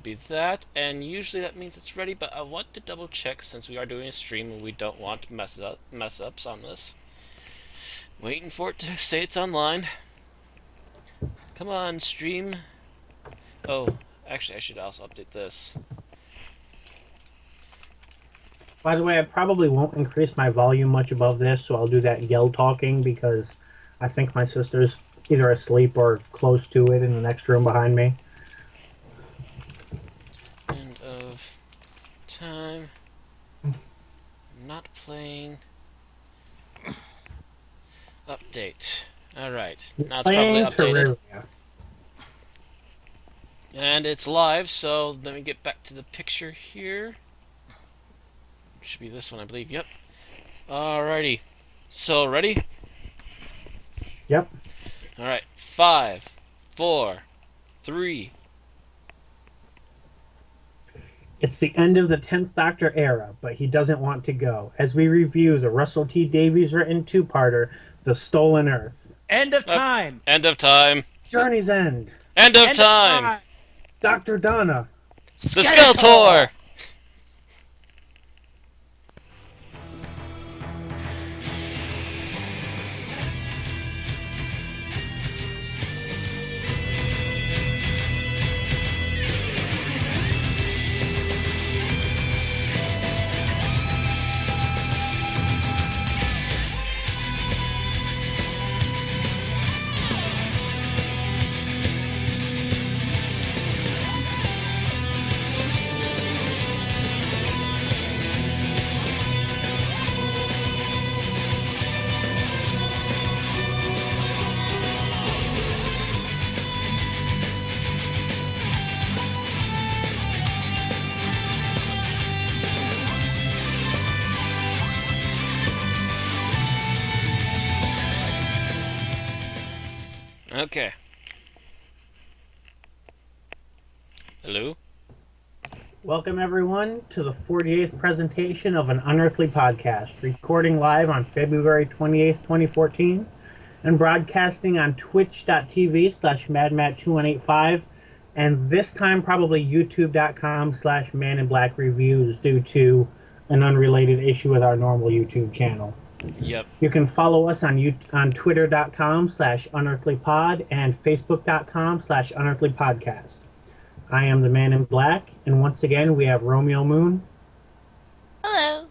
be that, and usually that means it's ready, but I want to double check since we are doing a stream and we don't want mess ups on this. Waiting for it to say it's online. Come on, stream. Oh, actually I should also update this. By the way, I probably won't increase my volume much above this, so I'll do that yell talking because I think my sister's either asleep or close to it in the next room behind me. End of time. Not playing. Update. Alright, now it's probably updated. Terraria. And it's live, so let me get back to the picture here. Should be this one, I believe. Yep. Alrighty. So, ready? Yep. Alright. 5, 4, 3. It's the end of the 10th Doctor era, but he doesn't want to go. As we review the Russell T Davies written two-parter, The Stolen Earth. End of time. End of time. Journey's End. End of time. Dr. Donna. The Skeletor. Okay. Hello? Welcome, everyone, to the 48th presentation of an Unearthly podcast, recording live on February 28th, 2014, and broadcasting on twitch.tv/madmat2185, and this time probably youtube.com/maninblackreviews due to an unrelated issue with our normal YouTube channel. Yep. You can follow us on twitter.com/unearthlypod and facebook.com/unearthlypodcast. I am the Man in Black, and once again we have Romeo Moon. Hello.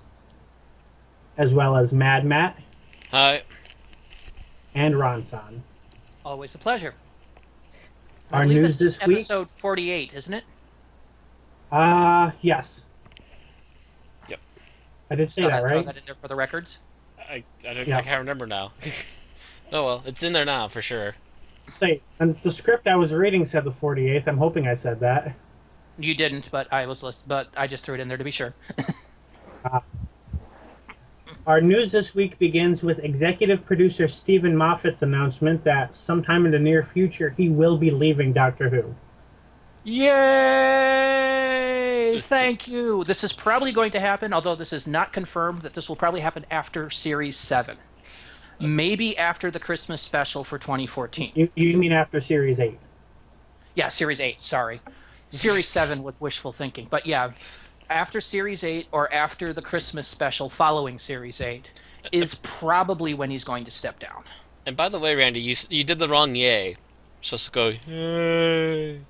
As well as Mad Matt. Hi. And Ronson. Always a pleasure. Our I believe news this is this week. episode 48, isn't it? Yes. Yep. I did say Thought that, I'd throw right? that in there for the records. I Yeah. can't remember now. Oh well, it's in there now for sure. Say, and the script I was reading said the 48th. I'm hoping I said that. You didn't, but I just threw it in there to be sure. Our news this week begins with executive producer Stephen Moffat's announcement that sometime in the near future he will be leaving Doctor Who. Yay! Thank you. This is probably going to happen, although this is not confirmed, that this will probably happen after Series 7. Maybe after the Christmas special for 2014. You mean after Series 8? Yeah, Series 8, sorry. Series 7 with wishful thinking. But yeah, after Series 8 or after the Christmas special following Series 8 is probably when he's going to step down. And by the way, Randy, you did the wrong yay. Supposed to go yay.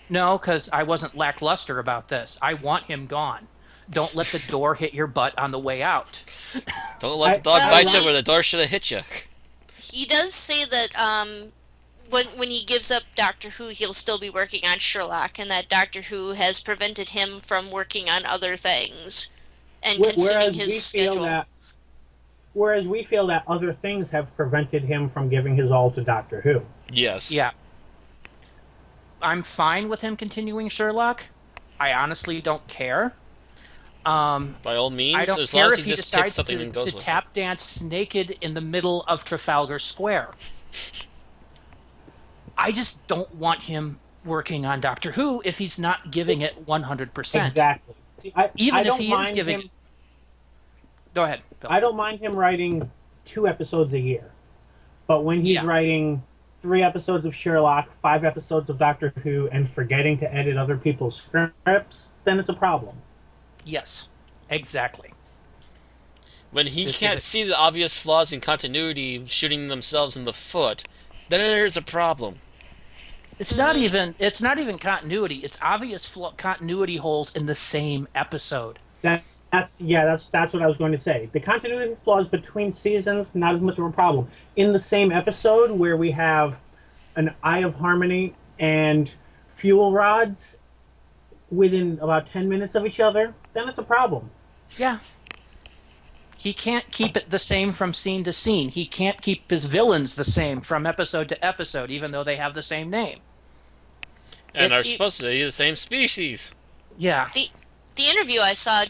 No, because I wasn't lackluster about this. I want him gone. Don't let the door hit your butt on the way out. Don't let the dog bite you where the door should have hit you. He does say that when he gives up Doctor Who, he'll still be working on Sherlock, and that Doctor Who has prevented him from working on other things and consuming his schedule. Whereas we feel that other things have prevented him from giving his all to Doctor Who. Yes. Yeah. I'm fine with him continuing Sherlock. I honestly don't care. By all means, I don't as care long as if he he just picks decides something and goes to with tap dance naked in the middle of Trafalgar Square. I just don't want him working on Doctor Who if he's not giving it 100%. Exactly. See, Even if he is giving it... Go ahead, Bill. I don't mind him writing 2 episodes a year. But when he's writing 3 episodes of Sherlock, 5 episodes of Doctor Who, and forgetting to edit other people's scripts, then it's a problem. Yes, exactly. When he This is can't see the obvious flaws in continuity shooting themselves in the foot, then there's a problem. it's not even continuity. It's obvious continuity holes in the same episode. That's what I was going to say. The continuity flaws between seasons, not as much of a problem. In the same episode where we have an Eye of Harmony and fuel rods within about 10 minutes of each other, then it's a problem. Yeah. He can't keep it the same from scene to scene. He can't keep his villains the same from episode to episode, even though they have the same name. And are It's- supposed to be the same species. Yeah. The interview I saw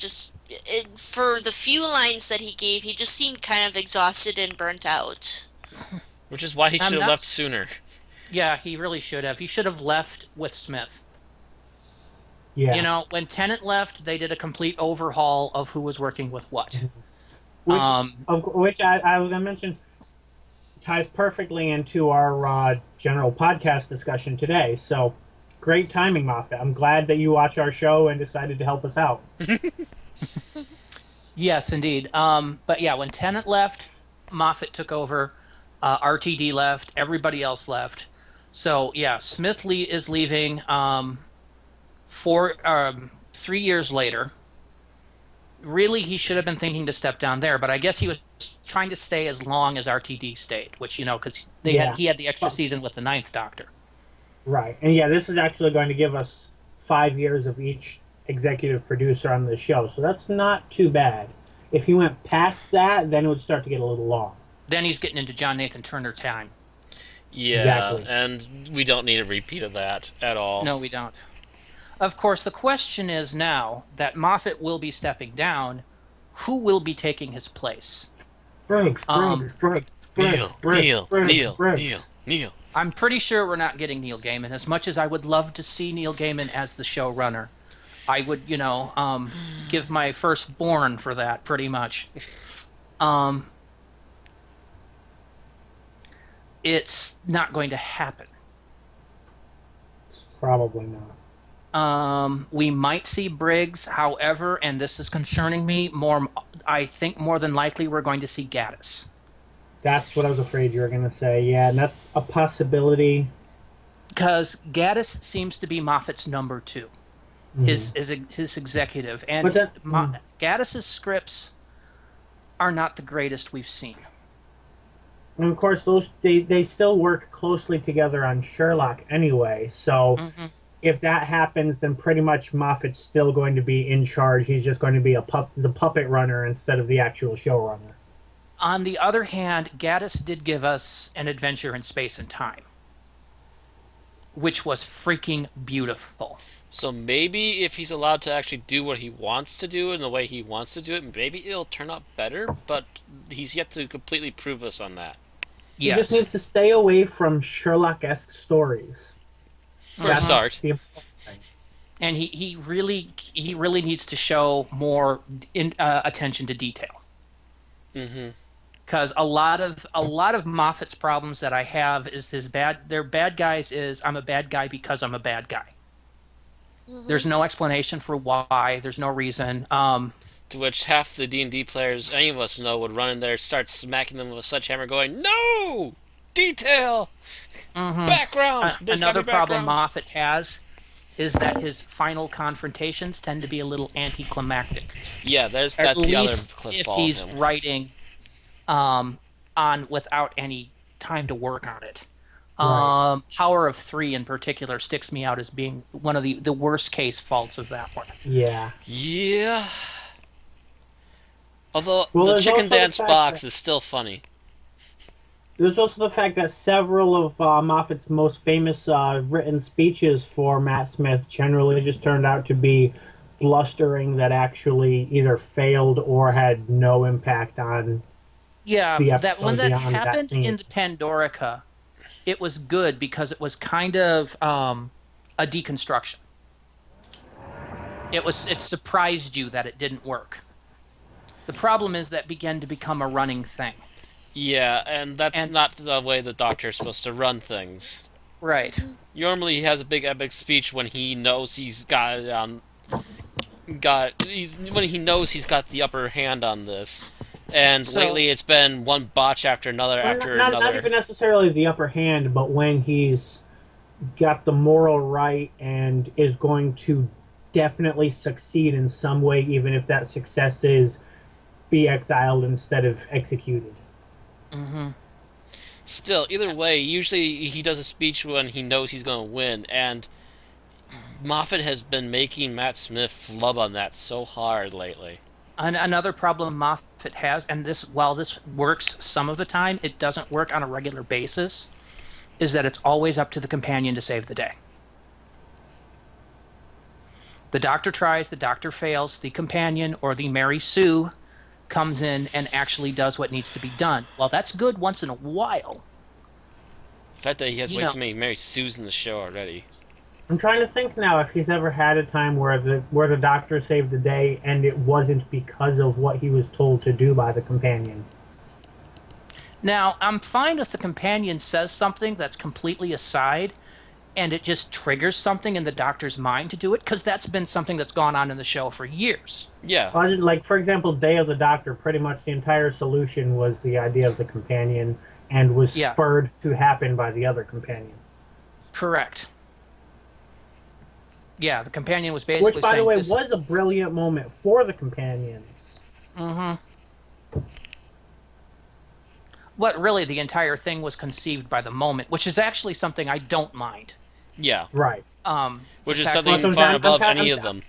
for the few lines that he gave, he just seemed kind of exhausted and burnt out. Which is why he I'm should have not left s- sooner. Yeah, he really should have. He should have left with Smith. Yeah. You know, when Tennant left, they did a complete overhaul of who was working with what. Which I was going to mention ties perfectly into our general podcast discussion today. So, great timing, Moffat. I'm glad that you watch our show and decided to help us out. Yes, indeed. But yeah, when Tennant left, Moffat took over. RTD left. Everybody else left. So yeah, Smith Lee is leaving. 3 years later. Really, he should have been thinking to step down there, but I guess he was trying to stay as long as RTD stayed, which because he had the extra season with the Ninth Doctor. Right. And yeah, this is actually going to give us 5 years of each executive producer on the show. So that's not too bad. If he went past that, then it would start to get a little long. Then he's getting into John Nathan Turner time. Yeah, Exactly. and we don't need a repeat of that at all. No, we don't. Of course, the question is now that Moffat will be stepping down, who will be taking his place? Briggs. Neil. I'm pretty sure we're not getting Neil Gaiman. As much as I would love to see Neil Gaiman as the showrunner, I would, give my firstborn for that, pretty much. It's not going to happen. Probably not. We might see Briggs, however, and this is concerning me more. I think more than likely we're going to see Gaddis. That's what I was afraid you were going to say. Yeah, and that's a possibility. Because Gaddis seems to be Moffat's number 2, his executive, and Gaddis's scripts are not the greatest we've seen. And of course, they still work closely together on Sherlock anyway. So if that happens, then pretty much Moffat's still going to be in charge. He's just going to be the puppet runner instead of the actual showrunner. On the other hand, Gaddis did give us an adventure in space and time, which was freaking beautiful. So maybe if he's allowed to actually do what he wants to do in the way he wants to do it, maybe it'll turn out better, but he's yet to completely prove us on that. Yes. He just needs to stay away from Sherlock-esque stories. For a start. The important thing. And he really needs to show more attention to detail. Mm-hmm. Because a lot of Moffat's problems that I have is they're bad guys is I'm a bad guy because I'm a bad guy. There's no explanation for why. There's no reason. To which half the D&D players any of us know would run in there, start smacking them with a sledgehammer, going, "No! Detail! Background! Another problem Moffat has is that his final confrontations tend to be a little anticlimactic. Yeah, that's At the other least cliff if fall of he's him. writing on without any time to work on it. Right. Power of 3 in particular sticks me out as being one of the worst case faults of that one. Yeah. Yeah. Although Well, the there's chicken also the dance fact box that- is still funny. There's also the fact that several of Moffat's most famous written speeches for Matt Smith generally just turned out to be blustering that actually either failed or had no impact on Yeah, the that episode when that beyond that happened scene. in the Pandorica, it was good because it was kind of a deconstruction. It surprised you that it didn't work. The problem is that began to become a running thing. Yeah, and that's And not the way the Doctor is supposed to run things. right. Normally, he has a big epic speech when he knows he's got it on. When he knows he's got the upper hand on this. And So lately, it's been one botch after another Or after not another. even necessarily the upper hand, but when he's got the moral right and is going to definitely succeed in some way, even if that success is be exiled instead of executed. mhm. Still, either way, usually he does a speech when he knows he's going to win, and Moffat has been making Matt Smith flub on that so hard lately. Another problem Moffat has, and this while this works some of the time, it doesn't work on a regular basis, is that it's always up to the companion to save the day. The Doctor tries, the Doctor fails, the companion or the Mary Sue comes in and actually does what needs to be done. Well, that's good once in a while. The fact that he has You way know, too many Mary Sues in the show already. I'm trying to think now if he's ever had a time where the doctor saved the day and it wasn't because of what he was told to do by the companion. now, I'm fine if the companion says something that's completely aside and it just triggers something in the Doctor's mind to do it, because that's been something that's gone on in the show for years. Yeah, Like for example, Day of the Doctor, pretty much the entire solution was the idea of the companion and was Yeah, spurred to happen by the other companion. correct. Yeah, the companion was Which, basically by the saying way, this is. was a brilliant moment for the companions. Mm-hmm. What really the entire thing was conceived by the moment, which is actually something I don't mind. yeah. Right. The Which is fact something that far above any of them.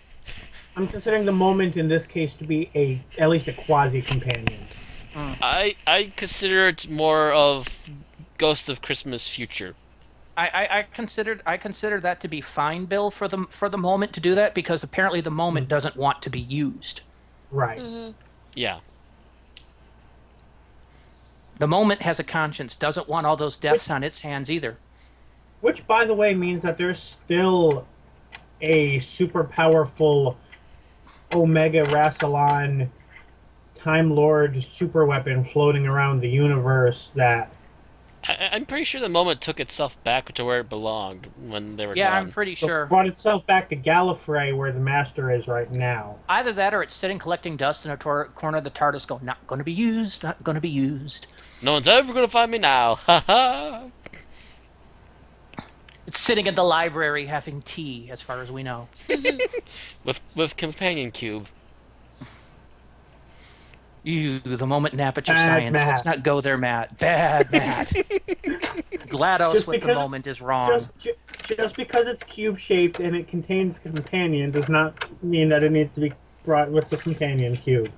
I'm considering the moment in this case to be at least a quasi companion. mm, I consider it more of Ghost of Christmas Future. I consider that to be fine, Bill, for the moment to do that, because apparently the moment doesn't want to be used. Right. Yeah. The moment has a conscience, doesn't want all those deaths on its hands either. Which, by the way, means that there's still a super powerful Omega Rassilon Time Lord super weapon floating around the universe that. I'm pretty sure the moment took itself back to where it belonged when they were Yeah, I'm done. pretty sure. Brought itself back to Gallifrey, where the Master is right now. Either that or it's sitting collecting dust in a corner of the TARDIS going, not going to be used, not going to be used. No one's ever gonna find me now. Ha ha. It's sitting in the library having tea, as far as we know. With companion cube. The moment in aperture Bad science. Matt. Let's not go there, Matt. Bad Matt. GLaDOS Just with the because- moment is wrong. Just because it's cube shaped and it contains companion does not mean that it needs to be brought with the companion cube.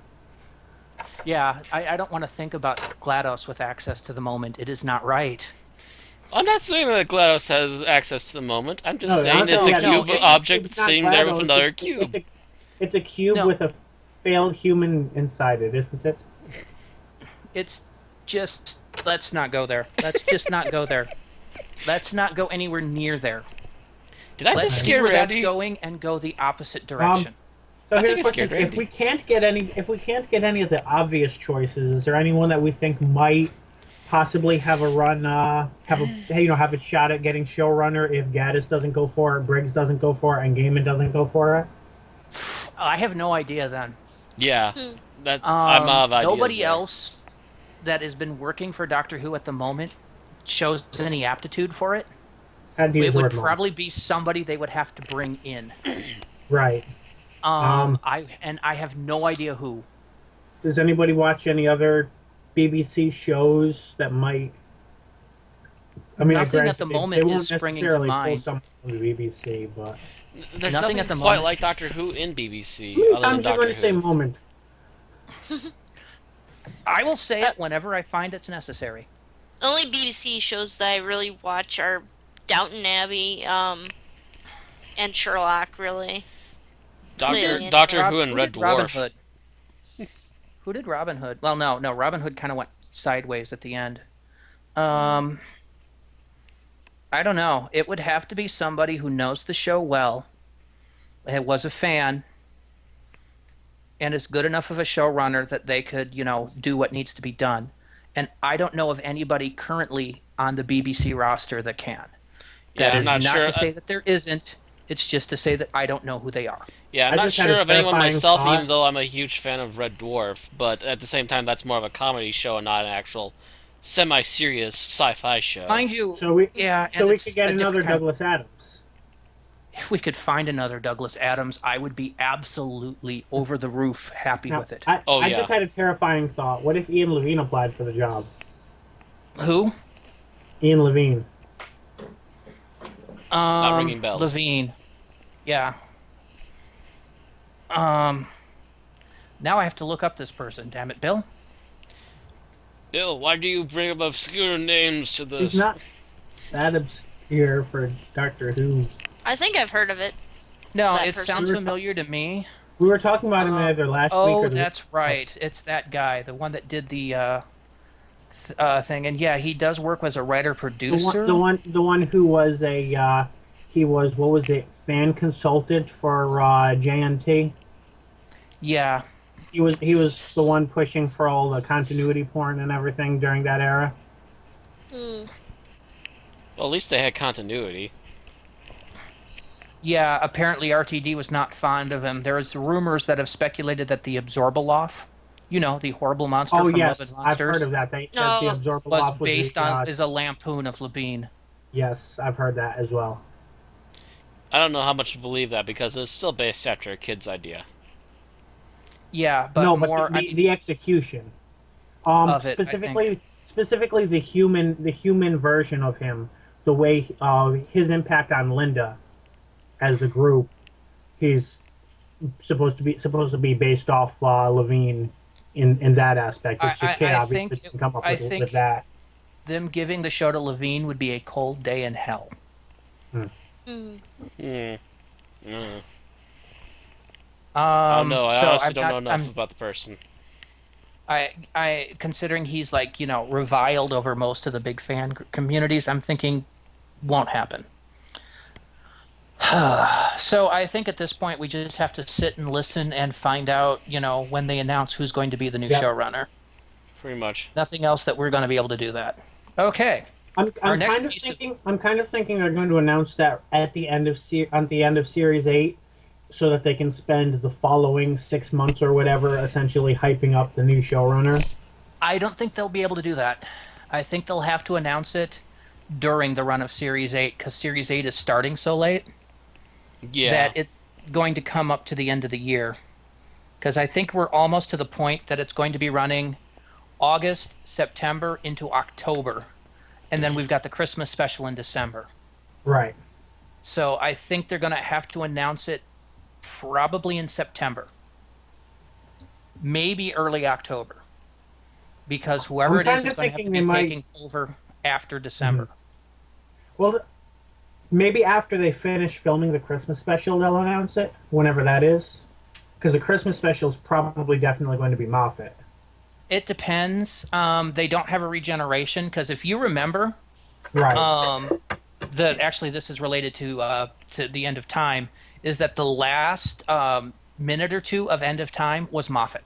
Yeah, I don't want to think about GLaDOS with access to the moment. It is not right. I'm not saying that GLaDOS has access to the moment. I'm just No, saying honestly, it's a yeah, no, cube object it's that's not sitting there with GLaDOS, another it's- cube. It's a cube No. with a failed human inside it, isn't it? It's just, let's not go there. Let's just not go there. Let's not go anywhere near there. Did I Let's just see scare where that's Randy? going and go the opposite direction. So I here's think the it scared question: if Randy. we can't get any of the obvious choices, is there anyone that we think might possibly have a run, have a shot at getting showrunner if Gaddis doesn't go for it, Briggs doesn't go for it, and Gaiman doesn't go for it? I have no idea then. Yeah. That I'm out of ideas. Nobody there. else that has been working for Doctor Who at the moment shows any aptitude for it. Had to use It the would word more. probably be somebody they would have to bring in. Right. I have no idea who. Does anybody watch any other BBC shows that might? I mean, Nothing granted, at the they moment won't is springing to necessarily pull mind. someone from the BBC, but There's Nothing nothing at the quite moment. like Doctor Who in BBC how many other than times are you Doctor going to say Who. moment? I will say it whenever I find it's necessary. Only BBC shows that I really watch are Downton Abbey, and Sherlock, really. Yeah. Doctor Who and Who Red did Robin Dwarf. Hood? Who did Robin Hood? Well, no, Robin Hood kind of went sideways at the end. I don't know. It would have to be somebody who knows the show well, was a fan, and is good enough of a showrunner that they could, do what needs to be done. and I don't know of anybody currently on the BBC roster that can. That Yeah, I'm is not not sure. to say that there isn't. It's just to say that I don't know who they are. Yeah, I'm I not just had a sure of anyone terrifying myself, even thought. though I'm a huge fan of Red Dwarf. But at the same time, that's more of a comedy show and not an actual semi-serious sci-fi show. Mind you, So we yeah, so and we could it's get a another different kind of. Douglas Adams. If we could find another Douglas Adams, I would be absolutely over the roof happy Now, with it. Oh I just yeah, had a terrifying thought. What if Ian Levine applied for the job? Who? Ian Levine. not ringing bells. Levine. Yeah. Um, Now I have to look up this person. Damn it, Bill. Bill, why do you bring up obscure names to He's this? not that obscure for Doctor Who. I think I've heard of it. No, That it person. sounds familiar to me. We were talking about him Uh, either last week oh, or the week that's before. right. It's that guy, the one that did the thing. And yeah, he does work as a writer producer. The one who was he was what was it? Fan consultant for JNT. Yeah. He was the one pushing for all the continuity porn and everything during that era. Hmm. Well, at least they had continuity. Yeah, apparently RTD was not fond of him. There's rumors that have speculated that the Absorbaloff, the horrible monster Oh from yes, Love and I've heard Monsters, of that. That the Oh. Absorbable was Off was based the, on is a lampoon of Levine. yes, I've heard that as well. I don't know how much to believe that because it's still based after a kid's idea. Yeah, but No, but more. I mean, the execution. of it, I think. Specifically the human version of him, the way his impact on Linda as a group, he's supposed to be based off Levine in that aspect, which the kid I obviously think didn't come up I with think that. them giving the show to Levine would be a cold day in hell. Hmm. Hmm. Hmm. Mm. I don't know. I So honestly I'm don't know not. enough about the person. Considering he's like reviled over most of the big fan communities, I'm thinking won't happen. So I think at this point we just have to sit and listen and find out, when they announce who's going to be the new Yep. showrunner. Pretty much. Nothing else that we're going to be able to do that. Okay. Our next piece of I'm kind of thinking they're going to announce that at the end of Series 8, so that they can spend the following 6 months or whatever essentially hyping up the new showrunner. I don't think they'll be able to do that. I think they'll have to announce it during the run of Series 8 because Series 8 is starting so late Yeah. that it's going to come up to the end of the year. Because I think we're almost to the point that it's going to be running August, September into October. And then we've got the Christmas special in December. Right. So I think they're going to have to announce it probably in September. Maybe early October. Because whoever it I'm is kind is of going to have to thinking be they might- taking over after December. Well, maybe after they finish filming the Christmas special, they'll announce it, whenever that is. Because the Christmas special is probably definitely going to be Moffat. It depends. They don't have a regeneration because if you remember, Right. actually this is related to the End of Time, is that the last minute or two of End of Time was Moffat.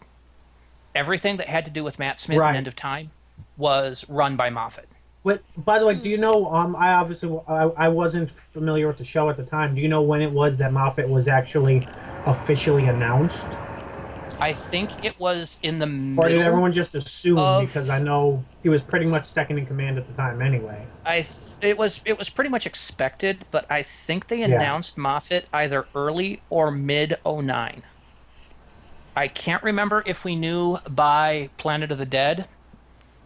Everything that had to do with Matt Smith Right. and End of Time was run by Moffat. But, by the way, do you know, I wasn't familiar with the show at the time. Do you know when it was that Moffat was actually officially announced? I think it was in the Or did middle. everyone just assume? of- Because I know he was pretty much second in command at the time anyway. It was pretty much expected, but I think they Yeah. announced Moffat either early or mid '09. I can't remember if we knew by Planet of the Dead,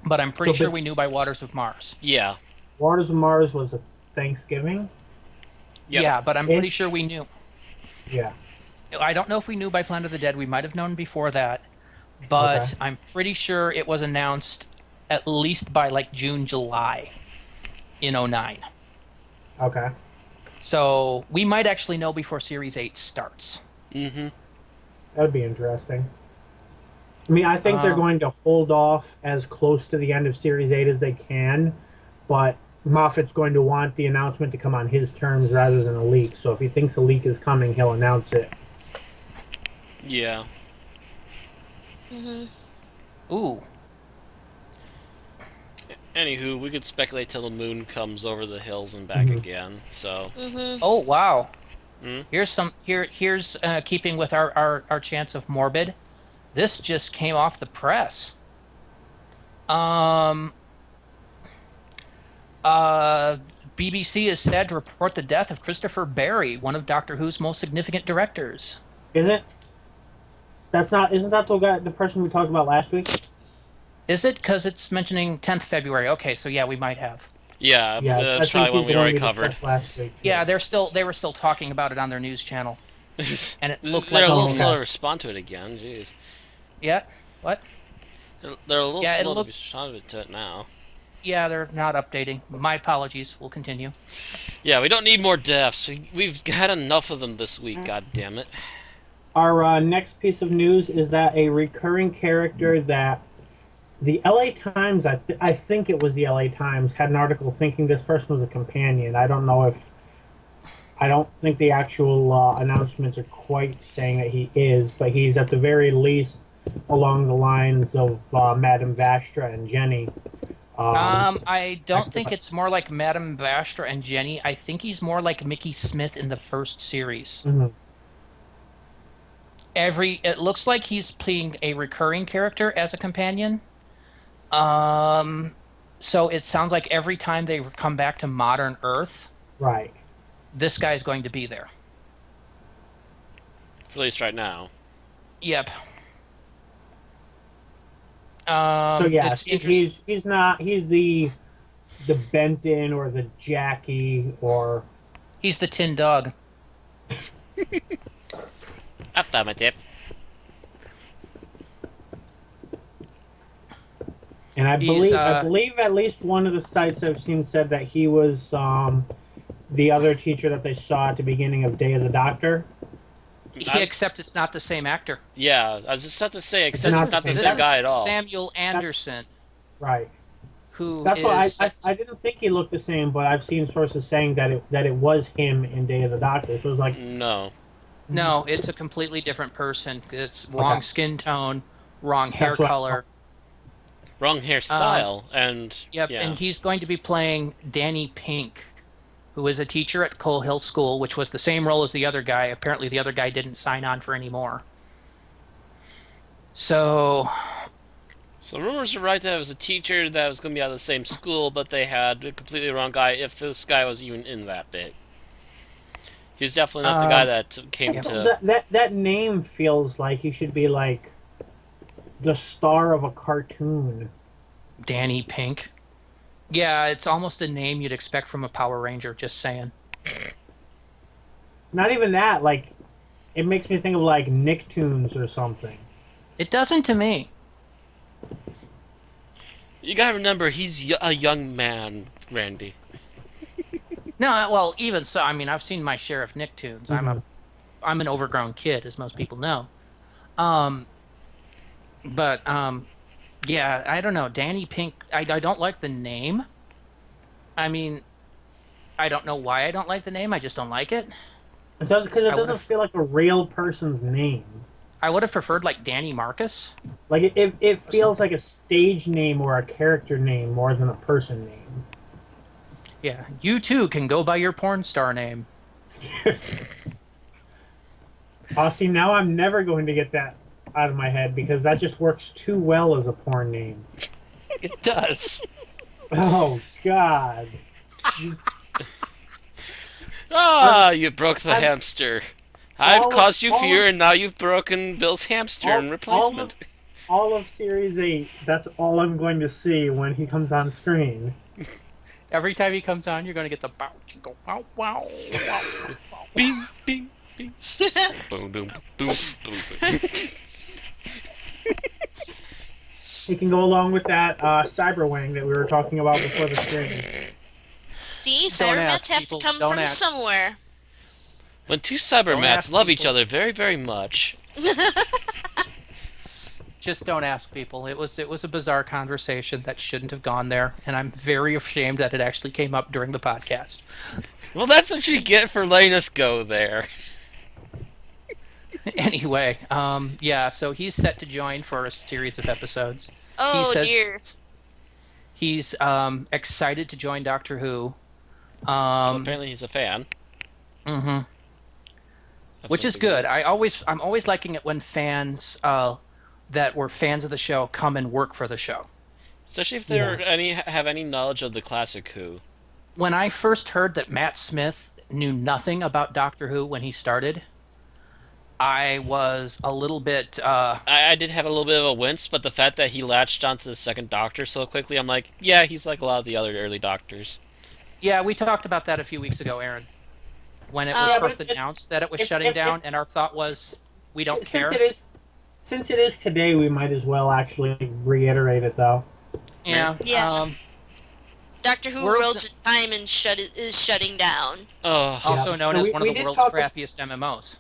but I'm pretty So sure the- we knew by Waters of Mars. Yeah. Waters of Mars was a Thanksgiving. Yep. Yeah, but I'm pretty Ish. sure we knew. Yeah. I don't know if we knew by Planet of the Dead. We might have known before that, but Okay. I'm pretty sure it was announced at least by like June, July in '09. Okay. So we might actually know before Series 8 starts. Mm-hmm. That would be interesting. I mean, I think they're Um, going to hold off as close to the end of Series 8 as they can, but Moffat's going to want the announcement to come on his terms rather than a leak. So if he thinks a leak is coming, he'll announce it. Yeah. Hmm. Ooh. Anywho, we could speculate till the moon comes over the hills and back again. So, Mm-hmm. Oh wow. hmm? Here's keeping with our chance of morbid. This just came off the press. Um uh BBC is sad to report the death of Christopher Barry, one of Doctor Who's most significant directors. Is it? That's not. Isn't that the guy, the person we talked about last week? Is it? Because it's mentioning 10th February. Okay, so yeah, we might have. Yeah, Yeah, I that's think probably he's one we the one already we covered. discussed last week. Yeah, they were still talking about it on their news channel, and it looked They're like a little Oh, slow okay. to respond to it again. Jeez, yeah. What? they're a little Yeah, it slow to looked. respond to it now. Yeah, they're not updating. My apologies. We'll continue. Yeah, we don't need more deaths. We've had enough of them this week. God damn it. Our next piece of news is that a recurring character that the LA Times, I think it was the LA Times, had an article thinking this person was a companion. I don't know if, I don't think the actual announcements are quite saying that he is, but he's at the very least along the lines of Madame Vastra and Jenny. I don't think it's more like Madame Vastra and Jenny. I think he's more like Mickey Smith in the first series. Mhm. It looks like he's playing a recurring character as a companion. So it sounds like every time they come back to modern Earth, Right. this guy's going to be there. At least right now. Yep. So yeah, It's interesting. he's not, he's the Benton or the Jackie or He's the Tin Dog. Affirmative. and I He's, believe at least one of the sites I've seen said that he was the other teacher that they saw at the beginning of Day of the Doctor. Except it's not the same actor. Yeah, I was just about to say, except not it's not the the same same. guy at all. Samuel Anderson, Right. who That's why is I didn't think he looked the same, but I've seen sources saying that it was him in Day of the Doctor. So it was like, No. no, it's a completely different person. It's wrong Okay. skin tone, wrong hair That's what- color. Wrong hairstyle, and Yep, yeah. and he's going to be playing Danny Pink, who is a teacher at Coal Hill School, which was the same role as the other guy. Apparently, the other guy didn't sign on for any more. So, So rumors are right that it was a teacher that was going to be out of the same school, but they had a completely wrong guy. If this guy was even in that bit, he was definitely not the guy that came to. that name feels like he should be like the star of a cartoon. Danny Pink. Yeah, it's almost a name you'd expect from a Power Ranger, just saying. Not even that. Like, it makes me think of like Nicktoons or something. It doesn't to me. You gotta remember, he's a young man, Randy. No, well, even so, I mean, I've seen my share of Nicktoons. I'm an overgrown kid, as most people know. But yeah, I don't know. Danny Pink, I don't like the name. I mean, I don't know why I don't like the name. I just don't like it. It does because it I doesn't would've- feel like a real person's name. I would have preferred like Danny Marcus. Like it feels like a stage name or a character name more than a person name. Yeah, you too can go by your porn star name. See, now I'm never going to get that out of my head because that just works too well as a porn name. It does. Oh God. Ah, you broke the hamster. I've all of- caused you all fear, of- and now you've broken Bill's hamster in replacement. All of Series 8, that's all I'm going to see when he comes on screen. Every time he comes on, you're going to get the bow, go, wow, wow, wow. Bing, bing, bing. Boom, boom, boom, boom, boom. He can go along with that Cyberwang that we were talking about before the stream. See, Don't ask, Cybermats have to people, come don't from ask. somewhere. When two Don't cybermats ask love each people. other very, very much. Just don't ask people. It was a bizarre conversation that shouldn't have gone there, and I'm very ashamed that it actually came up during the podcast. Well, that's what you get for letting us go there. Anyway, yeah, so he's set to join for a series of episodes. Oh says- dear. He's excited to join Doctor Who. So apparently he's a fan Mhm. of Which is something. good. I'm always liking it when fans that were fans of the show come and work for the show. Especially if Yeah. they're have any knowledge of the classic Who. When I first heard that Matt Smith knew nothing about Doctor Who when he started, I was a little bit I did have a little bit of a wince, but the fact that he latched onto the second Doctor so quickly, I'm like, yeah, he's like a lot of the other early Doctors. yeah, we talked about that a few weeks ago, Aaron, when it was Yeah, Um, but first announced that it was if, shutting if, if, down, and our thought was we don't since care. it is since it is today, we might as well actually reiterate it though. Right? Yeah. yeah. Doctor Who World's Worlds in Time is shutting down. Oh, Yeah. also known No, as one of we the did world's talk. crappiest MMOs.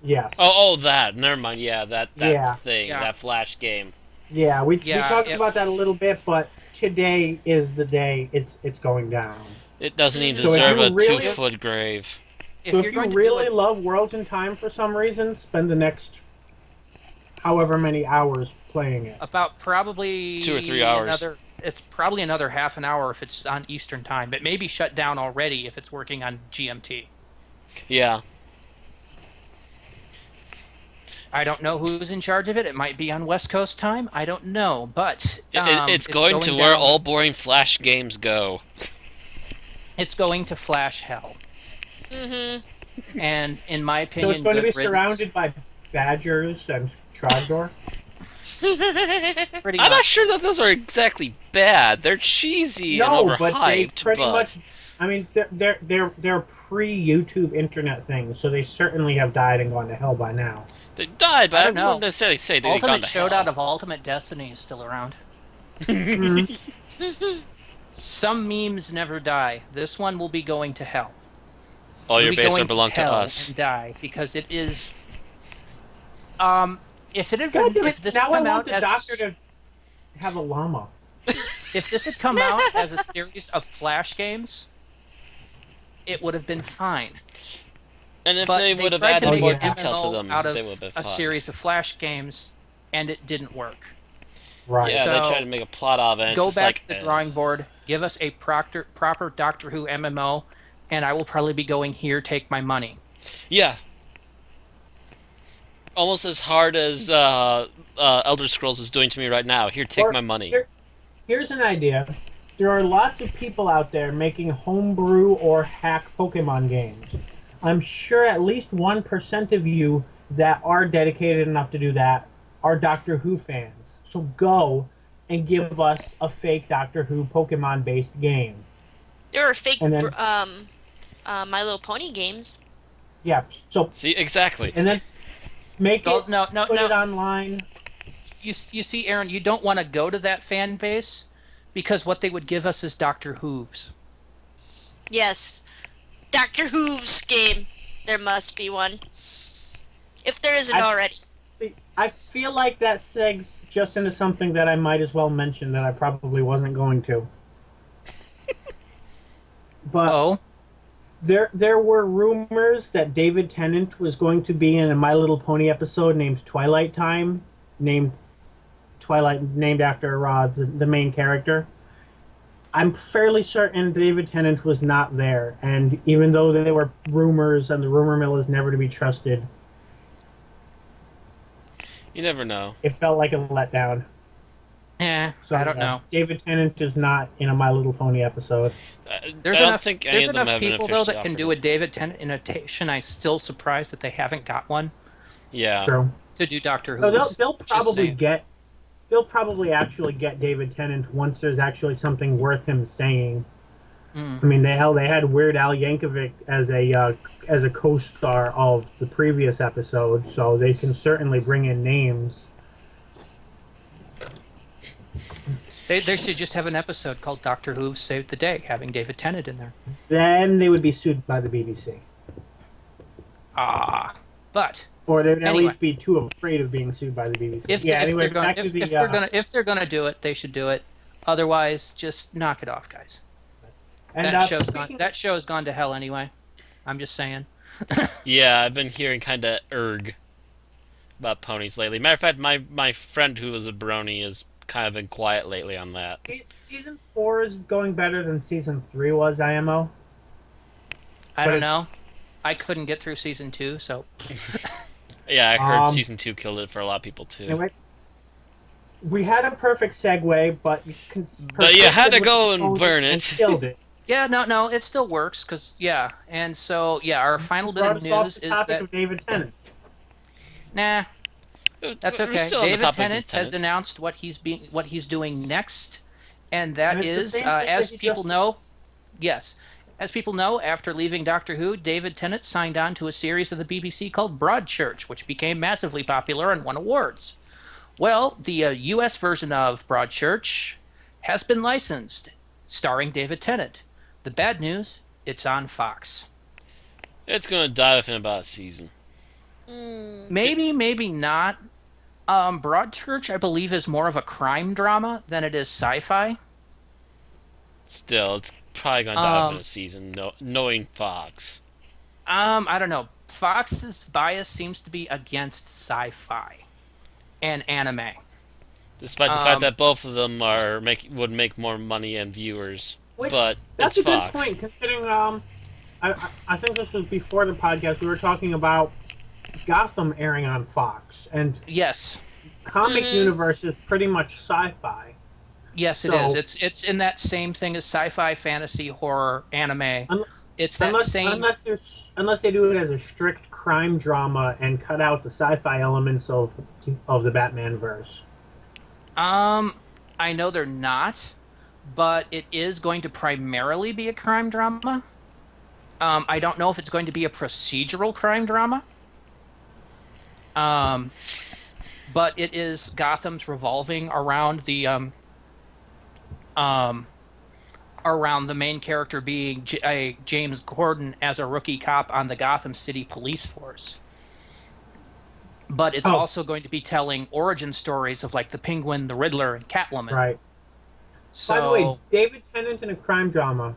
Yes. that. Never mind. Yeah, that Yeah. thing, Yeah. that Flash game. Yeah, we Yeah, talked it- about that a little bit, but today is the day it's going down. It doesn't even Mhm. So if deserve you a really- 2-foot grave. if So you're if you going to really do it, love Worlds in Time for some reason, spend the next however many hours playing it. about probably 2 or 3 hours. it's probably another half an hour if it's on Eastern time, but maybe shut down already if it's working on GMT. Yeah. I don't know who's in charge of it. It might be on West Coast time. I don't know, but It's going to where down. all boring Flash games go. It's going to Flash hell, Mm-hmm. and in my So opinion, it's going to be good riddance. surrounded by badgers and Trogdor. Pretty I'm not much. sure that those are exactly bad. They're cheesy No, and but they overhyped, pretty but much. I mean, they're pre-YouTube internet things, so they certainly have died and gone to hell by now. they died. But I I don't know. wouldn't necessarily say they've gone Ultimate to Showdown hell. of Ultimate Destiny is still around. Mhm. Some memes never die. This one will be going to hell. All It'll your be base going are belong to hell us. and die because it is. If it had God been, damn if it, this now had I come want out the as doctor to have a llama. if this had come out as a series of Flash games, it would have been fine. And if But they they would have tried to added make more an detail to MMO them, out they of would have been a fine. series of Flash games, and it didn't work. Right. Yeah, they So, tried to make a plot of it. And Go it's back just to like, the drawing board. Give us a proper Doctor Who MMO, and I will probably be going here. Take my money. Yeah. Almost as hard as Elder Scrolls is doing to me right now. Here, take Or my money. Here's an idea. There are lots of people out there making homebrew or hack Pokemon games. I'm sure at least 1% of you that are dedicated enough to do that are Doctor Who fans. So go and give us a fake Doctor Who Pokemon-based game. There are fake And then- My Little Pony games. Yeah. So See, exactly. and then make Oh, it, no, put it online. You see, Aaron, you don't want to go to that fan base because what they would give us is Doctor Who's. Yes. Doctor Who's game. There must be one. If there isn't already. I feel like that segs just into something that I might as well mention that I probably wasn't going to. But Oh, there were rumors that David Tennant was going to be in a My Little Pony episode named Twilight Time, named after the main character. I'm fairly certain David Tennant was not there, and even though there were rumors and the rumor mill is never to be trusted, You never know. it felt like a letdown. So, I don't know. David Tennant is not in a My Little Pony episode. There's I don't enough. think any There's of them enough have been people though officially that can offered do it. a David Tennant imitation. I'm still surprised that they haven't got one Yeah. True. to do Doctor Who. So they'll Just probably saying. get. They'll probably actually get David Tennant once there's actually something worth him saying. Mm. I mean, they had Weird Al Yankovic as a co-star of the previous episode, so they can certainly bring in names. They should just have an episode called Doctor Who Saved the Day, having David Tennant in there. Then they would be sued by the BBC, But or they would at Anyway. least be too afraid of being sued by the BBC. if, yeah. if Anyway, they're going back to the, if they're gonna do it, they should do it. Otherwise, just knock it off, guys. and, That show's gone. speaking- That show's gone to hell anyway. I'm just saying. Yeah, I've been hearing kind of about ponies lately. Matter of fact, my friend who was a brony is kind of been quiet lately on that. Season 4 is going better than season 3 was, IMO. I But don't it's know. I couldn't get through season 2, so Yeah, I heard um season 2 killed it for a lot of people too. anyway, we had a perfect segue, but you But you had persisted to with the go and pony burn and it. killed it. yeah, no, it still works because yeah, and so yeah, our final bit Brought of us off news the is topic that of David Tennant. nah, that's We're okay. still on the David topic of Tennant has Tenant. announced what he's doing next, and And that it's the is, same thing that as he people just know, yes, as people know, after leaving Doctor Who, David Tennant signed on to a series of the BBC called Broadchurch, which became massively popular and won awards. Well, the U.S. version of Broadchurch has been licensed, starring David Tennant. The bad news, it's on Fox. It's gonna die within about a season. Hmm. Maybe, maybe not. Broadchurch, I believe, is more of a crime drama than it is sci-fi. Still, it's probably gonna die within Um, a season, knowing Fox. I don't know. Fox's bias seems to be against sci-fi and anime. Despite the fact Um, that both of them would make more money and viewers, which but that's it's a good Fox. point considering I think this was before the podcast we were talking about Gotham airing on Fox and yes, comic Mm-hmm. universe is pretty much sci-fi. yes, it is. So It's in that same thing as sci-fi, fantasy, horror, anime. un- It's that same. unless they do it as a strict crime drama and cut out the sci-fi elements of the Batman verse. Um, I know they're not, but it is going to primarily be a crime drama. I don't know if it's going to be a procedural crime drama. Um, but it is Gotham's revolving around um around the main character being James Gordon as a rookie cop on the Gotham City Police Force. But it's Oh, also going to be telling origin stories of like the Penguin, the Riddler, and Catwoman. right. By the way, So, David Tennant in a crime drama.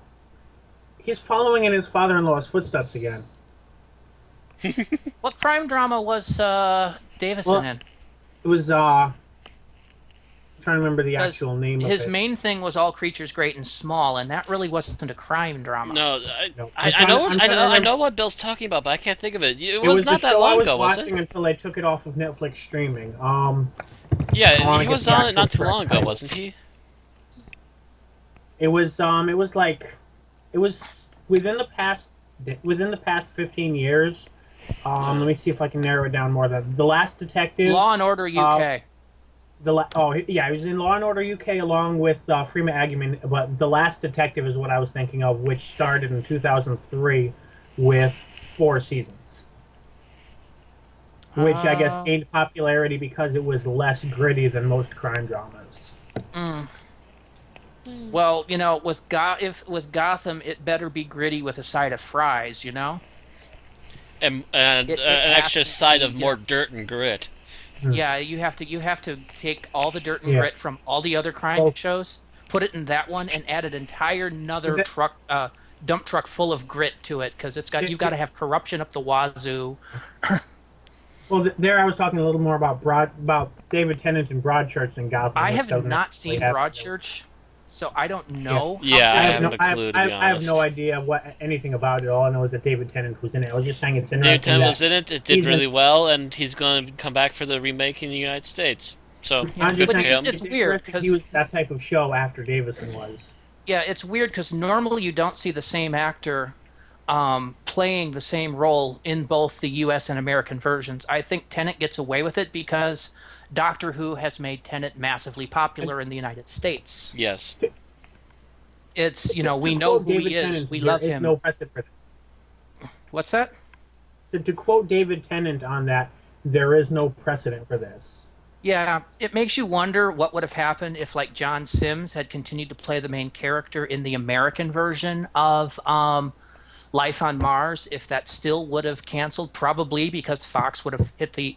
He's following in his father-in-law's footsteps again. what crime drama was Davison Well, in? it was I'm trying to remember the Because actual name of his it. main thing was All Creatures Great and Small, and that really wasn't a crime drama. No, No, I'm trying to I remember. know what Bill's talking about, but I can't think of it. It It was was the not that show I long was ago, was watching it? until they took it off of Netflix streaming. I Yeah, wanna he get was the on it actual not too correct long ago, title. wasn't he? It was like it was within the past 15 years. Let me see if I can narrow it down more. The Last Detective. Law and Order Uh, UK. yeah, he was in Law and Order UK along with Freeman Agyeman. But The Last Detective is what I was thinking of, which started in 2003 with 4 seasons, which I guess Uh, gained popularity because it was less gritty than most crime dramas. mm. Hmm. Well, you know, with Gotham, it better be gritty with a side of fries. You know, And it an has extra to side be. of more dirt and grit. Hmm. Yeah, you have to take all the dirt and Yeah. grit from all the other crime Well, shows, put it in that one, and add an entire is another that, dump truck full of grit to it because you got to have corruption up the wazoo. well, there I was talking a little more about David Tennant and Broadchurch and Gotham, I which have doesn't not really seen have. Broadchurch, so I don't Yeah, know how Yeah, I I good have it no, haven't a is. clue, to be I have no honest. idea anything about it. All I know is that David Tennant was in it. I was just saying it's David interesting Tennant that was in it. It did he's in. really well, and he's going to come back for the remake in the United States. So, Yeah, I'm just good for which saying him. it's it's weird interesting he because was that type of show after Davison was. yeah, it's weird because normally you don't see the same actor playing the same role in both the U.S. and American versions. I think Tennant gets away with it because Doctor Who has made Tennant massively And popular in the United States. Yes. to, It's, you to, know, to we know quote who he David is. Tennant, We there love is him. no precedent for this. What's that? To quote David Tennant on that, there is no precedent for this. Yeah, it makes you wonder what would have happened if, like, John Sims had continued to play the main character in the American version of Life on Mars, if that still would have canceled, probably because Fox would have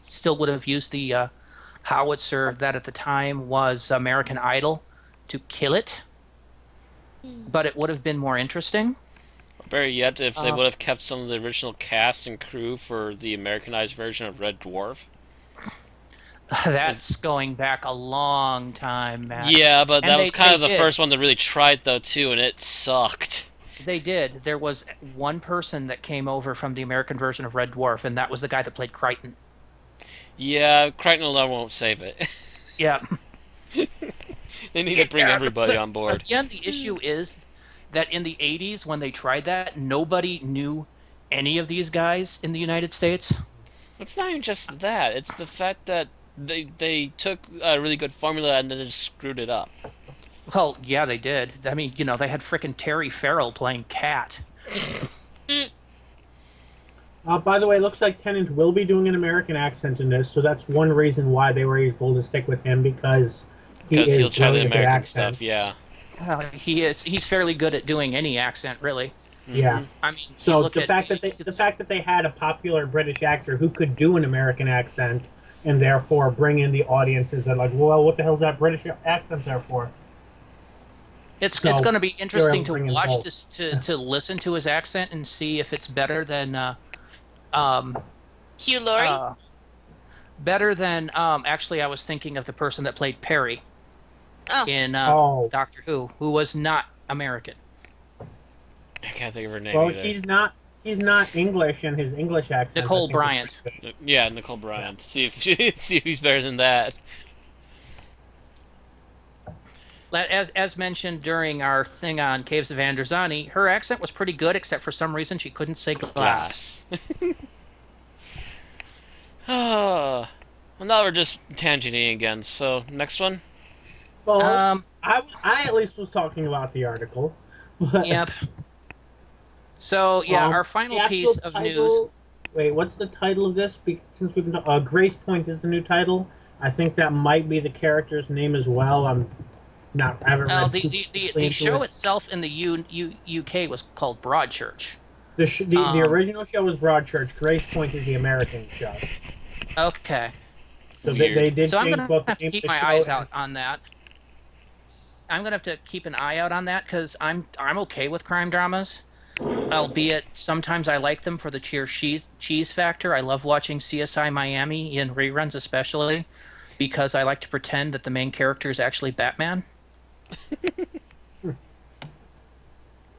still would have used the howitzer that at the time was American Idol to kill it, but it would have been more interesting. Better yet, if they Uh, would have kept some of the original cast and crew for the Americanized version of Red Dwarf. That's going back a long time, Matt. Yeah, but And that was kind they of the did. first one that really tried though too, and it sucked. They did. There was one person that came over from the American version of Red Dwarf, and that was the guy that played Crichton. Yeah, Crichton alone won't save it. Yeah. They need to bring Yeah, everybody on board. again, the issue is that in the 80s, when they tried that, nobody knew any of these guys in the United States. It's not even just that. It's the fact that they took a really good formula and then just screwed it up. Well, yeah, they did. I mean, they had frickin' Terry Farrell playing Cat. Mm, By the way, it looks like Tennant will be doing an American accent in this, so that's one reason why they were able to stick with him, because he Because is he'll try the really good American accent. stuff, yeah. He's fairly good at doing any accent, really. Yeah. I mean, you So look the at fact that they had a popular British actor who could do an American accent and therefore bring in the audiences that are like, well, what the hell's that British accent there for? it's So going to be interesting to bring in watch both. this to listen to his accent and see if it's better than um Hugh Laurie? actually I was thinking of the person that played Perry Oh, in Oh, Doctor Who was not American. I can't think of her name well, either. he's not English, and his English accent. I Nicole think, is Bryant. pretty good. Yeah, Nicole Bryant. See if see if he's better than that. As mentioned during our thing on Caves of Androzani, her accent was pretty good, except for some reason she couldn't say glass. Glass. Oh, well, now we're just tangenting again. So next one. Well, Um, I at least was talking about the article. But, yep. So yeah, our the final actual piece of title- news. Wait, what's the title of this? Since we've been Grace Point is the new title. I think that might be the character's name as well. I haven't No, read the too the, the, deeply the into show it. itself in the UK was called Broadchurch. The original show was Broadchurch. Grace Point is the American show. Okay. So Weird. they did So I'm change gonna both the have to name keep of the my show eyes and- out on that. I'm gonna have to keep an eye out on that because I'm okay with crime dramas, albeit sometimes I like them for the cheese factor. I love watching CSI Miami in reruns, especially because I like to pretend that the main character is actually Batman.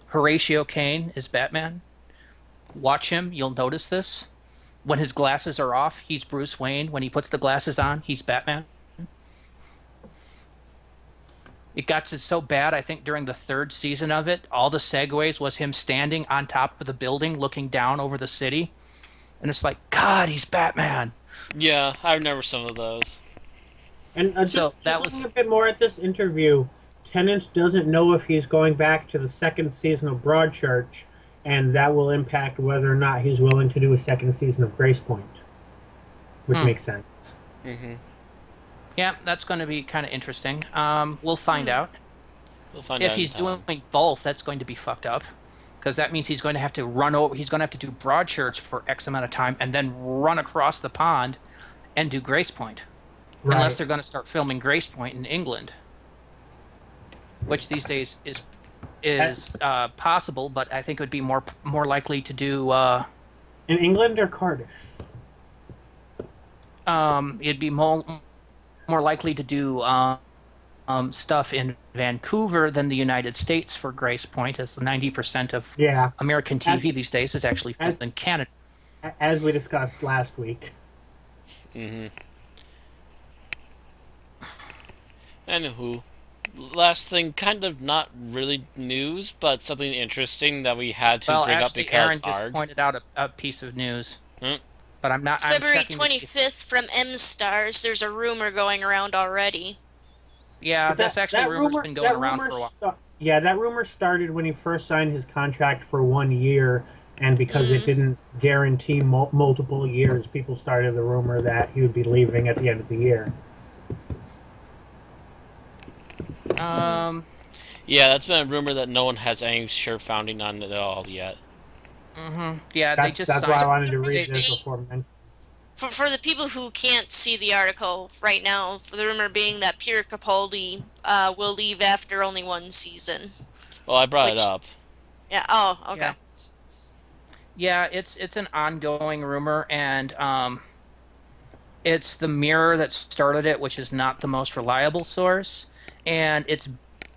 Horatio Caine is Batman. Watch him, you'll notice this. When his glasses are off, he's Bruce Wayne. When he puts the glasses on, he's Batman. It got to so bad, I think, during the third season of it, all the segues was him standing on top of the building looking down over the city. And it's like, God, he's Batman. Yeah, I remember some of those. And So just that looking was- a bit more at this interview, Tennant doesn't know if he's going back to the second season of Broadchurch, and that will impact whether or not he's willing to do a second season of Grace Point, which makes sense. Mm-hmm. Yeah, that's going to be kind of interesting. We'll find out. We'll find If out in he's time. doing both, that's going to be fucked up. Because that means he's going to have to run over, he's going to have to do Broadchurch for X amount of time and then run across the pond and do Grace Point. Right. Unless they're going to start filming Grace Point in England. Which these days is possible, but I think it would be more likely to do. In England or Cardiff? It'd be more likely to do stuff in Vancouver than the United States for Grace Point, as 90% of Yeah, American TV these days is actually filmed in Canada. as we discussed last week. Mm-hmm. Anywho, last thing, kind of not really news, but something interesting that we had to Well, bring up actually, because Aaron just Arg. pointed out a piece of news. Hmm. But I'm not. I'm February checking to see if- 25th from M Stars. There's a rumor going around already. Yeah, But that's actually rumor's been going around for a while. Yeah, that rumor started when he first signed his contract for 1 year, and because it didn't guarantee multiple years, people started the rumor that he would be leaving at the end of the year. Yeah, that's been a rumor that no one has any sure founding on it at all yet. Yeah, they just That's why I signed. wanted to read They- this before mentioning. For the people who can't see the article right now, for the rumor being that Pierre Capaldi will leave after only one season. Well, I brought it Which- up. Yeah. Oh, okay. Yeah, it's an ongoing rumor, and It's the Mirror that started it, which is not the most reliable source, and it's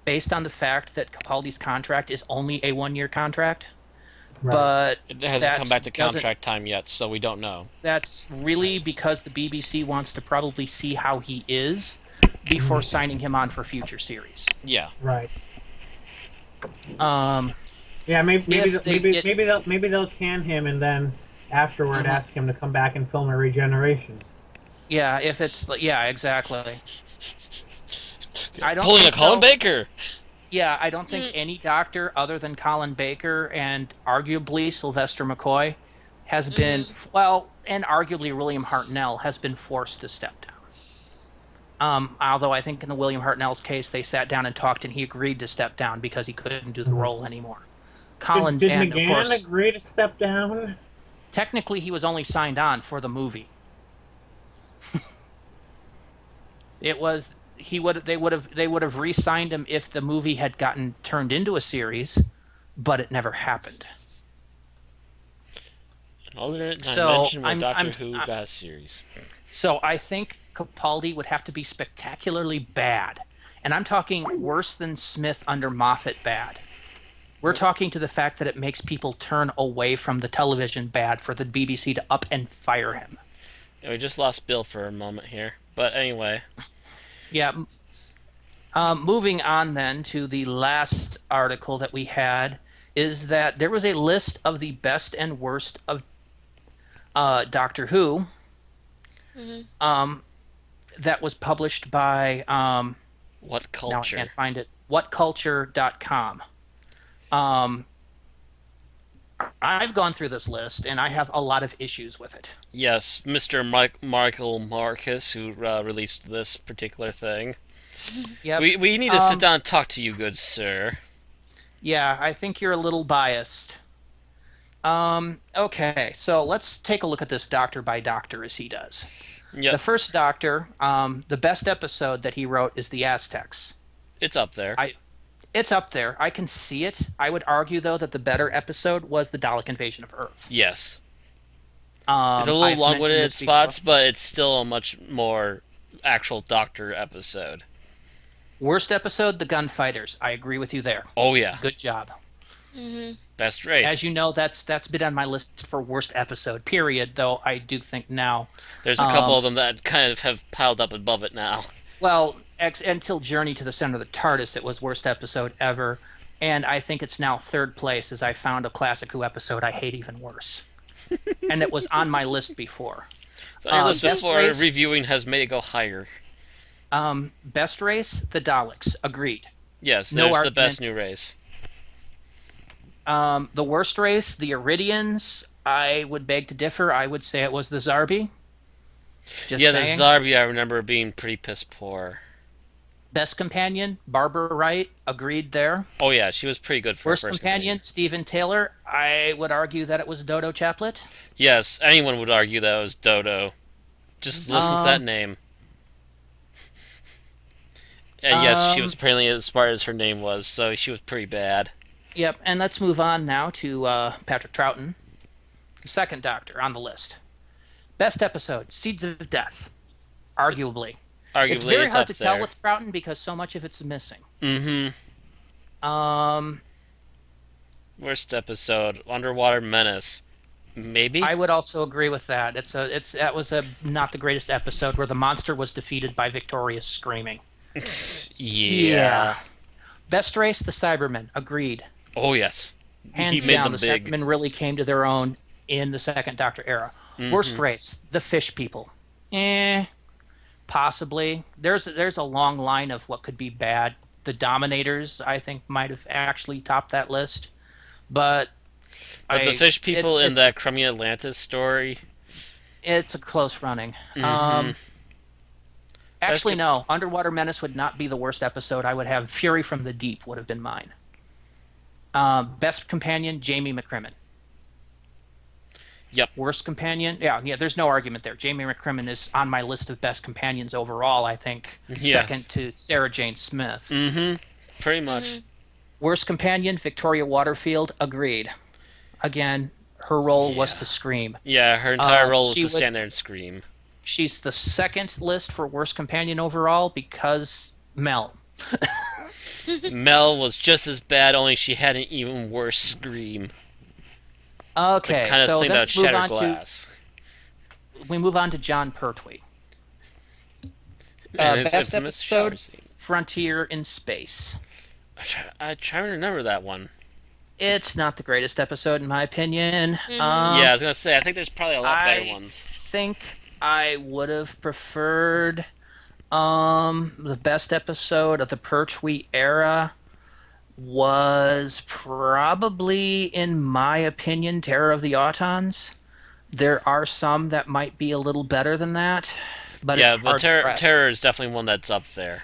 based on the fact that Capaldi's contract is only a 1-year contract, Right. but It hasn't come that's back to doesn't contract time yet, so we don't know. that's really because the BBC wants to probably see how he is before Mhm. signing him on for future series. Yeah. Right. Um, Yeah, if they get maybe they'll can him and then afterward Mhm. ask him to come back and film a regeneration. Yeah, if it's yeah, exactly. I don't Pulling a think Colin though. Baker. Yeah, I don't think Mm, any doctor other than Colin Baker and arguably Sylvester McCoy has been mm-hmm. well, and arguably William Hartnell has been forced to step down. Although I think in the William Hartnell's case, they sat down and talked, and he agreed to step down because he couldn't do the Mhm. role anymore. Did Colin, did and of McGann course, agree to step down? technically he was only signed on for the movie. It was he would they would have re-signed him if the movie had gotten turned into a series, but it never happened. An alternate So dimension where Doctor Who got a series. so I think Capaldi would have to be spectacularly bad, and I'm talking worse than Smith under Moffat bad. We're talking to the fact that it makes people turn away from the television bad for the BBC to up and fire him. Yeah, we just lost Bill for a moment here. But anyway. Yeah. Moving on then to the last article that we had is that there was a list of the best and worst of Doctor Who Mm-hmm. um, that was published by What now I culture? can't find it. Whatculture.com. Um, I've gone through this list and I have a lot of issues with it. Yes, Mr. Michael Marcus, who released this particular thing. Yep. We need to sit down and talk to you, good sir. Yeah, I think you're a little biased. Okay, so let's take a look at this doctor by doctor as he does. Yep, The first doctor, the best episode that he wrote is the Aztecs. it's up there. It's up there. I can see it. I would argue though that the better episode was the Dalek invasion of Earth. Yes. It's a little I've long-winded mentioned in this before. spots, but it's still a much more actual Doctor episode. Worst episode, the Gunfighters. I agree with you there. Oh yeah, Good job. Mm-hmm. best race. As you know, that's been on my list for worst episode. Period. Though I do think now, There's a couple of them that kind of have piled up above it now. well, until Journey to the Center of the TARDIS, it was worst episode ever, and I think it's now third place as I found a Classic Who episode I hate even worse, and it was on my list before. So on your list Best before, race? reviewing has made it go higher. Best race, the Daleks. Agreed. Yes, No there's the best arguments. new race. The worst race, the Iridians. I would beg to differ. I would say it was the Zarbi. Just Yeah, saying. the Zarbi I remember being pretty piss poor. Best companion, Barbara Wright. Agreed there. Oh yeah, she was pretty good for Worst her first companion, Stephen Taylor. I would argue that it was Dodo Chaplet. Yes, anyone would argue that it was Dodo. Just listen to that name. And yes, she was apparently as smart as her name was, so she was pretty bad. Yep, and let's move on now to Patrick Troughton, the second Doctor on the list. Best episode, Seeds of Death. Arguably. Arguably, It's very hard up to tell there. with Troughton because so much of it's missing. Mm-hmm. Um, Worst episode, Underwater Menace. Maybe? I would also agree with that. That was a not the greatest episode where the monster was defeated by victorious screaming. Yeah. Best race, the Cybermen. Agreed. Oh, yes. Hands He made down, them the big. Cybermen really came to their own in the second Doctor era. Worst race, the Fish People. Possibly. There's a long line of what could be bad. The Dominators, I think, might have actually topped that list. But But the fish people in it's- that Crummy Atlantis story. It's a close running. Mhm. Actually, Best- no. Underwater Menace would not be the worst episode. I would have Fury from the Deep would have been mine. Best companion, Jamie McCrimmon. Yep. Worst companion, yeah. There's no argument there. Jamie McCrimmon is on my list of best companions overall. I think Yeah. second to Sarah Jane Smith. Mm-hmm. Pretty much. Worst companion, Victoria Waterfield. Agreed. Again, her role was to scream. Yeah, her entire role was she to would- stand there and scream. She's the second list for worst companion overall because Mel. Mel was just as bad, only she had an even worse scream. The Okay, kind of so thing then that would we move shatter on to glass. John Pertwee. And his Best infamous shower episode, scene. Frontier in Space. I try to remember that one. It's not the greatest episode in my opinion. Yeah, I was gonna say, I think there's probably a lot better I ones. think I would have preferred the best episode of the Pertwee era was probably, in my opinion, Terror of the Autons. There are some that might be a little better than that, but it's Yeah, but hard to press. Terror is definitely one that's up there.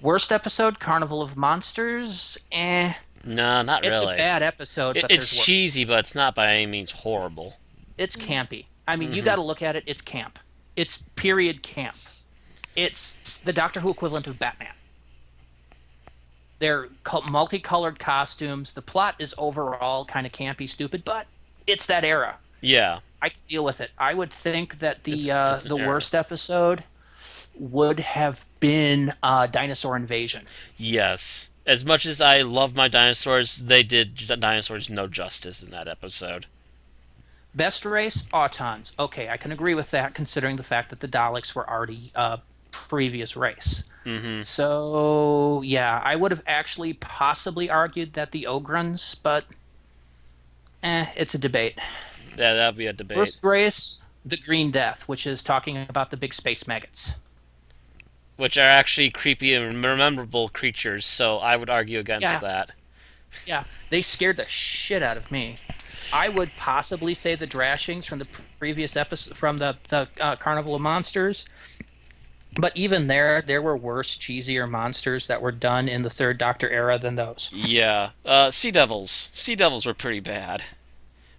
Worst episode, Carnival of Monsters. No, not It's a really. bad episode, but It's there's worse. cheesy, but it's not by any means horrible. It's campy. I mean, you Hmm. got to look at it. It's camp. It's period camp. It's the Doctor Who equivalent of Batman. They're multicolored costumes. The plot is overall kind of campy, stupid, but it's that era. Yeah, I can deal with it. I would think that it's an the era. worst episode would have been Dinosaur Invasion. Yes. As much as I love my dinosaurs, they did dinosaurs no justice in that episode. Best race, Autons. Okay, I can agree with that, considering the fact that the Daleks were already a previous race. Hmm. So yeah, I would have actually possibly argued that the Ogrons, but it's a debate. Yeah, that'd be a debate. Worst race, the Green Death, which is talking about the big space maggots. Which are actually creepy and memorable creatures, so I would argue against Yeah. that. Yeah, they scared the shit out of me. I would possibly say the Drashings from the previous episode, from the Carnival of Monsters. But even there were worse, cheesier monsters that were done in the Third Doctor era than those. Yeah. Sea Devils. Sea Devils were pretty bad.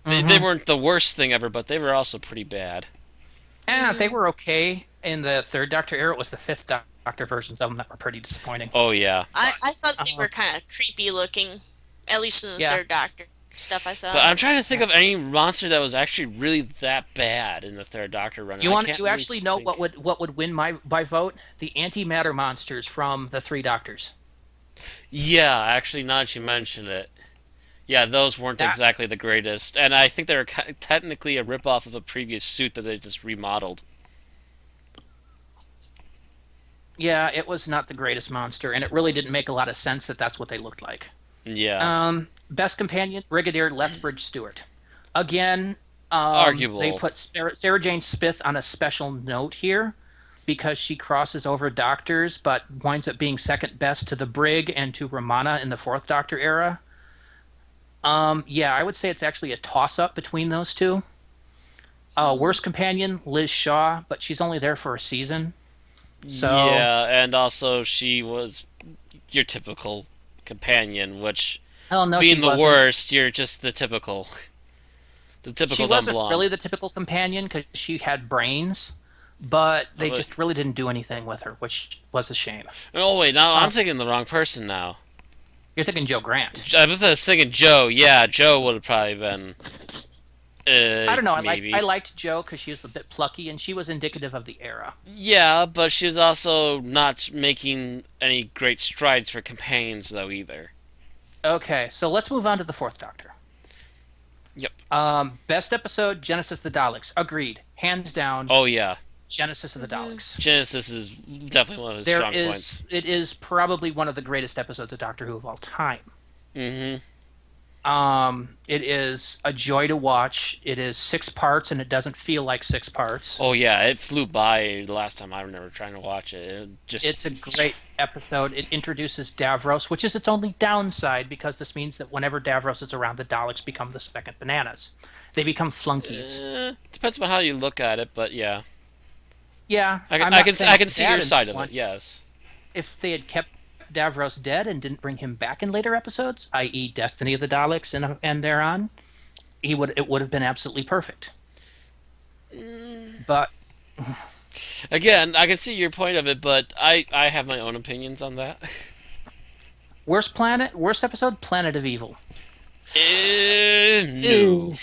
They Mhm. weren't the worst thing ever, but they were also pretty bad. They were okay in the Third Doctor era. It was the Fifth Doctor versions of them that were pretty disappointing. Oh, yeah. I thought they were kind of creepy looking, at least in the Yeah. Third Doctor stuff I saw. But I'm trying to think of any monster that was actually really that bad in the Third Doctor run. You I want can't you really actually know think. what would win my vote? The antimatter monsters from the Three Doctors. Yeah, actually, now that you mention it. Yeah, those weren't That exactly the greatest. And I think they were technically a ripoff of a previous suit that they just remodeled. Yeah, it was not the greatest monster, and it really didn't make a lot of sense that that's what they looked like. Yeah. Best companion, Brigadier Lethbridge Stewart. Again, Arguable. they put Sarah Jane Smith on a special note here because she crosses over doctors, but winds up being second best to the Brig and to Romana in the Fourth Doctor era. Yeah, I would say it's actually a toss-up between those two. Worst companion, Liz Shaw, but she's only there for a season. So Yeah, and also she was your typical companion, which oh no, being she the wasn't. worst, you're just the typical She dumb wasn't blonde. really the typical companion because she had brains, but they But- just really didn't do anything with her, which was a shame. Oh wait, now Uh, I'm thinking the wrong person now. You're thinking Joe Grant. I was thinking Joe. Yeah, Joe would have probably been. I don't know. Maybe. I liked Joe because she was a bit plucky and she was indicative of the era. Yeah, but she was also not making any great strides for companions though either. Okay, so let's move on to the Fourth Doctor. Yep. Best episode, Genesis of the Daleks. Agreed, hands down. Oh yeah, Genesis of the Daleks. Genesis is definitely one of his There strong is, points. it is probably one of the greatest episodes of Doctor Who of all time. Mm-hmm. It is a joy to watch. It is 6 parts, and it doesn't feel like 6 parts. Oh yeah, it flew by the last time I remember trying to watch it. It's a great episode. It introduces Davros, which is its only downside because this means that whenever Davros is around, the Daleks become the second bananas. They become flunkies. Depends on how you look at it, but yeah, Yeah, I I'm can not saying I can it's see bad your in side this of one. it. Yes. If they had kept Davros dead and didn't bring him back in later episodes, i.e., Destiny of the Daleks and thereon, it would have been absolutely perfect. But Again, I can see your point of it, but I have my own opinions on that. worst episode, Planet of Evil. No.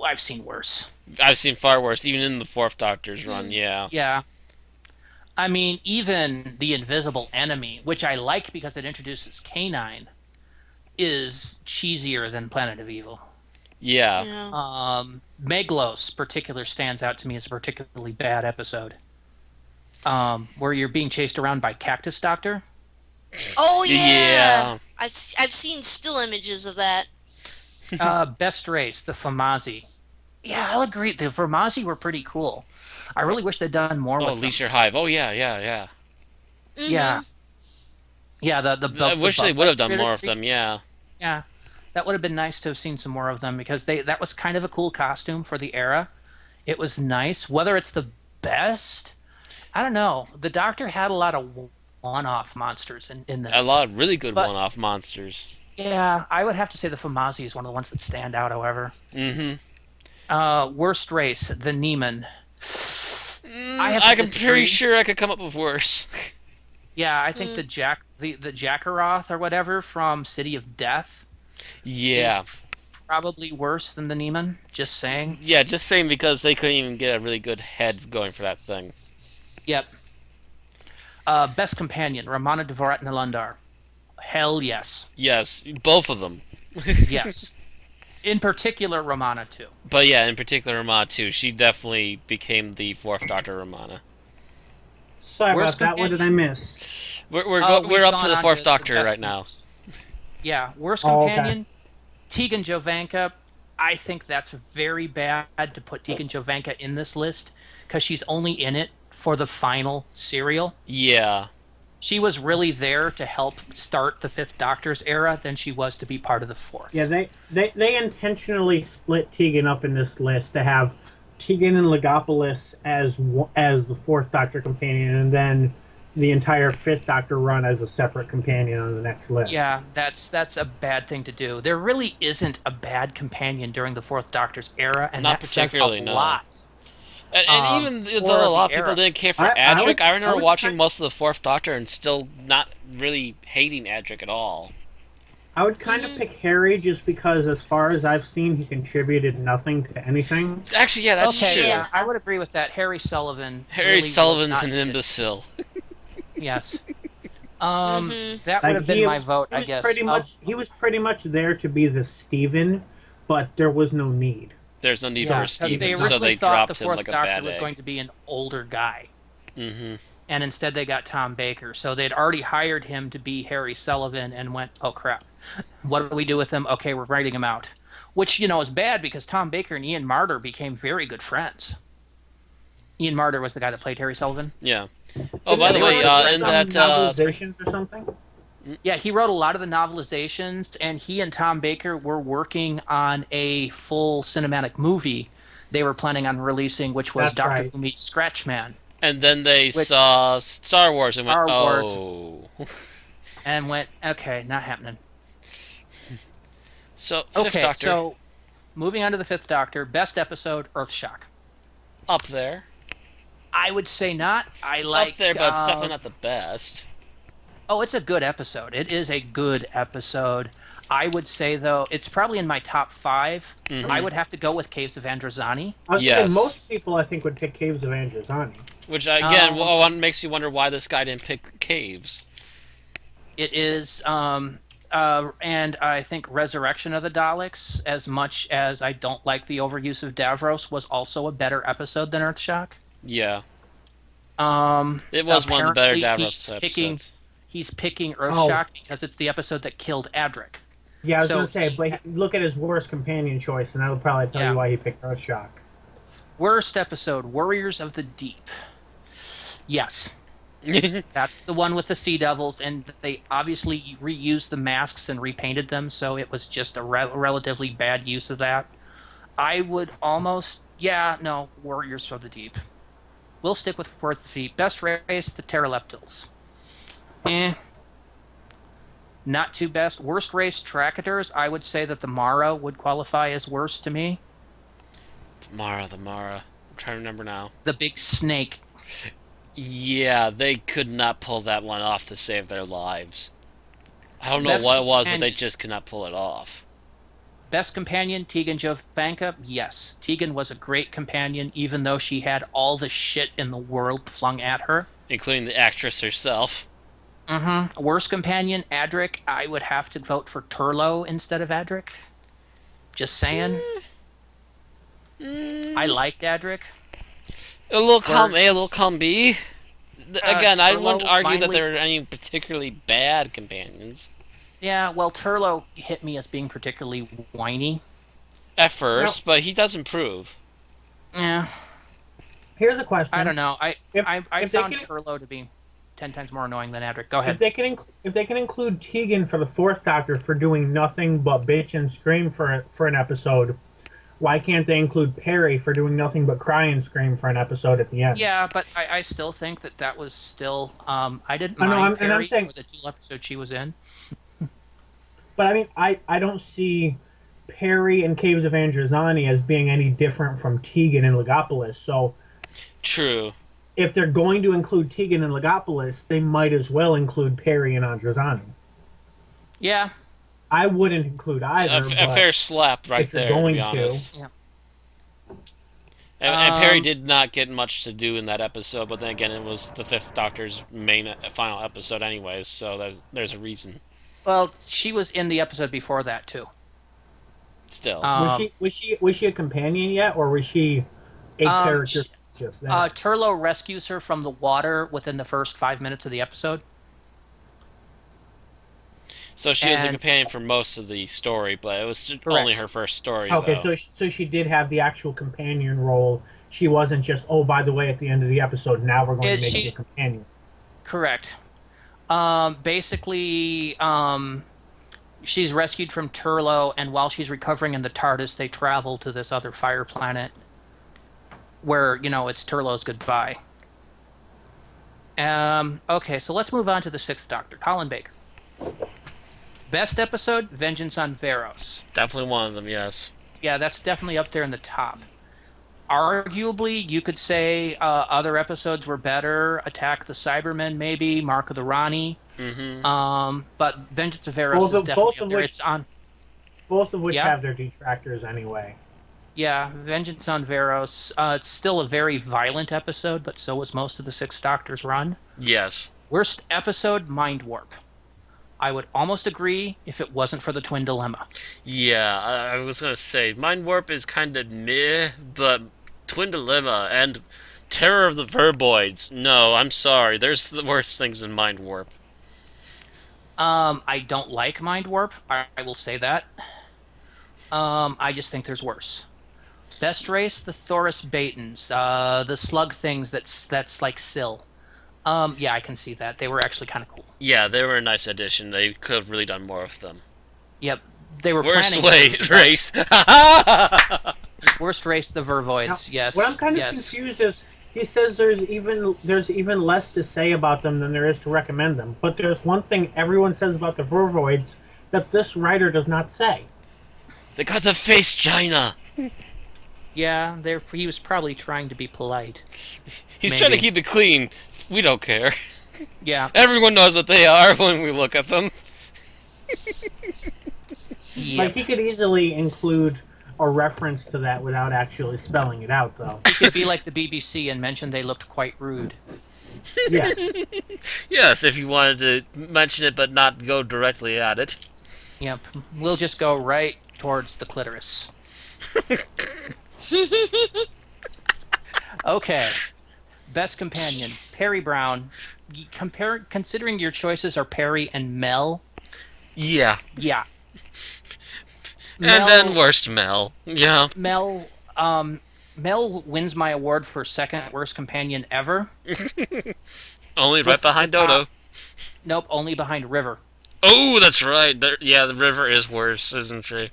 I've seen worse. I've seen far worse, even in the Fourth Doctor's run. Yeah. Yeah. I mean, even the Invisible Enemy, which I like because it introduces Canine, is cheesier than Planet of Evil. Yeah. Yeah. Meglos particular stands out to me as a particularly bad episode. Where you're being chased around by Cactus Doctor. Oh yeah. Yeah. I've seen still images of that. Best Race, the Famazi. Yeah, I'll agree. The Famazi were pretty cool. I really wish they'd done more Oh, with them. Leisure Hive. Oh, yeah, yeah, yeah. Yeah, Mm-hmm. yeah. I wish they would have done more of them. creatures. Yeah. Yeah, that would have been nice to have seen some more of them because that was kind of a cool costume for the era. It was nice. Whether it's the best, I don't know. The Doctor had a lot of one-off monsters in A this, lot of really good but one-off monsters. yeah, I would have to say the Famazi is one of the ones that stand out. However, Mm-hmm. worst race, the Neiman. I have to I'm disagree. pretty sure I could come up with worse. Yeah, I think the Jackaroth or whatever from City of Death Yeah. is probably worse than the Neiman. Just saying. Yeah, just saying because they couldn't even get a really good head going for that thing. Yep. Best companion, Ramana Dvorak Nalandar. Hell yes. Yes, both of them. Yes. In particular, Romana too. But yeah, in particular Romana too. She definitely became the Fourth Doctor Romana. Sorry Worst about that. What did I miss? We're We've up to gone the on Fourth the Doctor best right now. worst. Yeah, worst Oh, okay. companion, Tegan Jovanka. I think that's very bad to put Tegan Jovanka in this list because she's only in it for the final serial. Yeah. She was really there to help start the Fifth Doctor's era than she was to be part of the Fourth. Yeah, they intentionally split Tegan up in this list to have Tegan and Legopolis as the Fourth Doctor companion, and then the entire Fifth Doctor run as a separate companion on the next list. Yeah, that's a bad thing to do. There really isn't a bad companion during the Fourth Doctor's era, and Not that says particularly, a no. lot. And even for though a the lot of people era. didn't care for I Adric, I remember would watching kind- most of the Fourth Doctor and still not really hating Adric at all. I would kind of pick Harry just because, as far as I've seen, he contributed nothing to anything. Actually, yeah, that's Okay, true. yeah, I would agree with that. Harry Sullivan. Harry really was Sullivan's not an needed. imbecile. Yes. Mhm. That would have been my vote, he I was guess. He was pretty much there to be the Steven, but there was no need. There's no need Yeah, for a 'cause they Steven, originally so they thought the dropped him Fourth like a Doctor bad was egg. going to be an older guy, Mm-hmm. and instead they got Tom Baker. So they'd already hired him to be Harry Sullivan, and went, "Oh crap, what do we do with him? Okay, we're writing him out." Which is bad because Tom Baker and Ian Marter became very good friends. Ian Marter was the guy that played Harry Sullivan. Yeah. Oh, by the Didn't way, they write in some that novelizations or something. Yeah, he wrote a lot of the novelizations, and he and Tom Baker were working on a full cinematic movie they were planning on releasing, which was That's Doctor right. Who Meets Scratchman, and then they Which- saw Star Wars and went, Star Wars. oh. and went, okay, not happening. So, Fifth Okay, Doctor, so moving on to the Fifth Doctor, best episode, Earthshock. up there. I would say not. I It's like up there, but it's definitely not the best. Oh, it's a good episode. It is a good episode. I would say though, it's probably in my top 5. Mhm. I would have to go with Caves of Androzani. I was Yes. saying most people, I think, would pick Caves of Androzani. Which, again, makes you wonder why this guy didn't pick Caves. It is, and I think Resurrection of the Daleks, as much as I don't like the overuse of Davros, was also a better episode than Earthshock. Yeah. It was one of the better apparently Davros he's episodes. He's picking Earthshock because it's the episode that killed Adric. Yeah, I was So going to say, he- but look at his worst companion choice, and that'll probably tell Yeah. you why he picked Earthshock. Worst episode, Warriors of the Deep. Yes, that's the one with the Sea Devils, and they obviously reused the masks and repainted them, so it was just a relatively bad use of that. I would almost, Warriors of the Deep. We'll stick with Worth the Feet. Best race, the Pteroleptils. Not too best. Worst race, Tracators. I would say that the Mara would qualify as worst to me. The Mara. I'm trying to remember now. The big snake. Yeah, they could not pull that one off to save their lives. I don't know Best what it was, but they companion. just could not pull it off. Best companion, Tegan Jovanka. Yes, Tegan was a great companion, even though she had all the shit in the world flung at her. Including the actress herself. Worst companion, Adric. I would have to vote for Turlo instead of Adric. Just saying. I liked Adric. A little column A, a little Worst, column B. Again, I wouldn't Turlo, argue that finally. there are any particularly bad companions. Yeah, well, Turlo hit me as being particularly whiny. At Now, first, but he does improve. Yeah, here's a question. I don't know. I If I, I if they found can Turlo to be 10 times more annoying than Adric. Go ahead. if they can include Tegan for the fourth Doctor for doing nothing but bitch and scream for an episode, why can't they include Perry for doing nothing but cry and scream for an episode at the end? Yeah, but I still think that was still. I didn't I know, mind and I'm Perry saying, for the 2 episodes she was in. but I mean, I don't see Perry and Caves of Androzani as being any different from Tegan and Legopolis. So True. if they're going to include Tegan and Legopolis, they might as well include Perry and Androzani. Yeah, I wouldn't include either, A but fair slap right if you're there, to going be to, honest. yeah. And Perry did not get much to do in that episode, but then again, it was the Fifth Doctor's main final episode, anyways. So there's a reason. Well, she was in the episode before that too. Still, was she a companion yet, or was she a character just there? Turlo rescues her from the water within the first 5 minutes of the episode. so she was a and- companion for most of the story, but it was just Correct. only her first story. Okay, though. so she did have the actual companion role. She wasn't just, oh, by the way, at the end of the episode, now we're going to make you a companion. Correct. Basically, she's rescued from Turlo, and while she's recovering in the TARDIS, they travel to this other fire planet where, it's Turlo's goodbye. Okay, so let's move on to the Sixth Doctor, Colin Baker. Best episode, Vengeance on Varos. Definitely one of them, yes. Yeah, that's definitely up there in the top. Arguably, you could say other episodes were better. Attack the Cybermen, maybe. Mark of the Rani. But Vengeance of Varos is definitely up there. It's on. Both of which Yeah. have their detractors anyway. Yeah, Vengeance on Varos. It's still a very violent episode, but so was most of the Sixth Doctor's run. Yes. Worst episode, Mind Warp. I would almost agree if it wasn't for the Twin Dilemma. Yeah, I was gonna say Mind Warp is kind of meh, but Twin Dilemma and Terror of the Verboids. No, I'm sorry. There's the worst things in Mind Warp. I don't like Mind Warp. I will say that. I just think there's worse. Best race, the Thoris Batons, the slug things that's like Syl. Yeah, I can see that. They were actually kind of cool. Yeah, they were a nice addition. They could have really done more of them. Yep, they were Worst planning. race. Worst race, the Vervoids. Now, Yes. what I'm kind of yes. confused is he says there's even less to say about them than there is to recommend them. But there's one thing everyone says about the Vervoids that this writer does not say. They got the face China. Yeah, he was probably trying to be polite. He's Maybe. trying to keep it clean. We don't care. Yeah. Everyone knows what they are when we look at them. Yep. Like he could easily include a reference to that without actually spelling it out, though. He could be like the BBC and mention they looked quite rude. Yes. Yes, if you wanted to mention it but not go directly at it. Yep. We'll just go right towards the clitoris. Okay. Best companion, Jeez. Perry Brown. Considering your choices are Perry and Mel. Yeah. Yeah. And then worst Mel. Yeah. Mel wins my award for second worst companion ever. Only right With behind the top- Dodo. Nope, only behind River. Oh, that's right. Yeah, the river is worse, isn't she?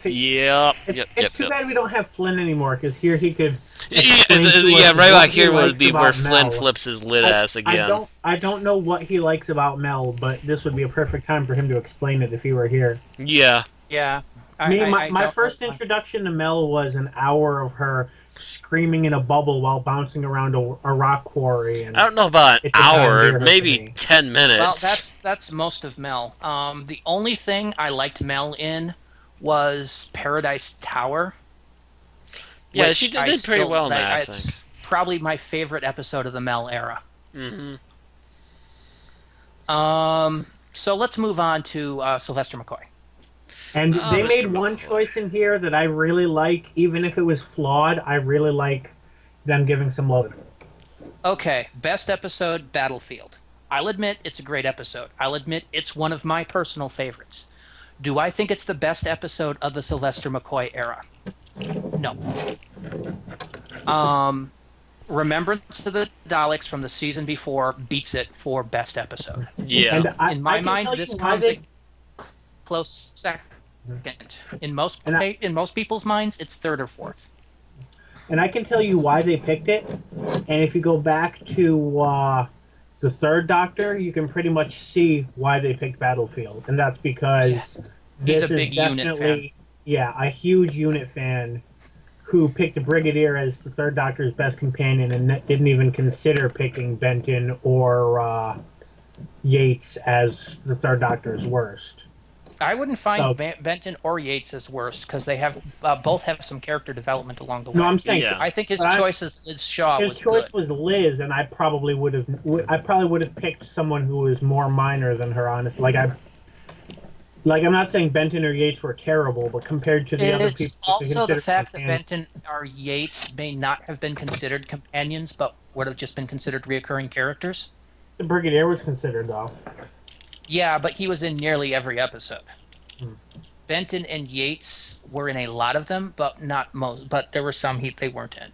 See, Yep. It's too bad we don't have Flynn anymore, because here he could. Yeah, explain to us right what back he here would likes be where about Flynn Mel. flips his lit ass again. I don't know what he likes about Mel, but this would be a perfect time for him to explain it if he were here. Yeah. Yeah. My first introduction to Mel was an hour of her screaming in a bubble while bouncing around a rock quarry. And I don't know about an It did not endear hour, her to maybe me. 10 minutes. Well, that's most of Mel. The only thing I liked Mel in was Paradise Tower, Yeah, she which did, did pretty well in that, I think. it's probably my favorite episode of the Mel era. Mm-hmm. So let's move on to Sylvester McCoy. And Ah, they Mr. made one McCoy. choice in here that I really like, even if it was flawed. I really like them giving some love. Okay, best episode, Battlefield. I'll admit it's a great episode. I'll admit it's one of my personal favorites. Do I think it's the best episode of the Sylvester McCoy era? No. Um, Remembrance of the Daleks from the season before beats it for best episode. Yeah. And In I my can mind, tell you this why comes they, a close second. In most and I, in most people's minds, it's third or fourth. and I can tell you why they picked it. And if you go back to the third Doctor, you can pretty much see why they picked Battlefield, and that's because Yeah. He's this a is big unit definitely, yeah, a huge unit fan who picked the Brigadier as the third Doctor's best companion and didn't even consider picking Benton or Yates as the third Doctor's worst. I wouldn't find So, Benton or Yates as worst because they have both have some character development along the way. no, I'm saying Yeah. I think his But choice as Liz Shaw his was choice good. was Liz, and I probably would have picked someone who was more minor than her. Honestly, I'm not saying Benton or Yates were terrible, but compared to the other people, It's that they also the consider fact that companions- Benton or Yates may not have been considered companions, but would have just been considered reoccurring characters. the Brigadier was considered though. Yeah, but he was in nearly every episode. Hmm. Benton and Yates were in a lot of them, but not most. But there were some they weren't in.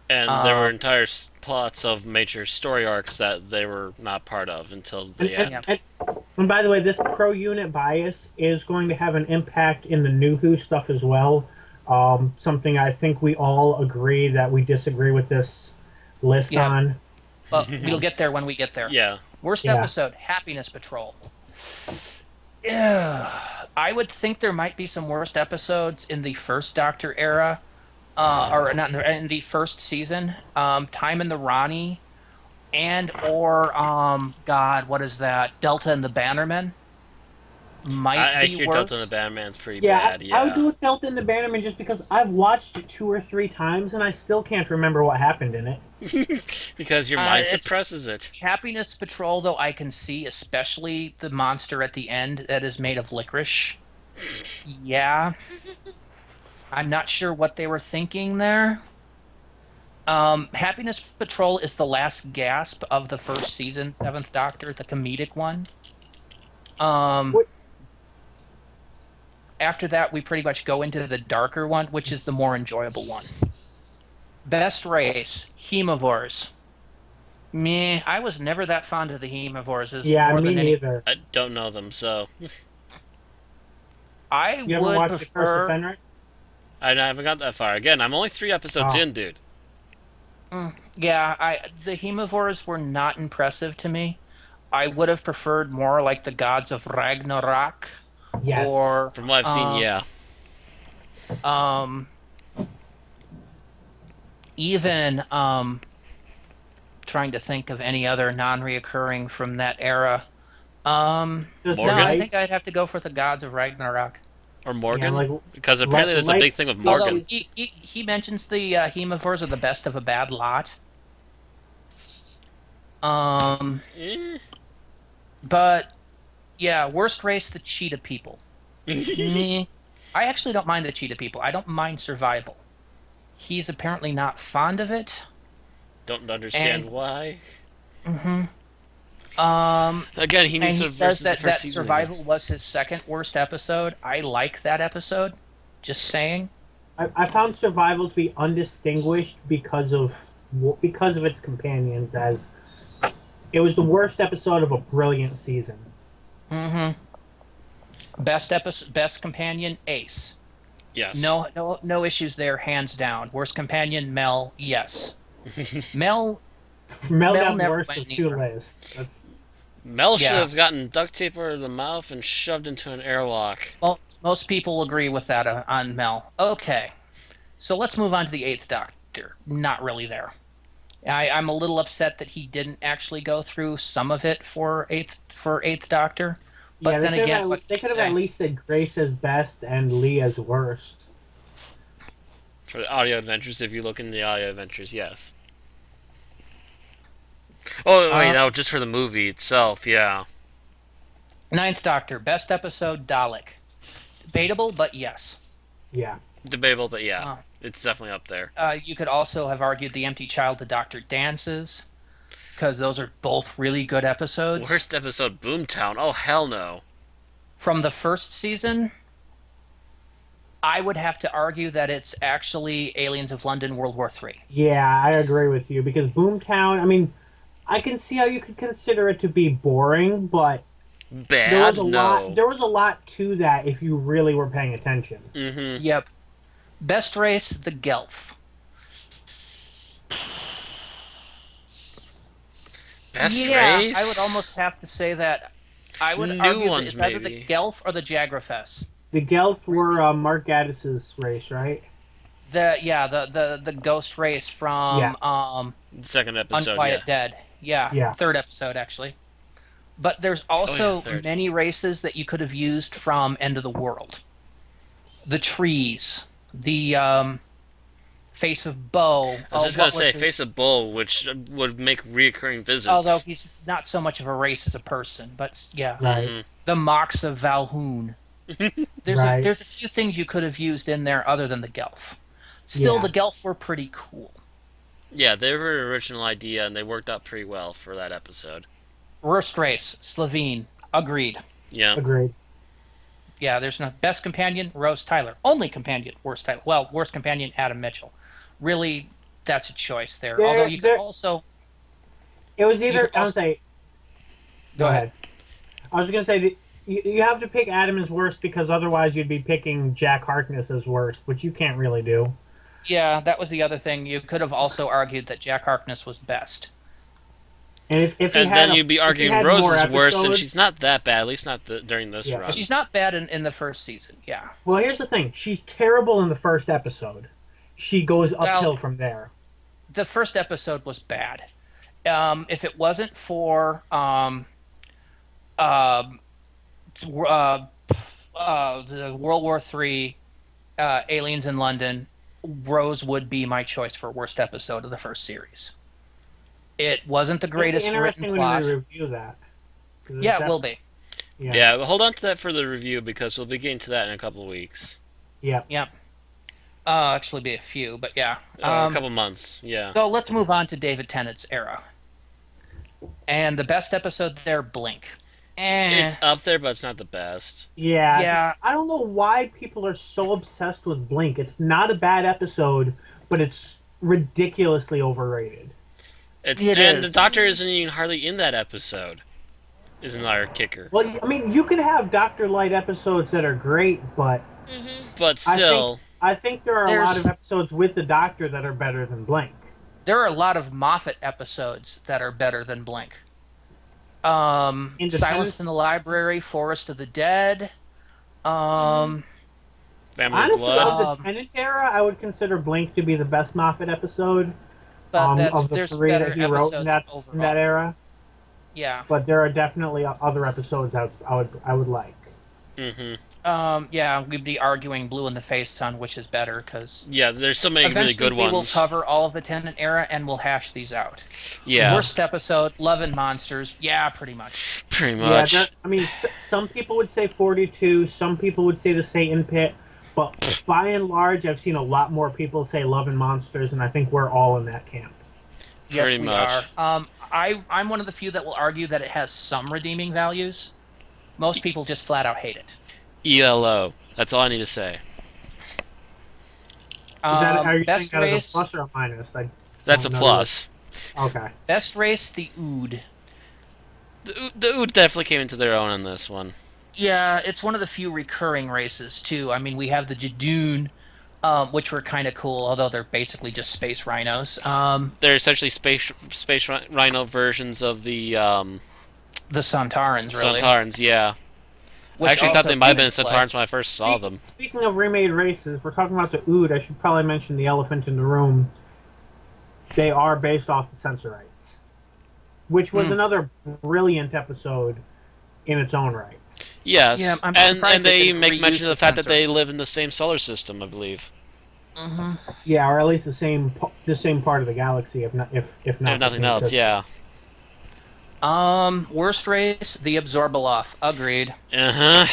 And there were entire plots of major story arcs that they were not part of until the And, end. and by the way, this pro-unit bias is going to have an impact in the new Who stuff as well. Something I think we all agree that we disagree with this list Yeah. on. But we'll get there when we get there. Yeah. Worst Yeah. episode, Happiness Patrol. Yeah, I would think there might be some worst episodes in the first Doctor era, or not in the first season. Time in the Ronnie, and or God, what is that? Delta and the Bannermen might I be hear worse. Delta and the Batman's pretty Yeah, bad, I would yeah. go with Delta and the Bannerman just because I've watched it 2 or 3 times and I still can't remember what happened in it. Because your mind it's- suppresses it. Happiness Patrol, though, I can see, especially the monster at the end that is made of licorice. Yeah. I'm not sure what they were thinking there. Happiness Patrol is the last gasp of the first season, Seventh Doctor, the comedic one. What- After that, we pretty much go into the darker one, which is the more enjoyable one. Best race, Hemivores. Meh, I was never that fond of the Hemivores. Yeah, more me than any. neither. I don't know them, so I You ever would watched the Curse of prefer. Fenris? I haven't got that far. Again, I'm only 3 episodes Oh. in, dude. Yeah, the Hemivores were not impressive to me. I would have preferred more like the gods of Ragnarok, Yes. or From what I've seen, yeah. um, even trying to think of any other non-reoccurring from that era. Just No, Morgan? I like- think I'd have to go for the gods of Ragnarok. Or Morgan? like- because apparently there's a like- big thing with Although Morgan. he mentions the Hemivores are the best of a bad lot. Eh. But yeah, worst race, the cheetah people. Meh. I actually don't mind the cheetah people. I don't mind survival. He's apparently not fond of it. Don't understand And- why. And Again, he needs he to says versus the that first season. survival was his second worst episode. I like that episode. Just saying. I found Survival to be undistinguished because of its companions, as it was the worst episode of a brilliant season. Best companion, Ace. Yes. No issues there, hands down. Worst companion, Mel. Yes. Mel. Mel Mel got never worse went of 2 neither. lists. That's Mel should Yeah. have gotten duct tape over the mouth and shoved into an airlock. Most people agree with that on Mel. Okay, so let's move on to the Eighth Doctor. Not really there. I'm a little upset that he didn't actually go through some of it for Eighth Doctor, Yeah, But then again, they could have at least said Grace as best and Lee as worst. For the audio adventures, if you look in the audio adventures, yes. Oh, wait, no, just for the movie itself, yeah. Ninth Doctor, best episode, Dalek. Debatable, but yes. Yeah. Debatable, but yeah. Uh, It's definitely up there. You could also have argued The Empty Child the Doctor Dances, because those are both really good episodes. Worst episode, Boomtown. Oh, hell no. From the first season, I would have to argue that it's actually Aliens of London World War III. Yeah, I agree with you because Boomtown, I mean, I can see how you could consider it to be boring, but Bad? No. There was a lot to that if you really were paying attention. Mm-hmm. Yep. Best race, the Gelf. Best yeah, race? I would almost have to say that. I would New argue that ones, it's either the maybe. Gelf or the Jagrafess. The Gelf were Mark Gaddis's race, right? The ghost race from Second episode, Unquiet yeah. Dead. Yeah, third episode actually. But there's also many races that you could have used from End of the World. The trees, the Face of Bo. I was just gonna say Face of Bull, which would make reoccurring visits. Although he's not so much of a race as a person, but yeah. Right. The Mox of Valhoon. There's a few things you could have used in there other than the Gelf. Still, the Gelf were pretty cool. Yeah, they were an original idea, and they worked out pretty well for that episode. Worst race, Slovene. Agreed. Yeah. Agreed. Yeah, there's no best companion, Rose Tyler. Only companion, worst Tyler. Well, worst companion, Adam Mitchell. Really, that's a choice there. Although you could also... It was either... I'll say... Go ahead. I was going to say... that you have to pick Adam as worst because otherwise you'd be picking Jack Harkness as worst, which you can't really do. Yeah, that was the other thing. You could have also argued that Jack Harkness was best. And then you'd be arguing Rose is worse, and she's not that bad, at least not during this run. She's not bad in the first season, yeah. Well, here's the thing. She's terrible in the first episode. She goes uphill from there. The first episode was bad. If it wasn't for the World War III Aliens in London, Rose would be my choice for worst episode of the first series. It wasn't the greatest written plot. When we review that. Yeah, it will be. Yeah, well, hold on to that for the review because we'll be getting to that in a couple of weeks. Yeah. Actually, be a few, but yeah. A couple months, yeah. So let's move on to David Tennant's era. And the best episode there, Blink. It's up there, but it's not the best. Yeah. I don't know why people are so obsessed with Blink. It's not a bad episode, but it's ridiculously overrated. The Doctor isn't even hardly in that episode. Is another kicker. Well, I mean, you can have Dr. Light episodes that are great, but... But still... I think there are a lot of episodes with the Doctor that are better than Blink. There are a lot of Moffat episodes that are better than Blink. Silence in the Library, Forest of the Dead. Family Honestly, Blood. of the Tennant era, I would consider Blink to be the best Moffat episode. But of the there's three better that he wrote in that era. Yeah. But there are definitely other episodes I would like. Yeah, we'd be arguing blue in the face on which is better because there's so many really good ones. We will cover all of the Tennant era and we'll hash these out. Yeah. Worst episode, Love and Monsters. Yeah, pretty much. Pretty much. Yeah, I mean, some people would say 42. Some people would say the Satan Pit. But by and large, I've seen a lot more people say Love and Monsters, and I think we're all in that camp. Yes, we are. I'm one of the few that will argue that it has some redeeming values. Most people just flat out hate it. ELO. That's all I need to say. Are you best saying that race? as a plus or a minus? That's a plus. Okay. Best race, the Ood. The Ood definitely came into their own on this one. Yeah, it's one of the few recurring races, too. I mean, we have the Jadoon, which were kind of cool, although they're basically just space rhinos. They're essentially space rhino versions of the Sontarans, really. Sontarans, yeah. I actually thought they might have been Sontarans when I first saw them. Speaking of remade races, we're talking about the Ood. I should probably mention the elephant in the room. They are based off the Sensorites, which was another brilliant episode in its own right. Yes, Yeah, I'm and surprised they they didn't make reuse mention of the the fact that sensor. they live in the same solar system, I believe. Mm-hmm. Yeah, or at least the same part of the galaxy, if If not the nothing same else, system. yeah. Worst race, the Absorbaloff. Agreed. Uh huh.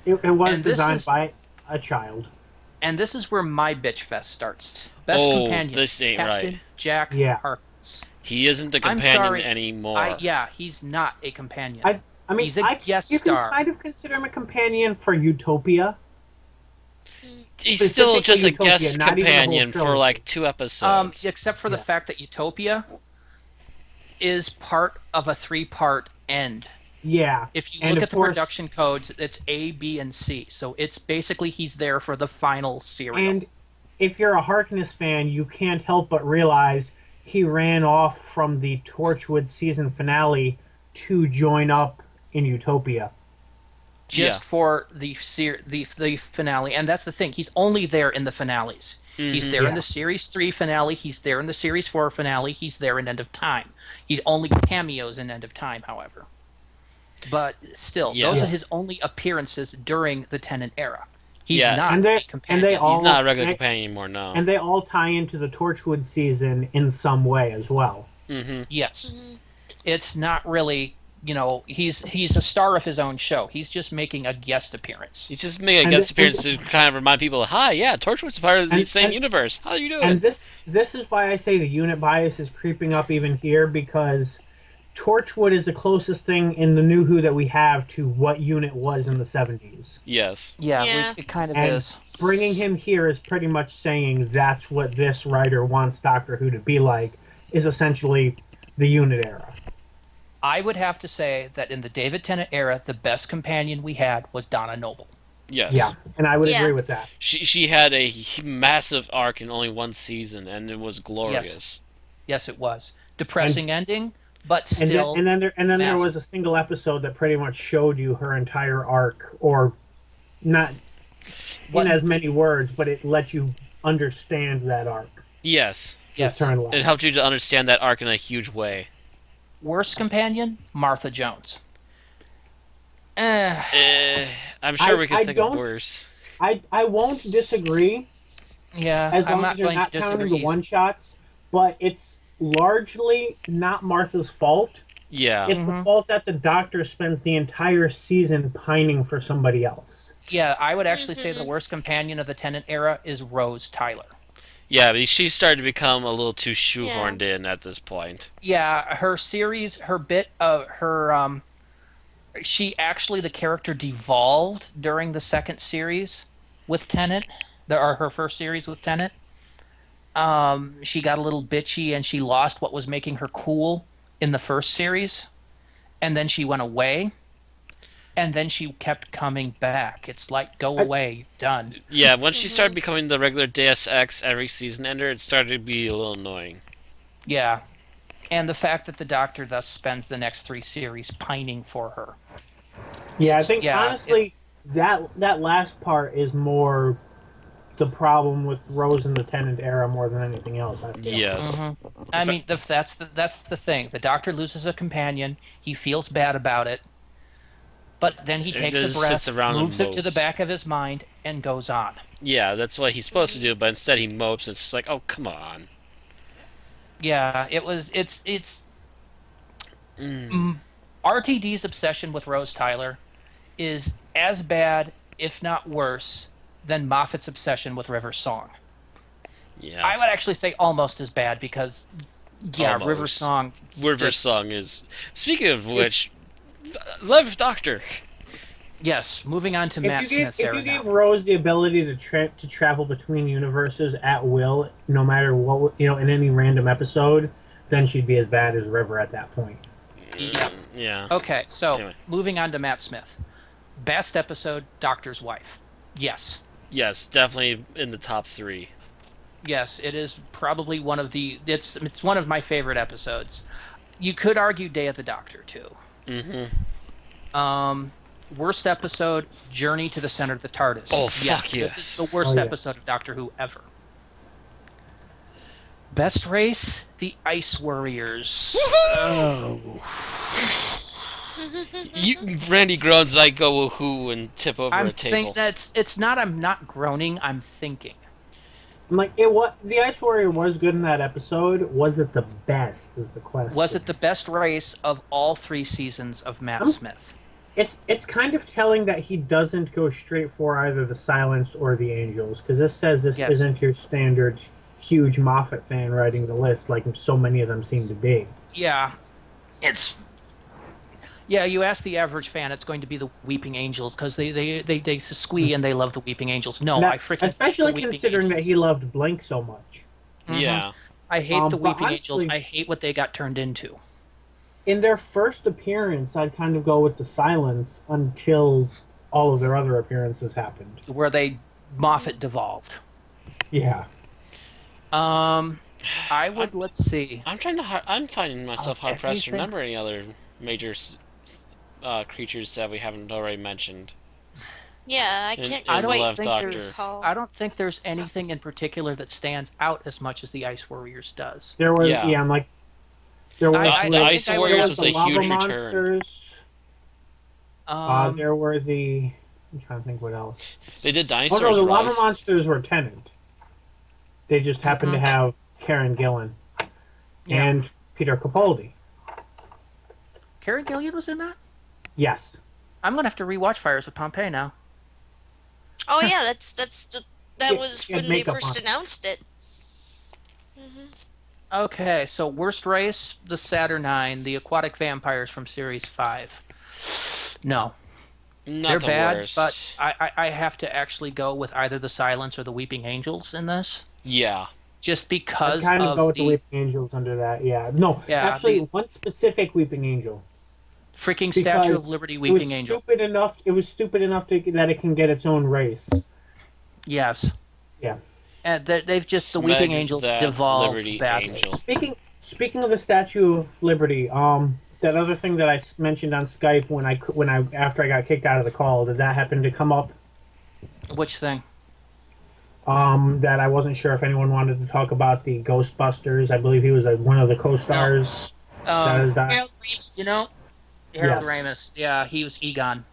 It was And this designed is by a child. and this is where my bitch fest starts. Best Oh, companion, this ain't right. Captain Jack Yeah, Harkness. He isn't the I'm companion sorry. anymore. He's not a companion. I mean, He's a guest you can star. kind of consider him a companion for Utopia, He's still specifically just a Utopia, guest not even the whole companion for like trilogy. 2 episodes. Except for the Yeah, fact that Utopia is part of a 3-part end. yeah, If you and look of at the course, production codes, it's A, B, and C. So it's basically he's there for the final serial. and if you're a Harkness fan, you can't help but realize he ran off from the Torchwood season finale to join up in Utopia. Yeah. Just for the finale, and that's the thing. He's only there in the finales. He's there in Yeah, the series 3 finale. He's there in the series 4 finale. He's there in End of Time. He's only cameos in End of Time, however. But still, those Yeah. are yeah, his only appearances during the Tennant era. He's Yeah. not and a they companion. He's not a all regular companion anymore, no. and they all tie into the Torchwood season in some way as well. Mm-hmm. Yes, Mm-hmm. it's not really. He's a star of his own show. He's just making a guest appearance. He's just making a And guest appearance to kind of remind people, hi, yeah, Torchwood's part of the and same and, universe. How are you doing? and this is why I say the unit bias is creeping up even here, because Torchwood is the closest thing in the New Who that we have to what unit was in the 70s. Yes. Yeah, Yeah. it kind of And is. bringing him here is pretty much saying that's what this writer wants Doctor Who to be like, is essentially the unit era. I would have to say that in the David Tennant era, the best companion we had was Donna Noble. Yes. Yeah, and I would Yeah. agree with that. She had a massive arc in only one season, and it was glorious. Yes, it was. Depressing ending, but And still. then there was massive. a single episode that pretty much showed you her entire arc, or not What- in as many words, but it let you understand that arc. Yes. Yes. Turn It left. helped you to understand that arc in a huge way. Worst companion, Martha Jones. I'm sure we I could think of don't- worse. I won't disagree Yeah, as I'm long not as you're going not to counting disagree. the one shots, but it's largely not Martha's fault. Yeah. It's the fault that the Doctor spends the entire season pining for somebody else. Yeah, I would actually say the Mhm. worst companion of the Tennant era is Rose Tyler. Yeah, but she started to become a little too shoehorned in at this point. Yeah, the character devolved during the second series with Tennant, or her first series with Tennant. She got a little bitchy and she lost what was making her cool in the first series, and then she went away, and then she kept coming back. It's like, go away, you're done. Yeah, once she started becoming the regular Deus Ex every season ender, it started to be a little annoying. Yeah, and the fact that the Doctor thus spends the next 3 series pining for her. Yeah, I think yeah, honestly that last part is more the problem with Rose in the Tennant era more than anything else. I feel. Yes. I mean, that's the thing. The Doctor loses a companion. He feels bad about it, but then he It takes a just breath, sits around and moves it to the mopes. back of his mind, and goes on. Yeah, that's what he's supposed to do, but instead he mopes. It's just like, oh, come on. Yeah, it's RTD's obsession with Rose Tyler is as bad, if not worse, than Moffat's obsession with River Song. Yeah. I would actually say almost as bad because, yeah, Almost. River Song. River just- Song is. Speaking of which, love Doctor. Yes, moving on to Matt Smith's If era you now. gave Rose the ability to travel between universes at will, no matter what in any random episode, then she'd be as bad as River at that point. Yeah. Yeah. Okay, so Anyway. moving on to Matt Smith. Best episode, Doctor's Wife. Yes. Yes, definitely in the top 3. Yes, it is probably one of the it's one of my favorite episodes. You could argue Day of the Doctor too. Mm-hmm. Worst episode, Journey to the Center of the TARDIS. Oh, yes, fuck This yes. is the worst Oh, yeah. episode of Doctor Who ever. Best race, the Ice Warriors. Oh. Randy groans and I go woohoo and tip over I'm a table. I'm not groaning, I'm thinking. I'm like, the Ice Warrior was good in that episode. Was it the best? Is the question. Was it the best race of all 3 seasons of Matt I'm Smith? It's kind of telling that he doesn't go straight for either the Silence or the Angels, because this says this Yes. isn't your standard huge Moffat fan writing the list like so many of them seem to be. Yeah. Yeah, you ask the average fan, it's going to be the Weeping Angels because they squee and they love the Weeping Angels. No, I freaking hate especially the Weeping considering that Angels. he loved Blink so much. Yeah. I hate the but Weeping Angels. honestly, I hate what they got turned into. in their first appearance, I'd kind of go with the Silence until all of their other appearances happened. Where they Moffat devolved. Yeah. Let's see. I'm finding myself Of hard pressed to everything- remember any other major creatures that we haven't already mentioned. Yeah, I In- can't in I don't quite think Doctor. recall. I don't think there's anything in particular that stands out as much as the Ice Warriors does. There was Yeah. I'm like there was I The think Ice I would Warriors have was the a lava huge return. monsters. Um, There were the I'm trying to think what else. They did Oh Dinosaurs no, the lava Rise. monsters were Tennant. They just happened to have Karen Gillan Yeah. and Peter Capaldi. Karen Gillian was in that? Yes. I'm gonna have to rewatch Fires of Pompeii now. Oh yeah, that Yeah, was she had when they makeup first on. announced it. Okay, so worst race, the Saturnine, the aquatic vampires from Series 5. No, Not they're the bad, worst. but I have to actually go with either the Silence or the Weeping Angels in this, Yeah. just I because kind of go with the the Weeping Angels under that. Yeah. No, Yeah, actually, the- one specific Weeping Angel. freaking Statue of Because Liberty it was Weeping Angel. stupid enough. It was stupid enough that it can get its own race. Yes, Yeah. and they've just the Smeg Weeping Angels that devolved Liberty badly. Angel. Speaking of the Statue of Liberty, that other thing that I mentioned on Skype when I after I got kicked out of the call, did that happen to come up? Which thing? That I wasn't sure if anyone wanted to talk about the Ghostbusters. I believe he was one of the co-stars. That is that. Harold Ramis. You know, Harold Yes. Ramis. Yeah, he was Egon.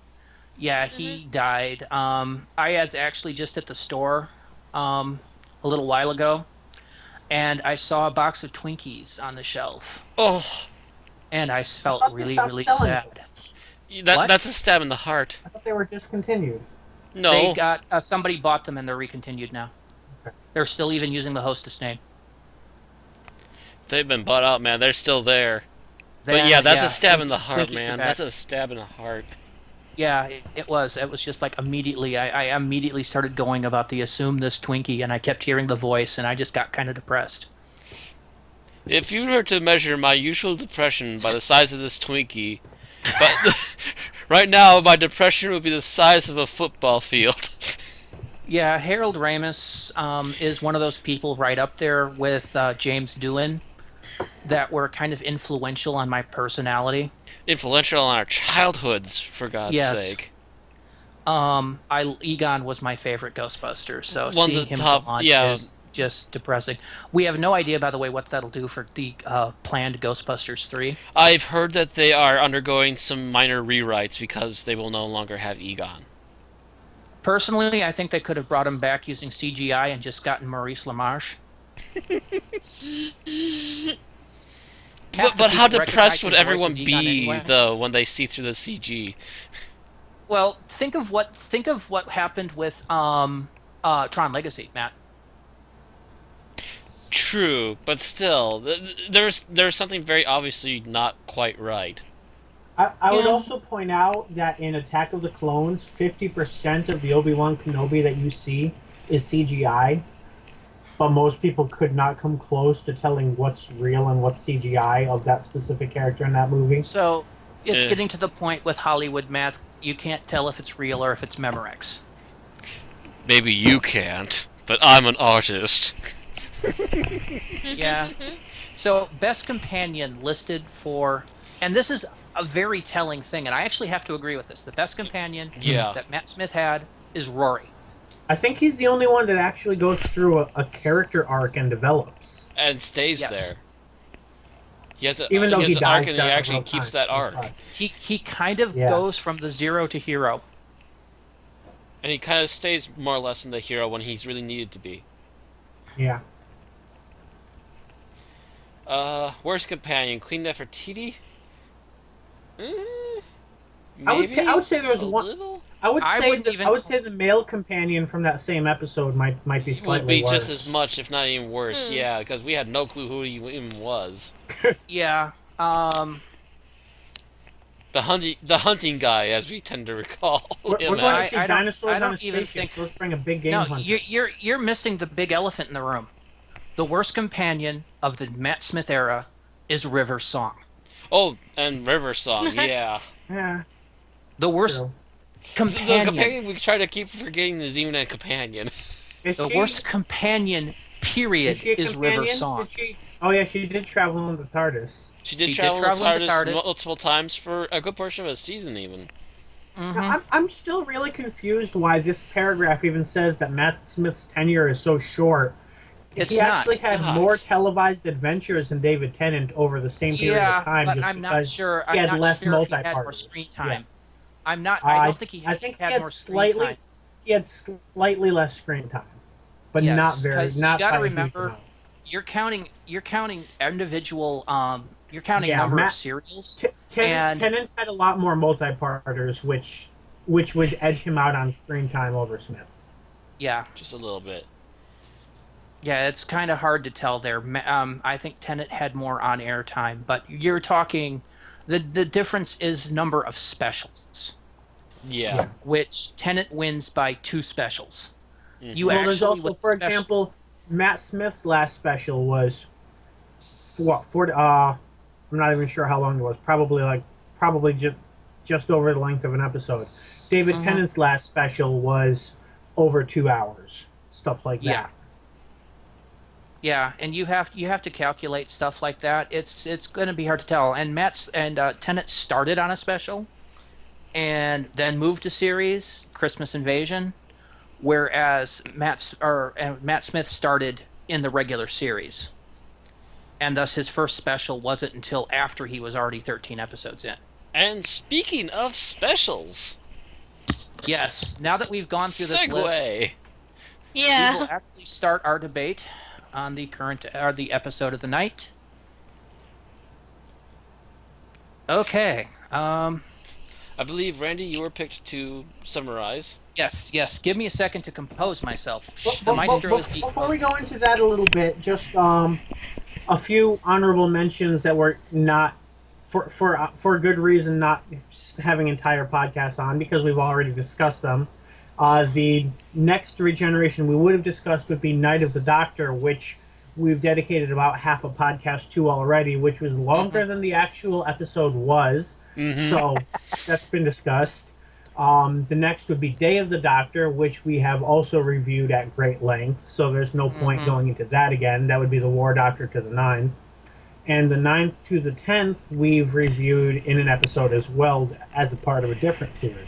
Yeah, he died. I was actually just at the store a little while ago, and I saw a box of Twinkies on the shelf, Oh, and I felt thought they really, stopped really selling sad. that What? that's a stab in the heart. I thought they were discontinued. No. They got somebody bought them, and they're recontinued now. Okay. They're still even using the hostess name. They've been bought out, man. They're still there. But yeah, that's a stab in the heart, Twinkies are man. back. That's a stab in the heart. Yeah, it was. It was just like immediately. I immediately started going about the assume this Twinkie, and I kept hearing the voice, and I just got kind of depressed. If you were to measure my usual depression by the size of this Twinkie, but right now my depression would be the size of a football field. Yeah, Harold Ramis is one of those people right up there with James Doohan that were kind of influential on my personality. Influential on our childhoods, for God's Yes. sake. Egon was my favorite Ghostbuster, so One of seeing the him top- go on yeah. is just depressing. We have no idea, by the way, what that'll do for the planned Ghostbusters 3. I've heard that they are undergoing some minor rewrites because they will no longer have Egon. Personally, I think they could have brought him back using CGI and just gotten Maurice LaMarche. But how depressed would recognizes everyone voices Egon be anyway. though when they see through the CG? Well, think of what happened with Tron Legacy, Matt. True, but still, there's something very obviously not quite right. I would Yeah. also point out that in Attack of the Clones, 50% of the Obi-Wan Kenobi that you see is CGI, but most people could not come close to telling what's real and what's CGI of that specific character in that movie. So it's Eh. getting to the point with Hollywood, Matt. You can't tell if it's real or if it's Memorex. Maybe you can't, but I'm an artist. Yeah. So best companion listed for, and this is a very telling thing, and I actually have to agree with this. The best companion Yeah. that Matt Smith had is Rory. I think he's the only one that actually goes through a character arc and develops. And stays Yes. there. Even though he he has an arc, dies and he actually several keeps times. that arc, He kind of Yeah. goes from the zero to hero. and he kind of stays more or less in the hero when he's really needed to be. Yeah. Worst companion, Queen Nefertiti? Mm, I would maybe say there's a one. little. I wouldn't I even. would say the male companion from that same episode might be Would slightly be just as worse. much, if not even worse. Hmm. Yeah, because we had no clue who he even was. Yeah. The hunting guy, as we tend to recall We're him going to as. see I dinosaurs on don't a even spaceship. think. So let's bring a big game No, hunter. you're missing the big elephant in the room. The worst companion of the Matt Smith era is River Song. Oh, and River Song, yeah. Yeah, The worst true. The companion. companion we try to keep forgetting is even a companion. Is The she worst companion. is Period she a is River companion? Song. Did she? Oh yeah, she did travel in the TARDIS. She did She did travel with travel in the TARDIS TARDIS. multiple times for a good portion of a season, even. Now, Hmm. I'm still really confused why this paragraph even says that Matt Smith's tenure is so short. He It's not. actually had more God. televised adventures than David Tennant over the same period of Yeah, time, but just I'm not because sure. he I'm had not less sure if he had more multi-parters. screen Yeah, time. I'm not. I don't think I he think had more screen time. he had slightly less screen time, but Yes, because you not got to by a huge remember, amount. you're counting individual. You're counting Yeah, number of serials, and Tennant had a lot more multi-parters, which would edge him out on screen time over Smith. yeah, Just a little bit. yeah, it's kind of hard to tell there. I think Tennant had more on-air time, but you're talking. The difference is number of specials, Yeah. Yeah. which Tennant wins by 2 specials. You Hmm. Well, there's actually also, with for special. example, Matt Smith's last special was what 40. I'm not even sure how long it was. Probably just over the length of an episode. David Hmm. Tennant's last special was over 2 hours. Stuff like Yeah. that. Yeah, and you have to calculate stuff like that. It's going to be hard to tell. And Tennant started on a special, and then moved to series Christmas Invasion, whereas Matt Smith started in the regular series, and thus his first special wasn't until after he was already 13 episodes in. And speaking of specials, Yes, now that we've gone through this list, segue. we will Yeah. actually start our debate on the current or the episode of the night. Okay. I believe Randy, you were picked to summarize. Yes. Give me a second to compose myself. But, The but, but, maestro is before we decomposing. go into that a little bit, just a few honorable mentions that were not for good reason not having entire podcasts on because we've already discussed them. The next regeneration we would have discussed would be Night of the Doctor, which we've dedicated about half a podcast to already, which was longer than the actual episode was. Mm-hmm. So that's been discussed. The next would be Day of the Doctor, which we have also reviewed at great length. So there's no point going into that again. That would be the War Doctor to the Ninth. And the 9th to the 10th, we've reviewed in an episode as well as a part of a different series.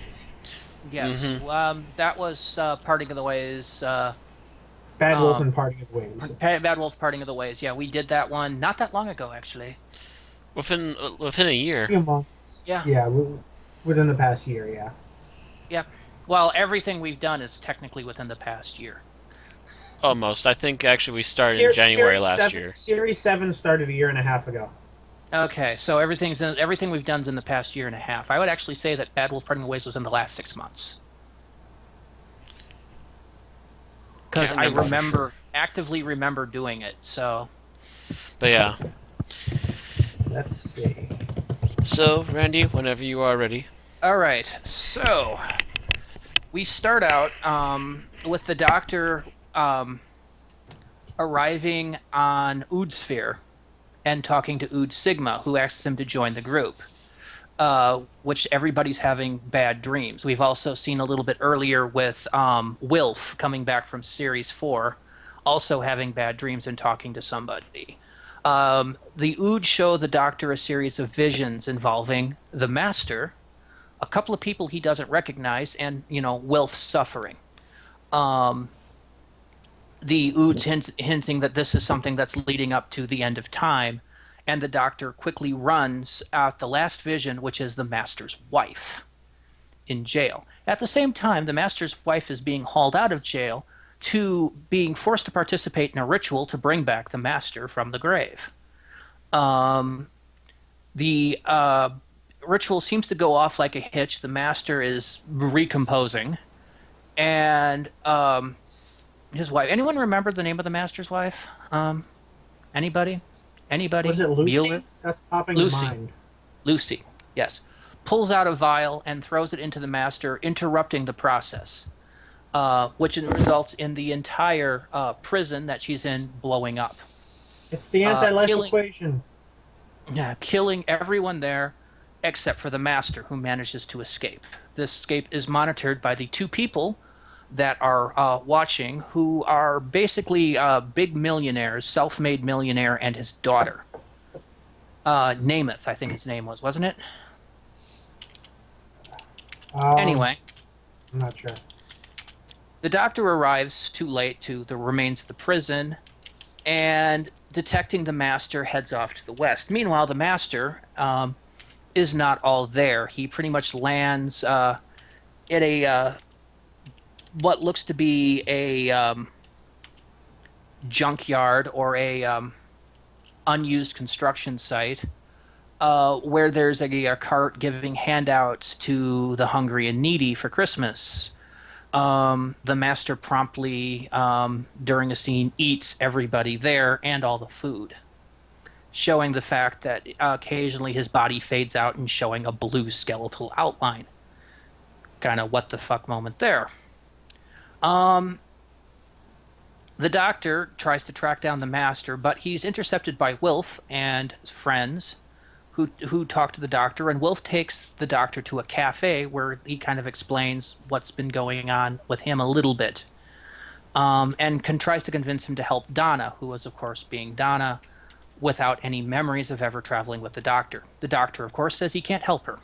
Yes. Mhm. That was Parting of the Ways. Bad Wolf Um, and Parting of Ways. Bad Wolf Parting of the Ways. Yeah, we did that one not that long ago, actually. Within a year. Few months. Yeah. Yeah, within the past year, yeah. Yeah. Well, everything we've done is technically within the past year. Almost. I think actually we started in January last year. Series 7 started a year and a half ago. Okay, so everything we've done's in the past year and a half. I would actually say that Bad Wolf Parting of the Ways was in the last 6 months. Because Can't I remember for sure. actively remember doing it, so... But yeah. Let's see. So, Randy, whenever you are ready. All right, so we start out with the Doctor arriving on Oodsphere and talking to Ood Sigma, who asks him to join the group, which everybody's having bad dreams. We've also seen a little bit earlier with Wilf coming back from Series 4, also having bad dreams and talking to somebody. The Ood show the Doctor a series of visions involving the Master, a couple of people he doesn't recognize, and, Wilf suffering. The Ood's hinting that this is something that's leading up to the end of time, and the doctor quickly runs out the last vision, which is the master's wife in jail. At the same time, the master's wife is being hauled out of jail to being forced to participate in a ritual to bring back the master from the grave. Um, the ritual seems to go off like a hitch. The master is recomposing, and his wife. Anyone remember the name of the master's wife? Anybody? Was Anybody? it Bueller? Lucy? That's popping in Lucy. mind. Lucy. Yes. Pulls out a vial and throws it into the master, interrupting the process, which results in the entire prison that she's in blowing up. It's the anti-life Killing, equation. yeah, killing everyone there except for the master, who manages to escape. This escape is monitored by the two people that are watching, who are basically big millionaires, self-made millionaire and his daughter. Namath, I think his name was, wasn't it? Anyway, I'm not sure. the doctor arrives too late to the remains of the prison, and detecting the master, heads off to the west. Meanwhile, the master is not all there. He pretty much lands at a what looks to be a junkyard or a unused construction site, where there's a cart giving handouts to the hungry and needy for Christmas. The master promptly, during a scene, eats everybody there and all the food, showing the fact that occasionally his body fades out and showing a blue skeletal outline. Kind of what the fuck moment there. The doctor tries to track down the master, but he's intercepted by Wilf and friends who talk to the doctor, and Wilf takes the doctor to a cafe where he kind of explains what's been going on with him a little bit, and tries to convince him to help Donna, who was, of course, being Donna, without any memories of ever traveling with the doctor. The doctor, of course, says he can't help her,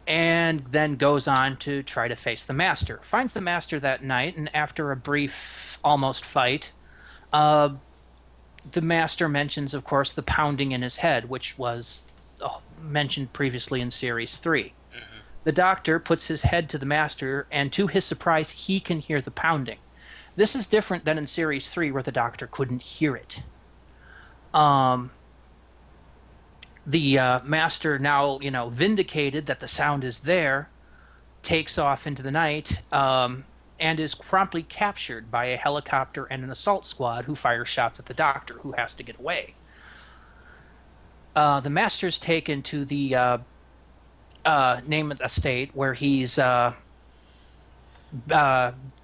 and then goes on to try to face the master. Finds the master that night, and after a brief, almost fight, the master mentions, of course, the pounding in his head, which was mentioned previously in Series 3. Mm-hmm. The doctor puts his head to the master, and to his surprise, he can hear the pounding. This is different than in Series 3, where the doctor couldn't hear it. The master, now, vindicated that the sound is there, takes off into the night, and is promptly captured by a helicopter and an assault squad who fire shots at the doctor, who has to get away. The master's taken to the Namath estate, where he's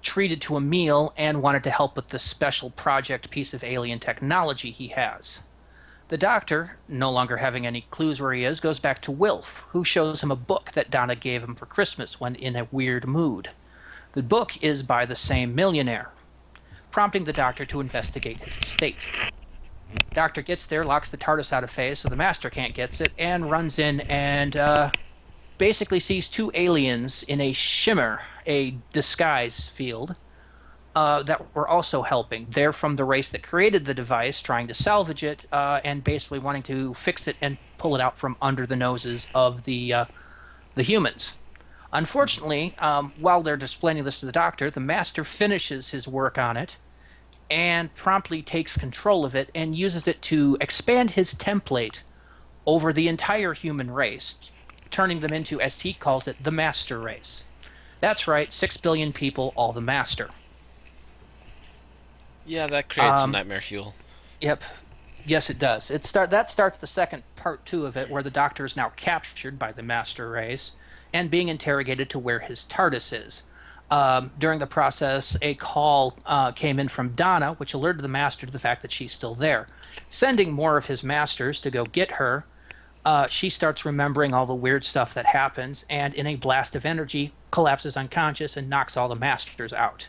treated to a meal and wanted to help with the special project piece of alien technology he has. The doctor, no longer having any clues where he is, goes back to Wilf, who shows him a book that Donna gave him for Christmas when in a weird mood. The book is by the same millionaire, prompting the doctor to investigate his estate. Doctor gets there, locks the TARDIS out of phase so the master can't get it, and runs in and basically sees two aliens in a shimmer, a disguise field, that were also helping. They're from the race that created the device, trying to salvage it, and basically wanting to fix it and pull it out from under the noses of the humans. Unfortunately, while they're displaying this to the doctor, the master finishes his work on it and promptly takes control of it and uses it to expand his template over the entire human race, turning them into, as he calls it, the master race. That's right, 6 billion people, all the master. Yeah, that creates some nightmare fuel. Yep. Yes, it does. That starts the second part 2 of it, where the doctor is now captured by the master race and being interrogated to where his TARDIS is. During the process, a call came in from Donna, which alerted the master to the fact that she's still there. Sending more of his masters to go get her, she starts remembering all the weird stuff that happens, and in a blast of energy, collapses unconscious and knocks all the masters out.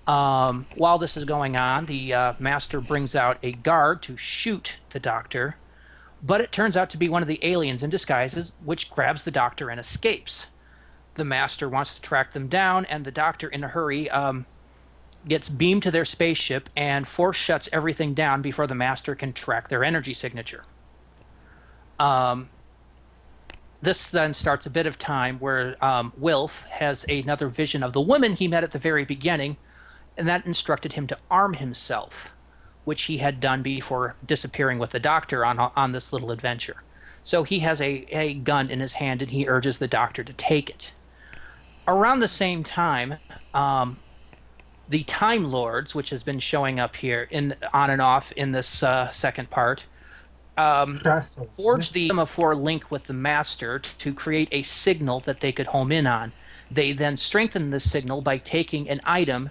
While this is going on, the master brings out a guard to shoot the doctor, but it turns out to be one of the aliens in disguises, which grabs the doctor and escapes. The master wants to track them down, and the doctor, in a hurry, gets beamed to their spaceship and force shuts everything down before the master can track their energy signature. This then starts a bit of time where Wilf has another vision of the woman he met at the very beginning, and that instructed him to arm himself, which he had done before disappearing with the doctor on this little adventure. So he has a gun in his hand, and he urges the doctor to take it. Around the same time, the Time Lords, which has been showing up here on and off in this second part, forged the semaphore link with the Master to create a signal that they could home in on. They then strengthened this signal by taking an item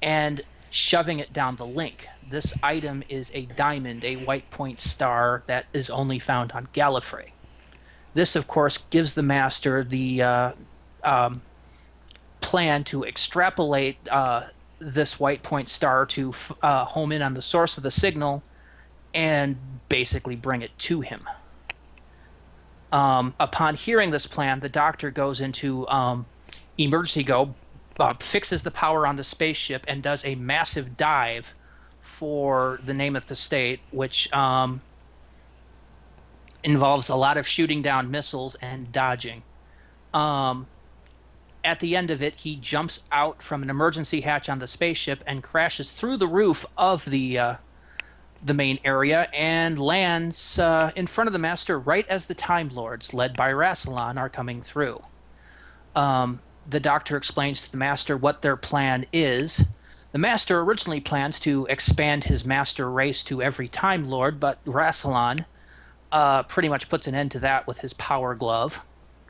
and shoving it down the link. This item is a diamond, a white point star that is only found on Gallifrey. This, of course, gives the Master the plan to extrapolate this white point star to home in on the source of the signal and basically bring it to him. Upon hearing this plan, the doctor goes into emergency go, fixes the power on the spaceship, and does a massive dive for the name of the state, which involves a lot of shooting down missiles and dodging. At the end of it, he jumps out from an emergency hatch on the spaceship and crashes through the roof of the main area and lands in front of the Master right as the Time Lords, led by Rassilon, are coming through. The Doctor explains to the Master what their plan is. The Master originally plans to expand his Master race to every Time Lord, but Rassilon pretty much puts an end to that with his Power Glove.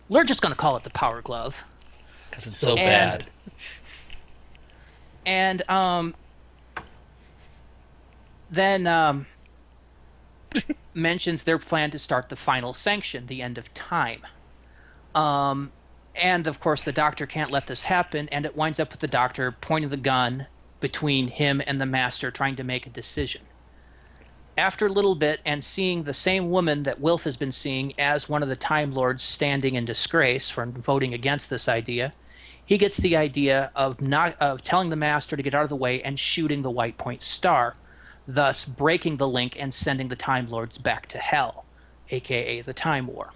We're just going to call it the Power Glove. Because it's so bad. And then mentions their plan to start the final sanction, the end of time. And, of course, the Doctor can't let this happen, and it winds up with the Doctor pointing the gun between him and the Master, trying to make a decision. After a little bit, and seeing the same woman that Wilf has been seeing as one of the Time Lords standing in disgrace for voting against this idea, he gets the idea of telling the Master to get out of the way and shooting the white point star, thus breaking the link and sending the Time Lords back to hell, aka the Time War.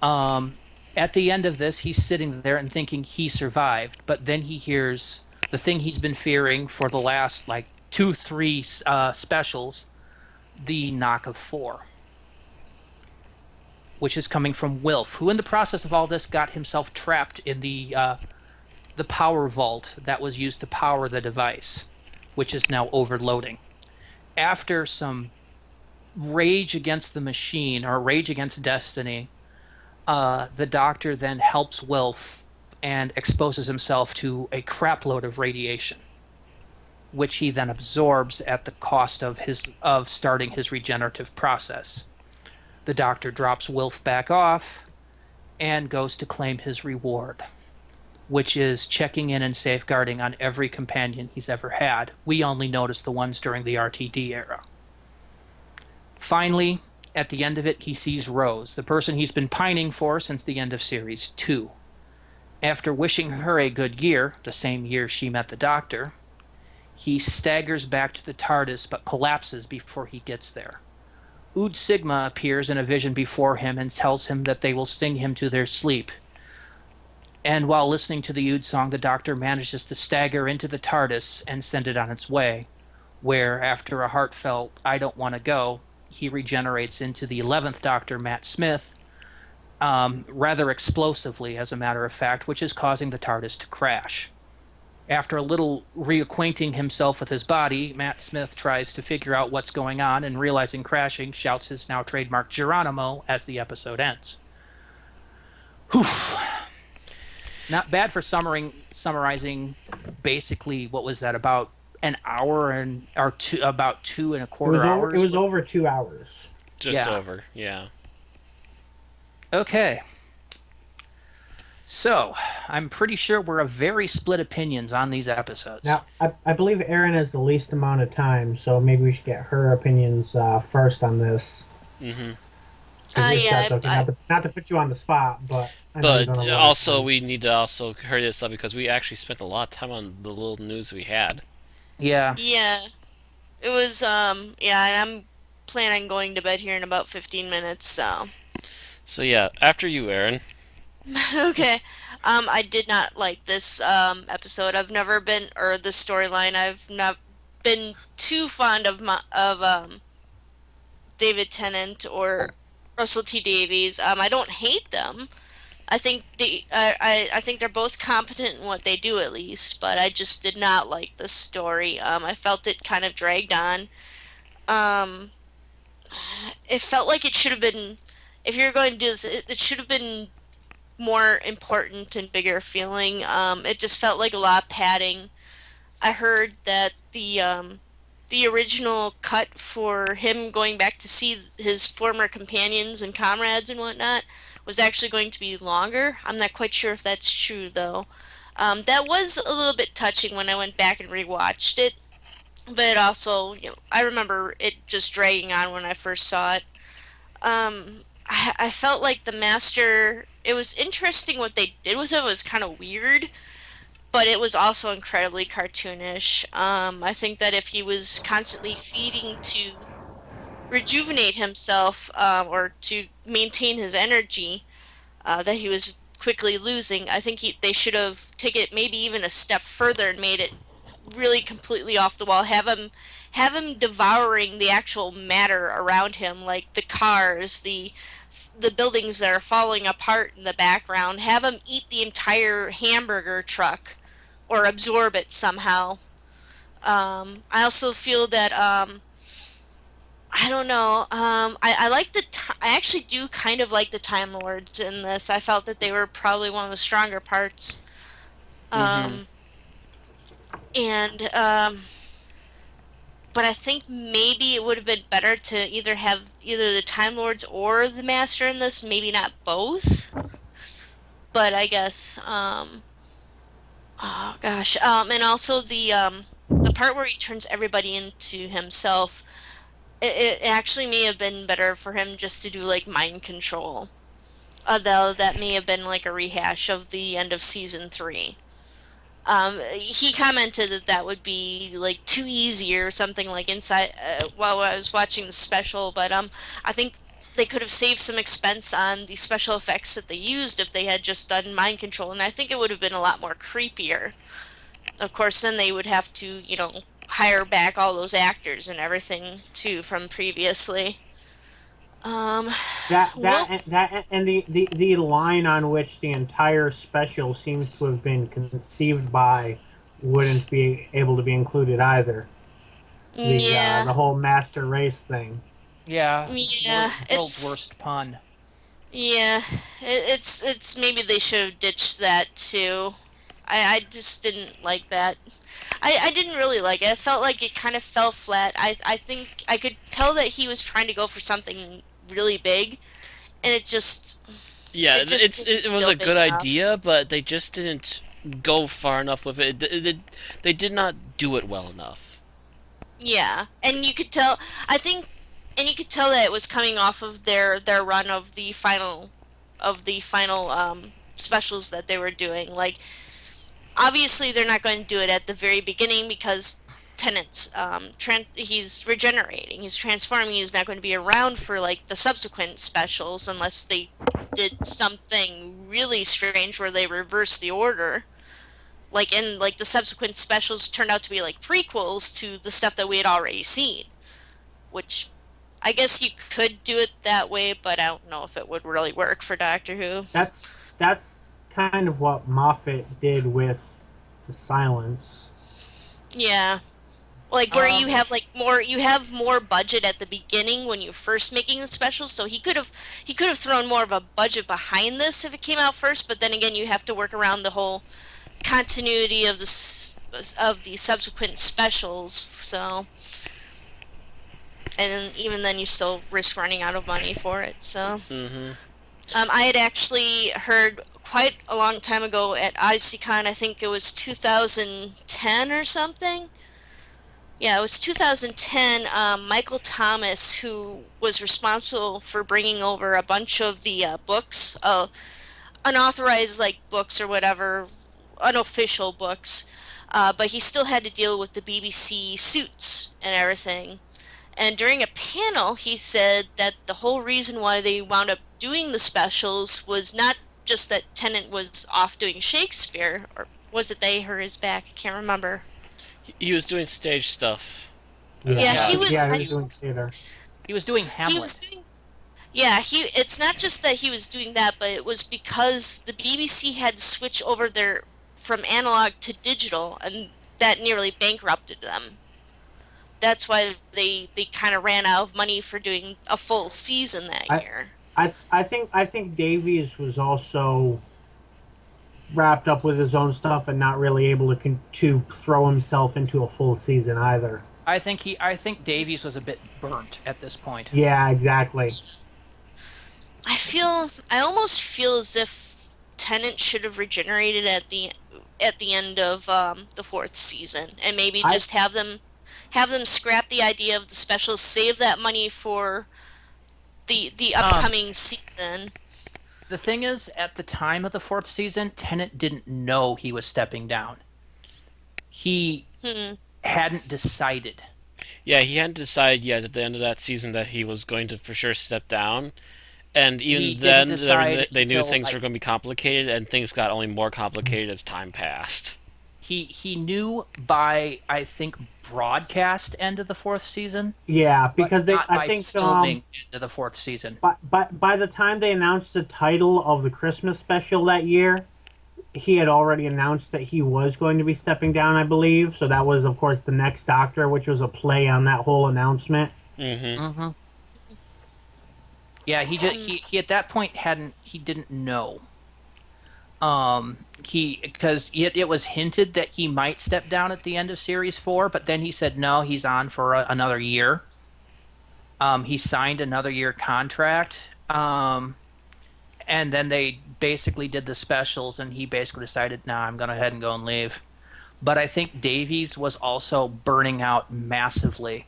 At the end of this, he's sitting there and thinking he survived, but then he hears the thing he's been fearing for the last, 2-3 specials, the knock of 4, which is coming from Wilf, who in the process of all this got himself trapped in the power vault that was used to power the device, which is now overloading. After some rage against the machine, or rage against destiny, the Doctor then helps Wilf and exposes himself to a crapload of radiation, which he then absorbs at the cost of starting his regenerative process. The Doctor drops Wilf back off and goes to claim his reward, which is checking in and safeguarding on every companion he's ever had. We only notice the ones during the RTD era. Finally, at the end of it, he sees Rose, the person he's been pining for since the end of Series 2. After wishing her a good year, the same year she met the Doctor, he staggers back to the TARDIS but collapses before he gets there. Ood Sigma appears in a vision before him and tells him that they will sing him to their sleep. And while listening to the Ood song, the Doctor manages to stagger into the TARDIS and send it on its way, where, after a heartfelt "I don't want to go," he regenerates into the 11th Doctor, Matt Smith, rather explosively, as a matter of fact, which is causing the TARDIS to crash. After a little reacquainting himself with his body, Matt Smith tries to figure out what's going on, and realizing crashing, shouts his now trademark Geronimo as the episode ends. Whew. Not bad for summarizing basically, what was that, about an hour or two, about 2.25 hours? It was over 2 hours. Just over, yeah. Okay. So, I'm pretty sure we're of very split opinions on these episodes. Now, I believe Erin has the least amount of time, so maybe we should get her opinions first on this. Mm-hmm. Not to put you on the spot, but... But also, we need to also hurry this up because we actually spent a lot of time on the little news we had. Yeah. Yeah. It was, and plan on going to bed here in about 15 minutes, so. So yeah, after you, Aaron. Okay. I did not like this episode. I've never been, or this storyline. I've not been too fond of David Tennant or Russell T Davies. I don't hate them. I think they're both competent in what they do at least, but I just did not like the story. I felt it kind of dragged on. Um, it felt like it should have been, if you're going to do this, it should have been more important and bigger feeling. It just felt like a lot of padding. I heard that the original cut for him going back to see his former companions and comrades and whatnot was actually going to be longer. I'm not quite sure if that's true though. That was a little bit touching when I went back and rewatched it, but it also, I remember it just dragging on when I first saw it. I felt like the master. It was interesting what they did with him. It was kind of weird, but it was also incredibly cartoonish. I think that if he was constantly feeding to rejuvenate himself, or to maintain his energy, that he was quickly losing, I think they should have taken it maybe even a step further and made it really completely off the wall. Have him devouring the actual matter around him, like the cars, the buildings that are falling apart in the background. Have him eat the entire hamburger truck or absorb it somehow. I also feel that I don't know. I like I actually do kind of like the Time Lords in this. I felt that they were probably one of the stronger parts. Mm-hmm. Um, and but I think maybe it would have been better to either have either the Time Lords or the Master in this, maybe not both. But I guess oh gosh, and also the part where he turns everybody into himself. It actually may have been better for him just to do like mind control. Although that may have been like a rehash of the end of season 3. He commented that that would be like too easy or something like inside while I was watching the special, but I think they could have saved some expense on the special effects that they used if they had just done mind control, and I think it would have been a lot more creepier. Of course, then they would have to, hire back all those actors and everything too from previously. Um, well, And the line on which the entire special seems to have been conceived by wouldn't be able to be included either. yeah, The whole master race thing. Yeah, yeah, world's worst pun. yeah, it's maybe they should have ditched that too. I just didn't like that. I didn't really like it. I felt like it kind of fell flat. I think I could tell that he was trying to go for something really big, and Yeah, it just it didn't was feel a big good enough. idea, but they just didn't go far enough with it. They did not do it well enough. Yeah, and you could tell. I think, and you could tell that it was coming off of their run of the final specials that they were doing. Like, obviously they're not going to do it at the very beginning because Tennant's he's regenerating, he's transforming, he's not going to be around for like the subsequent specials unless they did something really strange where they reverse the order. Like, and like the subsequent specials turned out to be like prequels to the stuff that we had already seen, which I guess you could do it that way, but I don't know if it would really work for Doctor Who. That's kind of what Moffat did with the Silence. Yeah. Like where Um, you have more budget at the beginning when you're first making the specials, so he could have thrown more of a budget behind this if it came out first, but then again you have to work around the whole continuity of of the subsequent specials, so, and even then you still risk running out of money for it. So Mm-hmm. I had actually heard quite a long time ago at ICCon, I think it was 2010 or something. Yeah, it was 2010. Michael Thomas, who was responsible for bringing over a bunch of the books, unauthorized like books or whatever, unofficial books, but he still had to deal with the BBC suits and everything. And during a panel, he said that the whole reason why they wound up doing the specials was not just that Tennant was off doing Shakespeare, or was it they hurt his back? I can't remember. He was doing stage stuff. Yeah, Yeah, he was. Yeah, he was doing theater. He was doing He was Hamlet. doing. Yeah, it's not just that he was doing that, but it was because the BBC had to switch over their from analog to digital, and that nearly bankrupted them. That's why they kind of ran out of money for doing a full season that I, year. I think Davies was also wrapped up with his own stuff and not really able to throw himself into a full season either. I think Davies was a bit burnt at this point. Yeah, exactly. I almost feel as if Tennant should have regenerated at the end of the fourth season, and maybe I just have them scrap the idea of the specials, save that money for the Um, upcoming season. the thing is, at the time of the fourth season, Tennant didn't know he was stepping down. He Hmm. hadn't decided. Yeah, he hadn't decided yet at the end of that season that he was going to for sure step down. And He even didn't then, decide they knew until things like were going to be complicated, and things got only more complicated as time passed. he knew by I think broadcast end of the fourth season, Yeah, but because not I by think filming end of the fourth season. by the time they announced the title of the Christmas special that year, he had already announced that he was going to be stepping down, I believe. So that was, of course, the next Doctor, which was a play on that whole announcement. Mm-hmm. Mm-hmm. Yeah, Um, he at that point he didn't know. He because it was hinted that he might step down at the end of series 4, but then he said no, he's on for another year. He signed another year contract. And then they basically did the specials, and he basically decided, nah, I'm gonna head and go and leave. But I think Davies was also burning out massively,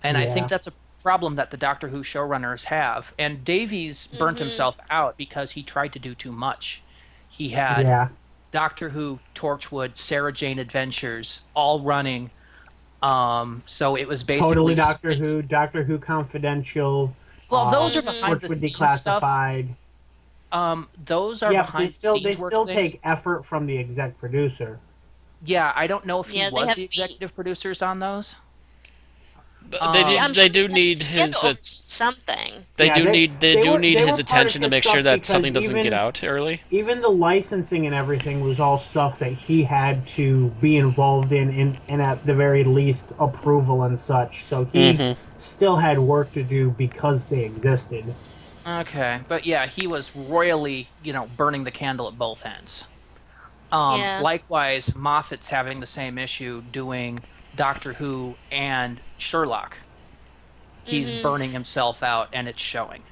and I think Yeah, that's a problem that the Doctor Who showrunners have. And Davies burnt mhm. himself out because he tried to do too much. He had yeah, Doctor Who, Torchwood, Sarah Jane Adventures all running. So it was totally basically Doctor Who Confidential, well, those are Mhm. behind the Torchwood scenes stuff. Declassified. Those are Yeah, but behind the they scenes work still things. take effort from the exec producer. Yeah, I don't know if he Yeah, they was have the to be. executive producers on those. But Yeah, I'm Um, they sure do need he had to his oversee something. Yeah, they they do were need they his were part of attention to his make sure stuff that because something doesn't get out early. even the licensing and everything was all stuff that he had to be involved in and at the very least approval and such. So he Mm-hmm. still had work to do because they existed. okay, but yeah, he was royally, burning the candle at both ends. Yeah. Likewise, Moffat's having the same issue doing Doctor Who and Sherlock. He's Mhm. burning himself out, and it's showing.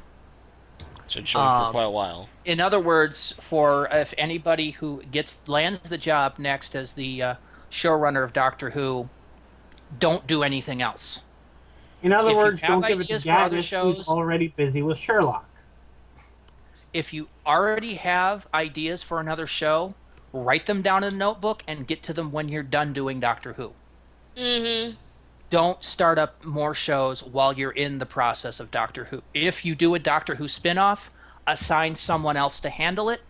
It's been showing for Um, quite a while. in other words, for if anybody who lands the job next as the showrunner of Doctor Who, don't do anything else. In other If you words, have don't give it to ideas for other Gaddis, who's shows, already busy with Sherlock. if you already have ideas for another show, write them down in a notebook and get to them when you're done doing Doctor Who. Mhm. Don't start up more shows while you're in the process of Doctor Who. If you do a Doctor Who spin-off, assign someone else to handle it,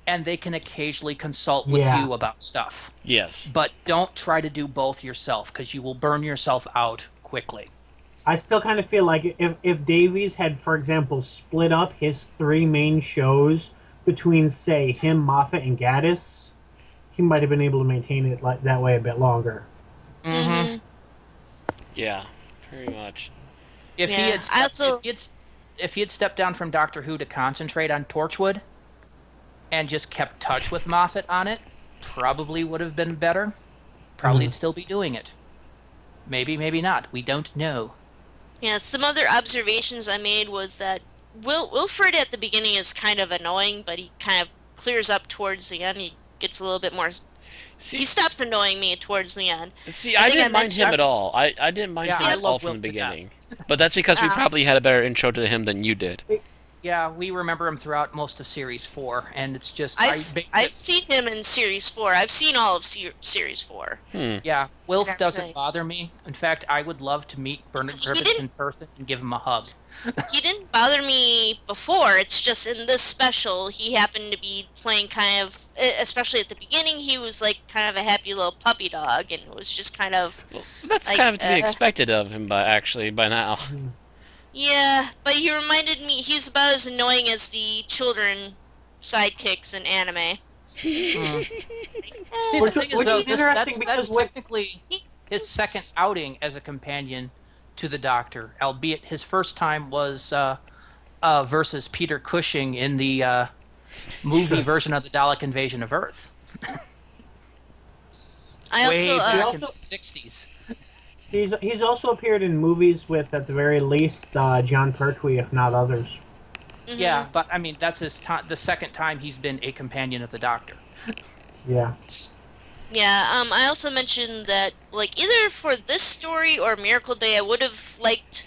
and they can occasionally consult with Yeah, you about stuff. Yes. But don't try to do both yourself because you will burn yourself out quickly. I still kind of feel like if Davies had, for example, split up his three main shows between, say, him, Moffat, and Gaddis, he might have been able to maintain it like that way a bit longer. Mm-hmm. Mhm. Yeah. Pretty much. If he Yeah. had I stepped, also. if he had stepped down from Doctor Who to concentrate on Torchwood and just kept touch with Moffat on it, probably would have been better. Probably Mhm. would still be doing it. Maybe, maybe not. We don't know. Yeah. Some other observations I made was that Wilfred at the beginning is kind of annoying, but he kind of clears up towards the end. He gets a little bit more. He See, stops annoying me towards the end. see, I I think I didn't mind him mentioned. at all. I didn't mind Yeah, him I at all love from the Wilf to death. beginning. But that's because we Uh, probably had a better intro to him than you did. Yeah, we remember him throughout most of Series 4, and it's just I I've base I've it. seen him in Series 4. I've seen all of Series 4 Hmm. Yeah, and Wilf doesn't everything. bother me. In fact, I would love to meet Bernard He Cribbins didn't in person and give him a hug. he didn't bother me before. It's just in this special, he happened to be playing kind of, especially at the beginning, he was like kind of a happy little puppy dog, and it was just kind of Well, that's like, kind of to be expected of him, by now. Mhm. yeah. But he reminded me, he's about as annoying as the children sidekicks in anime. Hmm. See, the Which, thing is, which though, is interesting that's because what technically his second outing as a companion to the Doctor, albeit his first time was versus Peter Cushing in the movie version of the Dalek Invasion of Earth, I also way he back in also the '60s. he's also appeared in movies with, at the very least, John Pertwee, if not others. Yeah, mhm. but I mean, that's his the second time he's been a companion of the Doctor. Yeah. Yeah, I also mentioned that, like, either for this story or Miracle Day, I would have liked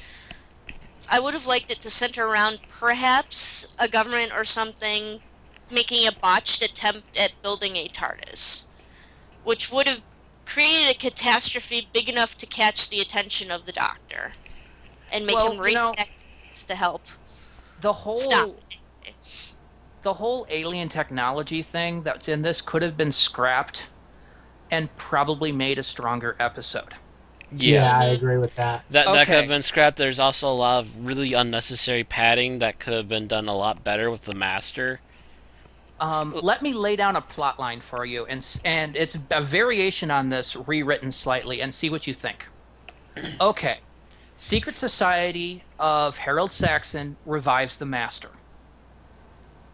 it to center around perhaps a government or something making a botched attempt at building a TARDIS, which would have created a catastrophe big enough to catch the attention of the Doctor and make him Well, race back to Earth to help the stop whole it. the whole alien technology thing that's in this could have been scrapped and probably made a stronger episode. Yeah. Yeah, I Mhm. agree with that. That could have Okay. been scrapped. There's also a lot of really unnecessary padding that could have been done a lot better with the Master. Let me lay down a plot line for you, and it's a variation on this, rewritten slightly, and see what you think. Okay. Secret Society of Harold Saxon revives the Master.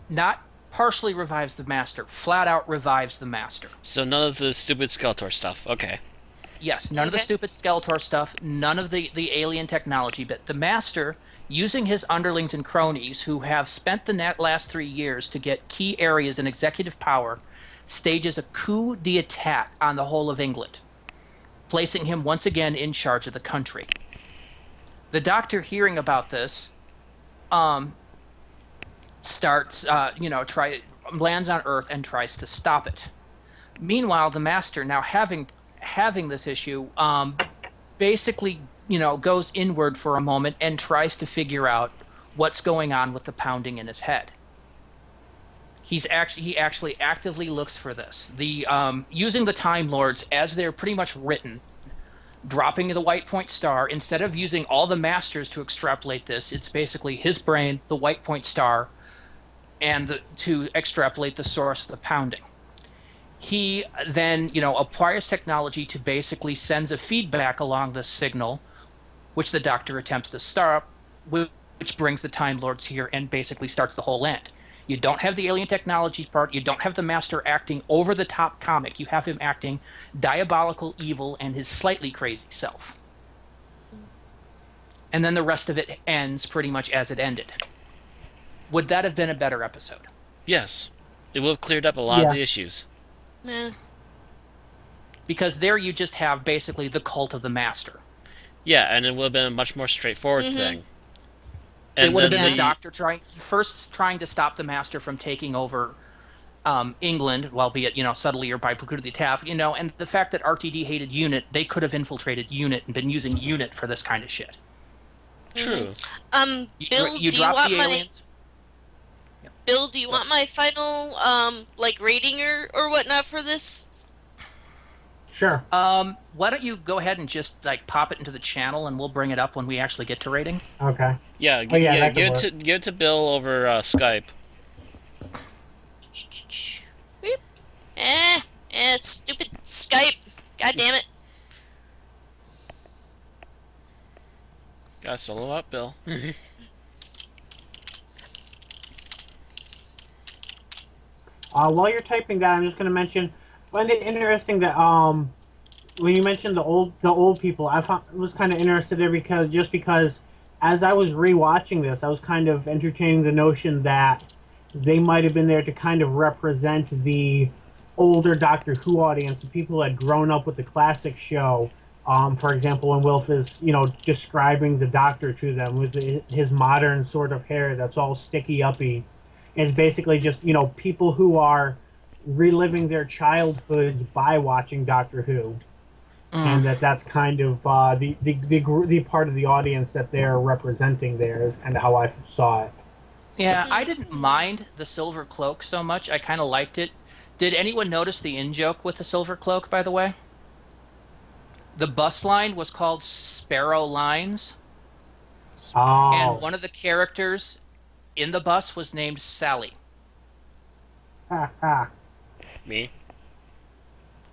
Not partially revives the Master, flat out revives the Master. So none of the stupid Skeletor stuff. Okay. Yes, none of the Okay. stupid Skeletor stuff, none of the alien technology, but the Master, using his underlings and cronies who have spent the last 3 years to get key areas in executive power, stages a coup d'etat on the whole of England, placing him once again in charge of the country. The Doctor, hearing about this, um, starts, lands on Earth and tries to stop it. Meanwhile, the Master, now having this issue, basically, goes inward for a moment and tries to figure out what's going on with the pounding in his head. He actually actively looks for this. The using the Time Lords as they're pretty much written, dropping the white point star instead of using all the masters to extrapolate this. It's basically his brain, the white point star, and to extrapolate the source of the pounding. He then, acquires technology to basically sends a feedback along this signal, which the Doctor attempts to stop, which brings the Time Lords here and basically starts the whole end. You don't have the alien technology part. You don't have the Master acting over the top comic. You have him acting diabolical, evil, and his slightly crazy self. And then the rest of it ends pretty much as it ended. Would that have been a better episode? Yes. It would have cleared up a lot of Yeah. the issues. Eh. Because there you just have basically the cult of the Master. Yeah, and it would have been a much more straightforward Mhm. thing. It And would have then been Yeah. the Doctor trying to stop the Master from taking over England, well, be it subtly or by coup d'etat, and the fact that RTD hated UNIT, they could have infiltrated UNIT and been using UNIT for this kind of shit. True. Bill, You do you drop want the my aliens. Bill? Do you What? want my final like rating or whatnot for this? Sure. Why don't you go ahead and just like pop it into the channel, and we'll bring it up when we actually get to rating. Okay. Yeah, Oh, yeah, that could give it work. to Bill over Skype. Beep. Stupid Skype. God damn it. Got solo up, Bill. While you're typing that, I'm just going to mention. I find it interesting that when you mentioned the old people, was kind of interested there because as I was rewatching this, I was kind of entertaining the notion that they might have been there to kind of represent the older Doctor Who audience, the people who had grown up with the classic show, For example, when Wilf is, describing the Doctor to them with his modern sort of hair that's all sticky uppy, and it's basically just, people who are reliving their childhoods by watching Doctor Who, Mm. and that's kind of the part of the audience that they're representing there is kind of how I saw it. Yeah, I didn't mind the silver cloak so much. I kind of liked it. Did anyone notice the in joke with the silver cloak, by the way? The bus line was called Sparrow Lines, and Oh, one of the characters in the bus was named Sally. ha, ha. Me?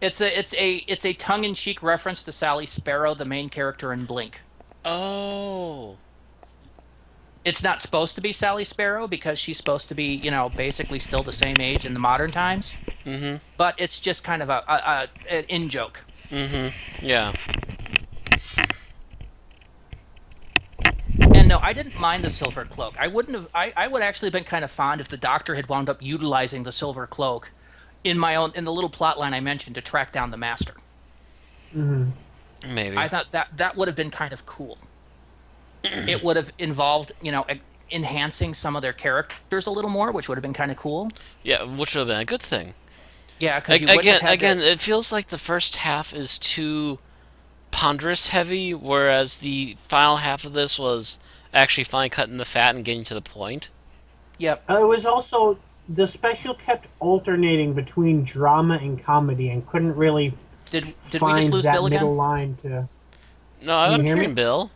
It's a tongue-in-cheek reference to Sally Sparrow, the main character in Blink. Oh. It's not supposed to be Sally Sparrow because she's supposed to be, basically still the same age in the modern times, Mm-hmm. but it's just kind of an in joke. Mm-hmm. Yeah. And no, I didn't mind the silver cloak. I wouldn't have. I would actually have been kind of fond if the Doctor had wound up utilizing the silver cloak in the little plot line I mentioned to track down the Master. Mhm. I Maybe. thought that would have been kind of cool. It would have involved, enhancing some of their characters a little more, which would have been kind of cool. Yeah, which would have been a good thing. Yeah, because you wouldn't have had Again, to. it feels like the first half is too ponderous heavy, whereas the final half of this was actually finally cutting the fat and getting to the point. Yep. It was also the special kept alternating between drama and comedy, and couldn't really Did we just find lose that Bill middle again? line to. No, Can you I'm hear hearing me? Bill.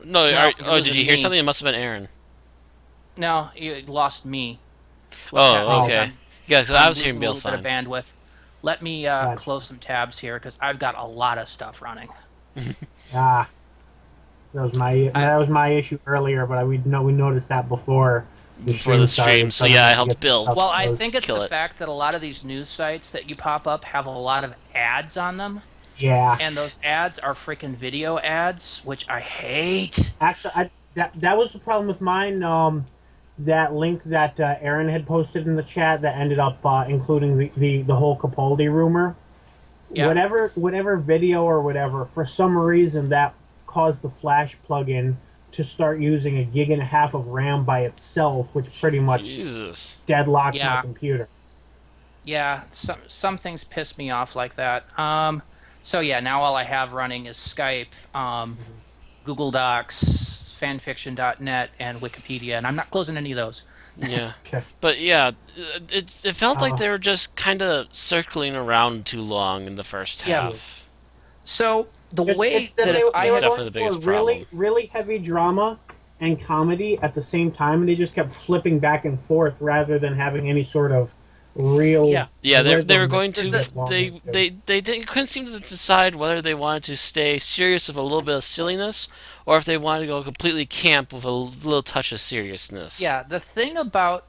No, No, you're oh, did you losing hear me. something? It must have been Aaron. No, you lost me. What's Oh, happening Oh, is okay. Yeah, 'cause I I'm was hearing losing a Bill little bit of fine. bandwidth. Let me gotcha. close some tabs here because I've got a lot of stuff running. Ah, I, that was my issue earlier, but we noticed that before the Before the stream stream, started. so So then yeah, we I had to helped get this Bill stuff well, I closed. think it's kill the it. fact that a lot of these news sites that you pop up have a lot of ads on them, Yeah, and those ads are freaking video ads, which I hate. actually, that was the problem with mine. That link that Aaron had posted in the chat that ended up including the whole Capaldi rumor. Yeah. Whatever video or whatever, for some reason that caused the Flash plugin to start using a gig and a half of RAM by itself, which pretty much Jesus. deadlocked my Yeah. computer. Yeah, some things piss me off like that. So yeah, now all I have running is Skype, Mhm. Google Docs, fanfiction.net, and Wikipedia, and I'm not closing any of those. Yeah. Okay. But yeah, it felt like Uh, they were just kind of circling around too long in the first Yeah. yeah. half. So the It's way that that if I they That's were had, definitely going the for biggest really problem. really heavy drama and comedy at the same time, and they just kept flipping back and forth rather than having any sort of real yeah, Yeah, they were rhythm that going you there's to could the get along into. couldn't seem to decide whether they wanted to stay serious with a little bit of silliness or if they wanted to go completely camp with a little touch of seriousness. yeah, the thing about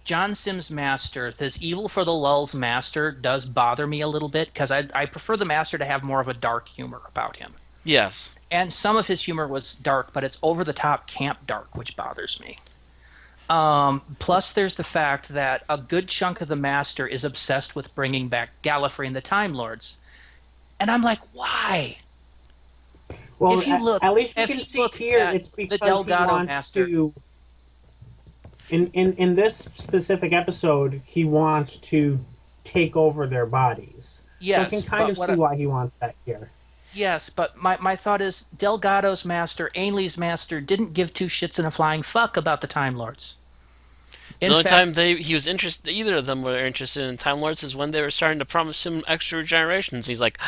John Sims' Master, this evil for the lulz Master, does bother me a little bit because I prefer the Master to have more of a dark humor about him. Yes. And some of his humor was dark, but it's over the top camp dark, which bothers me. Plus, there's the fact that a good chunk of the Master is obsessed with bringing back Gallifrey and the Time Lords, and I'm like, why? Well, If you look, at least we if can you see look here at it's the because he Delgado wants Master, to. In this specific episode, he wants to take over their bodies. So I can yes, kind but of see why he wants that here. yes, but my thought is Delgado's Master, Ainley's Master didn't give two shits and a flying fuck about the Time Lords. The In only fact, time he was interested, either of them were interested in Time Lords, is when they were starting to promise him extra regenerations. He's like,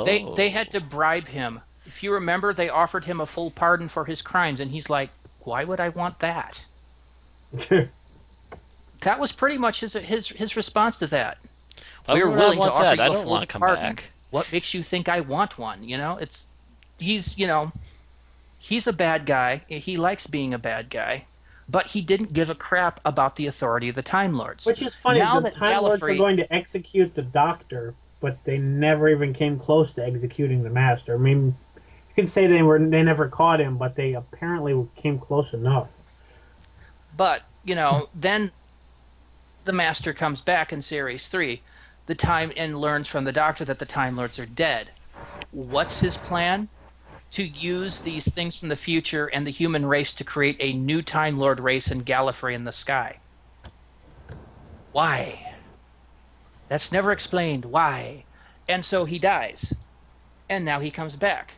they had oh. to bribe him. If you remember, they offered him a full pardon for his crimes, and he's like, "Why would I want that?" That was pretty much his response to that. Why We're would I willing to want offer that? you I a don't full want to come pardon. back. What makes you think I want one? He's a bad guy. He likes being a bad guy, but he didn't give a crap about the authority of the Time Lords. Which is funny. Now The that Time Lords were Gallifrey, going to execute the Doctor, but they never even came close to executing the Master. I mean, you could say they never caught him, but they apparently came close enough. but then the Master comes back in Series 3, the time and learns from the Doctor that the Time Lords are dead. What's his plan? To use these things from the future and the human race to create a new Time Lord race in Gallifrey in the sky. Why? That's never explained. Why? And so he dies. And now he comes back.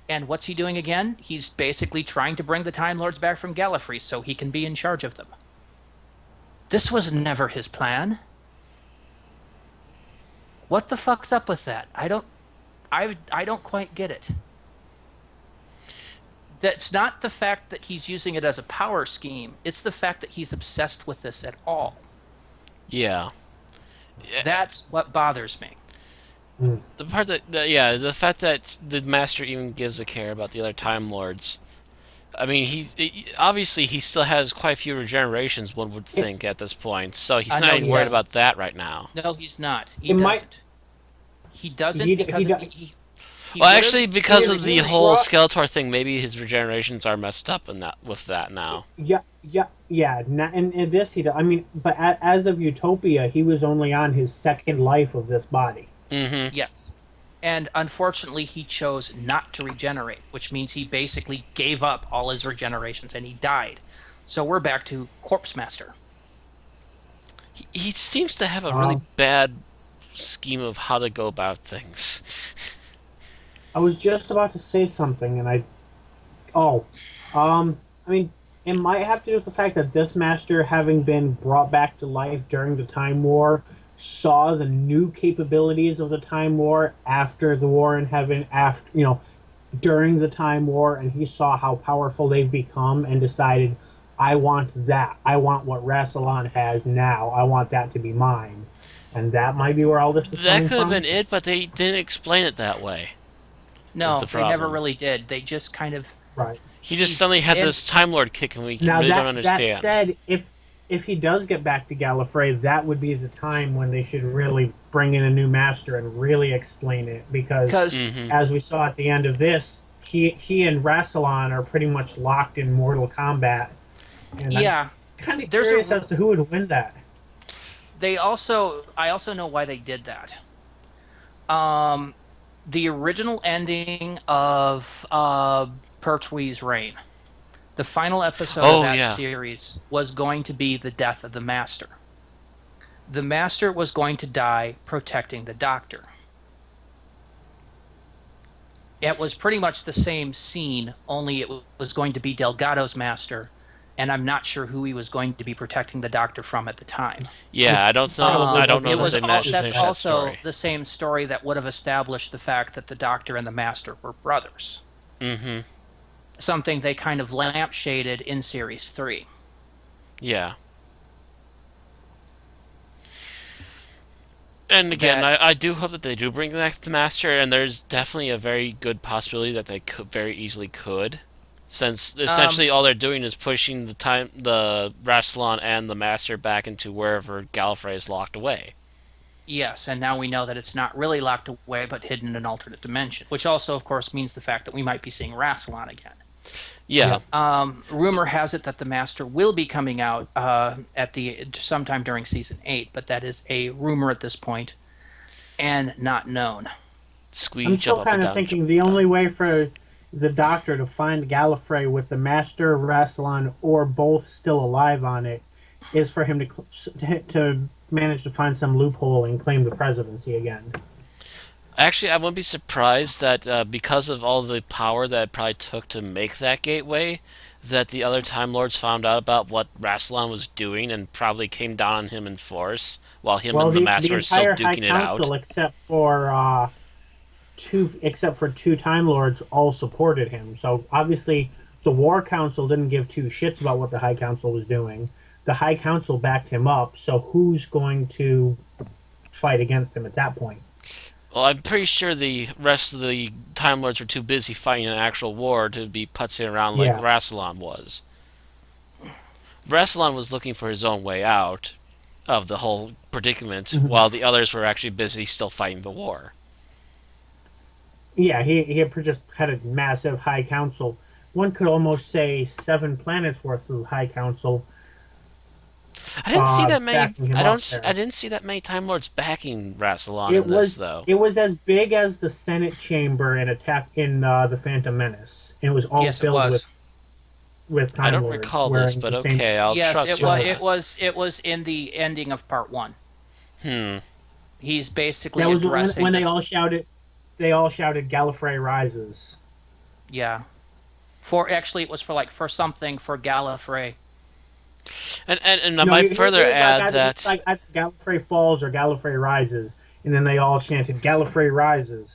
And what's he doing again? He's basically trying to bring the Time Lords back from Gallifrey so he can be in charge of them. This was never his plan. What the fuck's up with that? I don't quite get it. That's not the fact that he's using it as a power scheme. It's the fact that he's obsessed with this at all. Yeah. That's what bothers me. The part the fact that the Master even gives a care about the other Time Lords. I mean, obviously he still has quite a few regenerations, one would think, at this point. So he's not even worried about that right now. No, he's not. He doesn't. He doesn't because he well, actually, because of the whole Skeletor thing, maybe his regenerations are messed up with that now. Yeah. In this, he does. I mean, but as of Utopia, he was only on his second life of this body. Mm-hmm. Yes. And unfortunately, he chose not to regenerate, which means he basically gave up all his regenerations and he died. So we're back to Corpse Master. He seems to have a really bad scheme of how to go about things. I was just about to say something, and I mean, it might have to do with the fact that this Master, having been brought back to life during the Time War, saw the new capabilities of the Time War after the War in Heaven, during the Time War, and he saw how powerful they've become and decided, I want that. I want what Rassilon has now. I want that to be mine. And that might be where all this is coming from. That could have been it, but they didn't explain it that way. No, they never really did. They just kind of... Right. He just suddenly had this Time Lord kick, and we really don't understand. That said, if he does get back to Gallifrey, that would be the time when they should really bring in a new Master and really explain it. Because as we saw at the end of this, he and Rassilon are pretty much locked in mortal combat. And I'm kind of curious as to who would win that. I also know why they did that. The original ending of Pertwee's reign, the final episode of that series was going to be the death of the Master. The Master was going to die protecting the Doctor. It was pretty much the same scene, only it was going to be Delgado's Master, and I'm not sure who he was going to be protecting the Doctor from at the time. Yeah, I don't know that they managed to finish That's that also story. the same story that would have established the fact that the Doctor and the Master were brothers. Mm-hmm. Something they kind of lampshaded in Series 3. Yeah. And again, I do hope that they do bring back the Master, and there's definitely a very good possibility that they very easily could. Since essentially all they're doing is pushing the Rassilon and the Master back into wherever Gallifrey is locked away. Yes, and now we know that it's not really locked away, but hidden in an alternate dimension. Which also, of course, means the fact that we might be seeing Rassilon again. Yeah. Rumor has it that the Master will be coming out sometime during Season 8, but that is a rumor at this point, and not known. I'm still kind of thinking the only way for the Doctor to find Gallifrey with the Master, Rassilon, or both still alive on it is for him to manage to find some loophole and claim the presidency again. Actually, I wouldn't be surprised that because of all the power that it probably took to make that gateway, that the other Time Lords found out about what Rassilon was doing and probably came down on him in force, while and the Master were still duking it out. Except for two Time Lords all supported him. So obviously the War Council didn't give two shits about what the High Council was doing. The High Council backed him up, so who's going to fight against him at that point? Well, I'm pretty sure the rest of the Time Lords were too busy fighting an actual war to be putzing around like Rassilon was. Rassilon was looking for his own way out of the whole predicament, while the others were actually busy still fighting the war. Yeah, he had just had a massive High Council. One could almost say 7 planets worth of High Council. I didn't see that many. backing him up I there. didn't see that many Time Lords backing Rassilon It in this was though. it was as big as the Senate chamber in Attack in the Phantom Menace. And it was all Yes, it filled was. with I Time don't Lords recall this, wearing but the same okay, I'll Yes, trust you on it that. robes. was. It was in the ending of part one. Hmm. He's That basically was addressing when they this. all shouted. They all shouted, "Gallifrey rises." Yeah. For actually, it was for like for something for Gallifrey. And I No, might it further was like add that either Gallifrey falls or Gallifrey rises, and then they all chanted, "Gallifrey rises."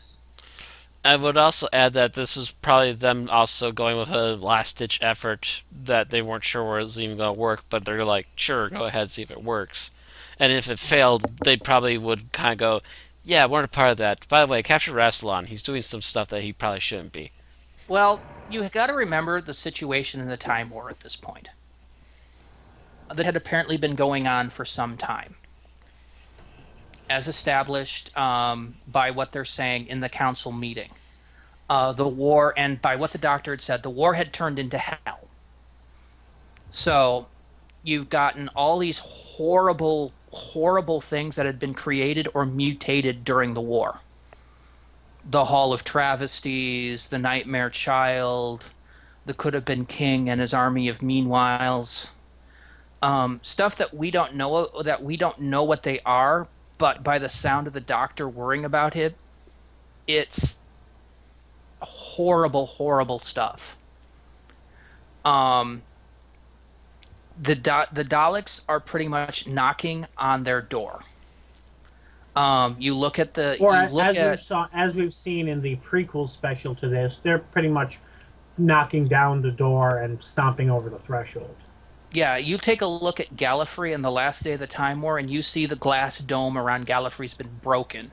I would also add that this is probably them also going with a last ditch effort that they weren't sure where it was even going to work, but they're like, sure, go ahead, see if it works. And if it failed, they probably would kind of go, yeah, we're a part of that. By the way, capture Rassilon. He's doing some stuff that he probably shouldn't be. Well, you got to remember the situation in the Time War at this point. That had apparently been going on for some time, as established by what they're saying in the council meeting. The war, and by what the doctor had said, the war had turned into hell. So you've gotten all these horrible, horrible things that had been created or mutated during the war. The Hall of Travesties, the Nightmare Child, the Could Have Been King and his army of meanwhiles. Stuff that we don't know what they are, but by the sound of the doctor worrying about him, it's horrible, horrible stuff. Um, the Daleks are pretty much knocking on their door. You Or look at as we've seen in the prequel special to this, they're pretty much knocking down the door and stomping over the threshold. Yeah, you take a look at Gallifrey in the last day of the Time War, and you see the glass dome around Gallifrey's been broken,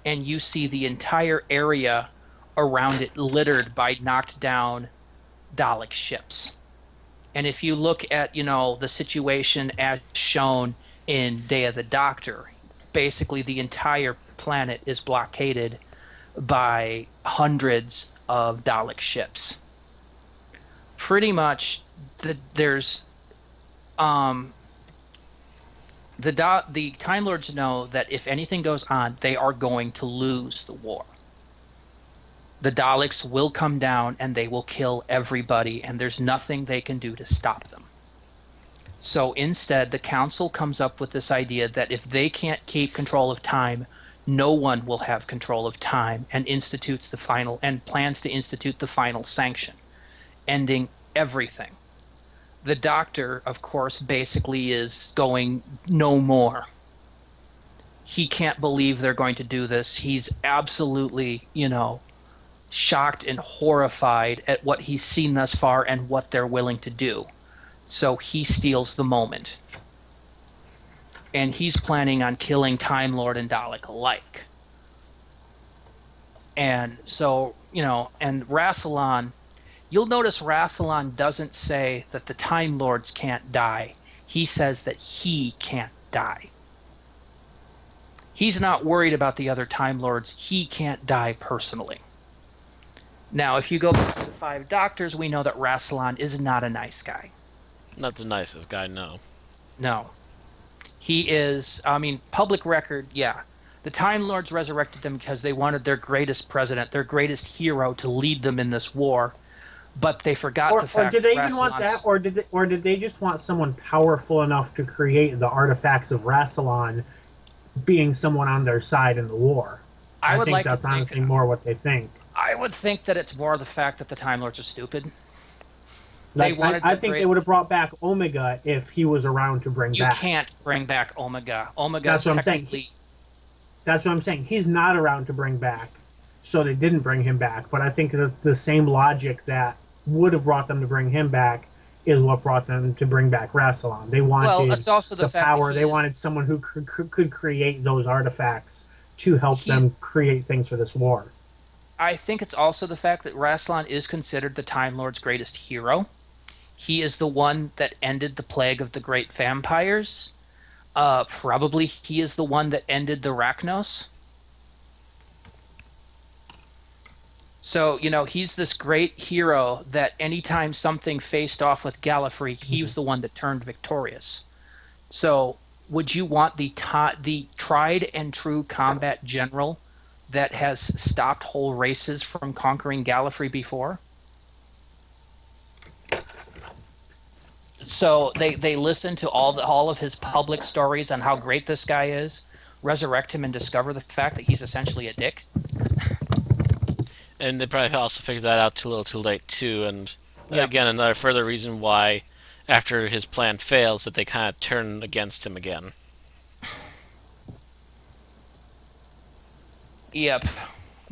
and you see the entire area around it littered by knocked down Dalek ships. And if you look at, the situation as shown in Day of the Doctor, basically the entire planet is blockaded by hundreds of Dalek ships. Pretty much, there's the Time Lords know that if anything goes on, they are going to lose the war. The Daleks will come down and they will kill everybody, and there's nothing they can do to stop them. So instead, the Council comes up with this idea that if they can't keep control of time, no one will have control of time, and plans to institute the final sanction, ending everything. The Doctor, of course, basically is going no more. He can't believe they're going to do this. He's absolutely, shocked and horrified at what he's seen thus far and what they're willing to do. So he steals the moment. And he's planning on killing Time Lord and Dalek alike. And so, and Rassilon, you'll notice Rassilon doesn't say that the Time Lords can't die. He says that he can't die. He's not worried about the other Time Lords. He can't die personally. Now, if you go back to the Five Doctors, we know that Rassilon is not a nice guy. Not the nicest guy, no. No. He is, public record, yeah. The Time Lords resurrected them because they wanted their greatest president, their greatest hero to lead them in this war. But they forgot the fact or did they that even want that, or did they just want someone powerful enough to create the artifacts of Rassilon being someone on their side in the war? I think that's honestly more what they think. I would think that it's more the fact that the Time Lords are stupid. I think they would have brought back Omega if he was around to bring back. You can't bring back Omega. That's what I'm saying. That's what I'm saying. He's not around to bring back, so they didn't bring him back. But I think that the same logic that would have brought them to bring him back is what brought them to bring back Rassilon. They wanted it's also the fact power. They wanted someone who could create those artifacts to help them create things for this war. I think it's also the fact that Rassilon is considered the Time Lord's greatest hero. He is the one that ended the plague of the great vampires. Probably he is the one that ended the Rachnos. So, he's this great hero that anytime something faced off with Gallifrey, he was the one that turned victorious. So, would you want the tried and true combat general that has stopped whole races from conquering Gallifrey before? So they listen to all of his public stories on how great this guy is, resurrect him, and discover the fact that he's essentially a dick. And they probably also figured that out too little too late too, and Yep. again another further reason why after his plan fails that they kind of turn against him again. Yep.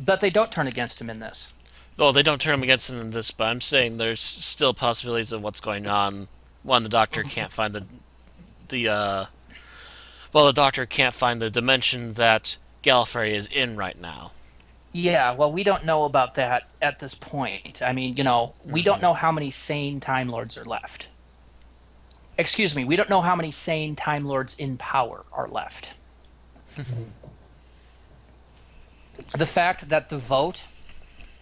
But they don't turn against him in this. Well, they don't turn him against him in this, but I'm saying there's still possibilities of what's going on. One, the Doctor can't find the well, the Doctor can't find the dimension that Gallifrey is in right now. Yeah, well, we don't know about that at this point. I mean, we don't know how many sane Time Lords are left. Excuse me, we don't know how many sane Time Lords in power are left. The fact that the vote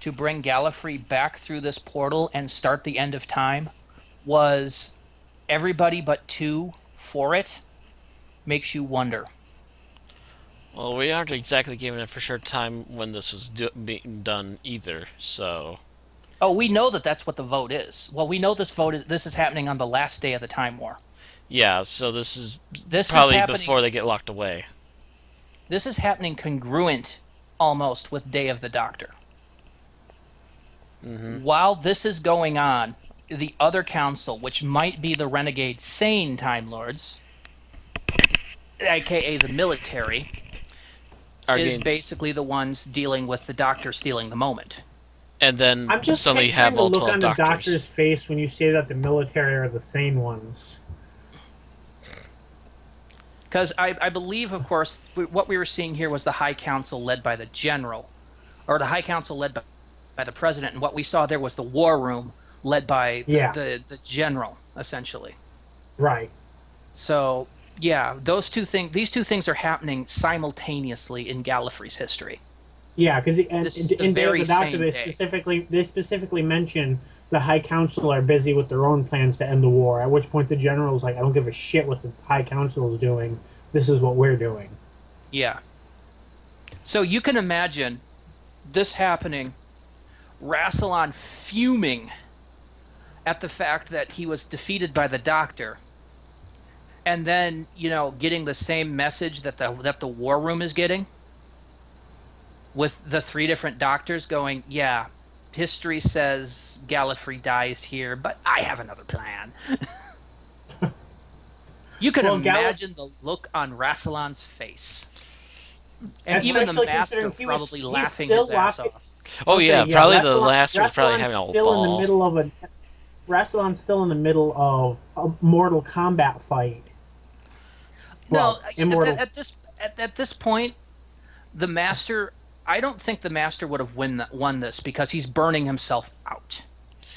to bring Gallifrey back through this portal and start the end of time was everybody but two for it makes you wonder. Well, we aren't exactly given a for sure time when this was being done either, so... Oh, we know that that's what the vote is. Well, we know this is happening on the last day of the Time War. Yeah, so this is This probably is happening, before they get locked away. This is happening congruent almost with Day of the Doctor. While this is going on, the other council, which might be the renegade sane Time Lords, aka the military, is basically the ones dealing with the Doctor stealing the moment. And then I'm just suddenly you have the all look 12 on doctors. the Doctor's face when you say that the military are the sane ones. Because I believe, of course, what we were seeing here was the High Council led by the General, or the High Council led by the President, and what we saw there was the War Room led by the General, essentially. Right. So, yeah, these two things are happening simultaneously in Gallifrey's history. Yeah, because in Day of the Doctor, they specifically mention the High Council are busy with their own plans to end the war. At which point the General's like, I don't give a shit what the High Council is doing. This is what we're doing. Yeah. So you can imagine this happening, Rassilon fuming at the fact that he was defeated by the Doctor, and then, getting the same message that the War Room is getting, with the three different Doctors going, yeah, history says Gallifrey dies here, but I have another plan. You can imagine the look on Rassilon's face. And even the Master probably laughing his ass off. Oh yeah, probably the Master was probably having a ball. Rassilon's still in the middle of a Mortal Kombat fight. No, at this point, the Master... I don't think the Master would have won this because he's burning himself out.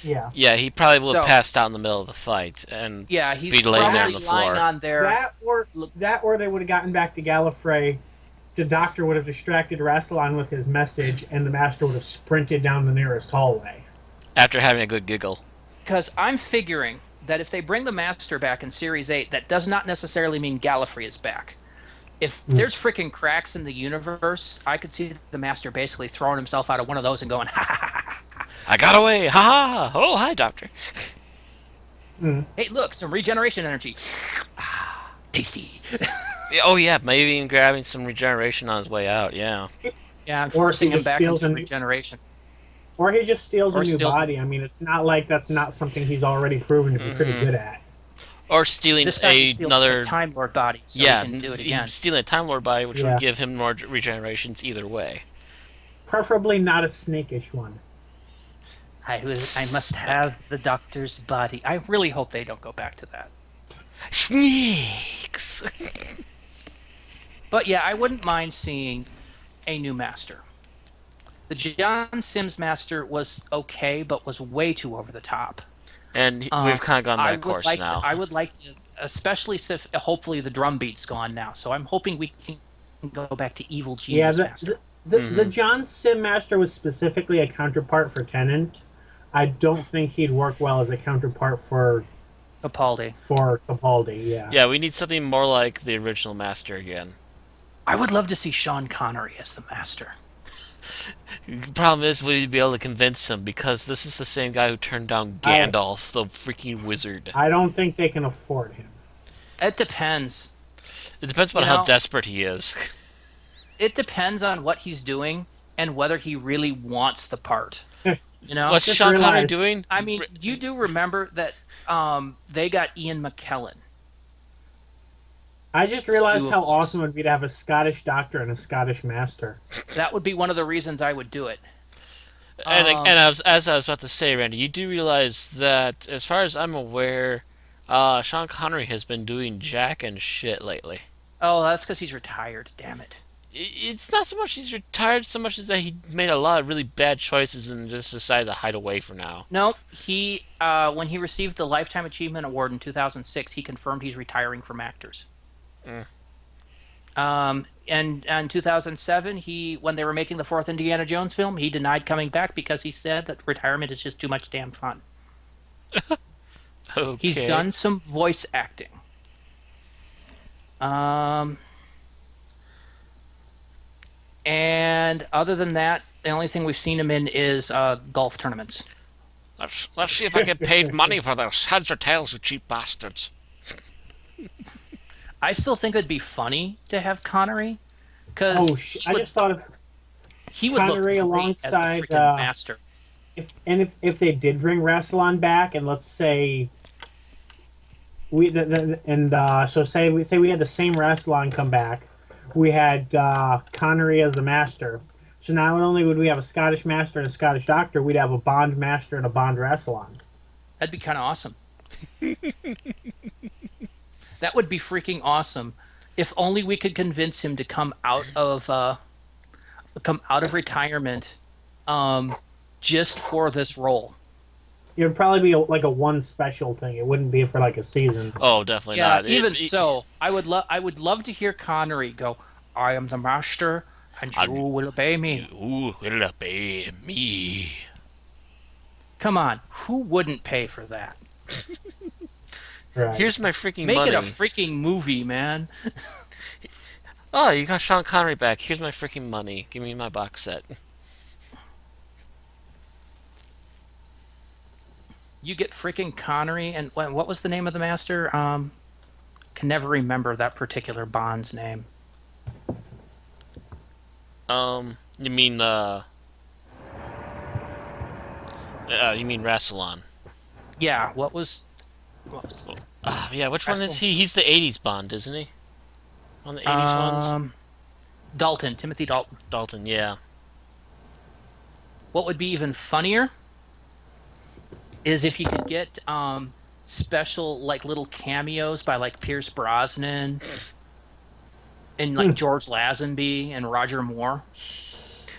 Yeah. Yeah, he probably would have passed out in the middle of the fight and he's be laying there on the floor. Lying on there. That or they would have gotten back to Gallifrey. The Doctor would have distracted Rassilon with his message, and the Master would have sprinted down the nearest hallway. After having a good giggle. Because I'm figuring that if they bring the Master back in Series 8, that does not necessarily mean Gallifrey is back. If there's freaking cracks in the universe, I could see the Master basically throwing himself out of one of those and going, ha ha ha ha. I got away, ha ha! Oh, hi, Doctor. Hey, look, some regeneration energy. Tasty. Oh yeah, maybe even grabbing some regeneration on his way out, yeah. Yeah, and forcing him back into regeneration. Or he just steals a new body. I mean, it's not like that's not something he's already proven to be pretty good at. Or stealing another Time Lord body, so he can do it again. Stealing a Time Lord body, which would give him more regenerations either way. Preferably not a snakish one. I must have the Doctor's body. I really hope they don't go back to that. Snakes. But yeah, I wouldn't mind seeing a new Master. The John Sims Master was okay, but was way too over the top. And we've kind of gone that course now. I would like to, especially if hopefully the drum beat's gone now. So I'm hoping we can go back to Evil Genius Master. The John Sim Master was specifically a counterpart for Tennant. I don't think he'd work well as a counterpart for Capaldi. for Capaldi. Yeah. Yeah, we need something more like the original Master again. I would love to see Sean Connery as the Master. The problem is we'd be able to convince him because this is the same guy who turned down Gandalf, the freaking wizard. I don't think they can afford him. It depends. It depends on You how know- desperate he is. It depends on what he's doing and whether he really wants the part. You know? What's just Sean Connery realized- doing? I mean, you do remember that they got Ian McKellen. I just realized two of how us. awesome it would be to have a Scottish doctor and a Scottish master. That would be one of the reasons I would do it. And as I was about to say, Randy, you do realize that, as far as I'm aware, Sean Connery has been doing jack and shit lately. Oh, that's because he's retired. Damn it. It's not so much he's retired, so much as that he made a lot of really bad choices and just decided to hide away for now. No, he when he received the Lifetime Achievement Award in 2006, he confirmed he's retiring from actors. And in 2007, when they were making the fourth Indiana Jones film, he denied coming back because he said that retirement is just too much damn fun. Okay. He's done some voice acting. And other than that, the only thing we've seen him in is golf tournaments. Let's see if I get paid money for this. Heads or tails, you cheap bastards. I still think it'd be funny to have Connery, because Oh, I just thought of he would Connery look great as the alongside, freaking master. if they did bring Rassilon back, and let's say say we had the same Rassilon come back, we had Connery as the master. So not only would we have a Scottish master and a Scottish doctor, we'd have a Bond master and a Bond Rassilon. That'd be kind of awesome. That would be freaking awesome. If only we could convince him to come out of retirement, just for this role. It would probably be like a one special thing. It wouldn't be for like a season. Oh, definitely Yeah, not. even so, I would love to hear Connery go, "I am the master, and you will obey me." You will obey me. Come on, who wouldn't pay for that? Right. Here's my freaking Make money. it a freaking movie, man. Oh, you got Sean Connery back. Here's my freaking money. Give me my box set. You get freaking Connery, and what was the name of the master? Can never remember that particular Bond's name. You mean Rassilon? Yeah, what was Yeah, which one is he? He's the 80s Bond, isn't he? On the 80s ones? Dalton, Timothy Dalton. Dalton, yeah. What would be even funnier is if you could get special like little cameos by like Pierce Brosnan and like George Lazenby and Roger Moore.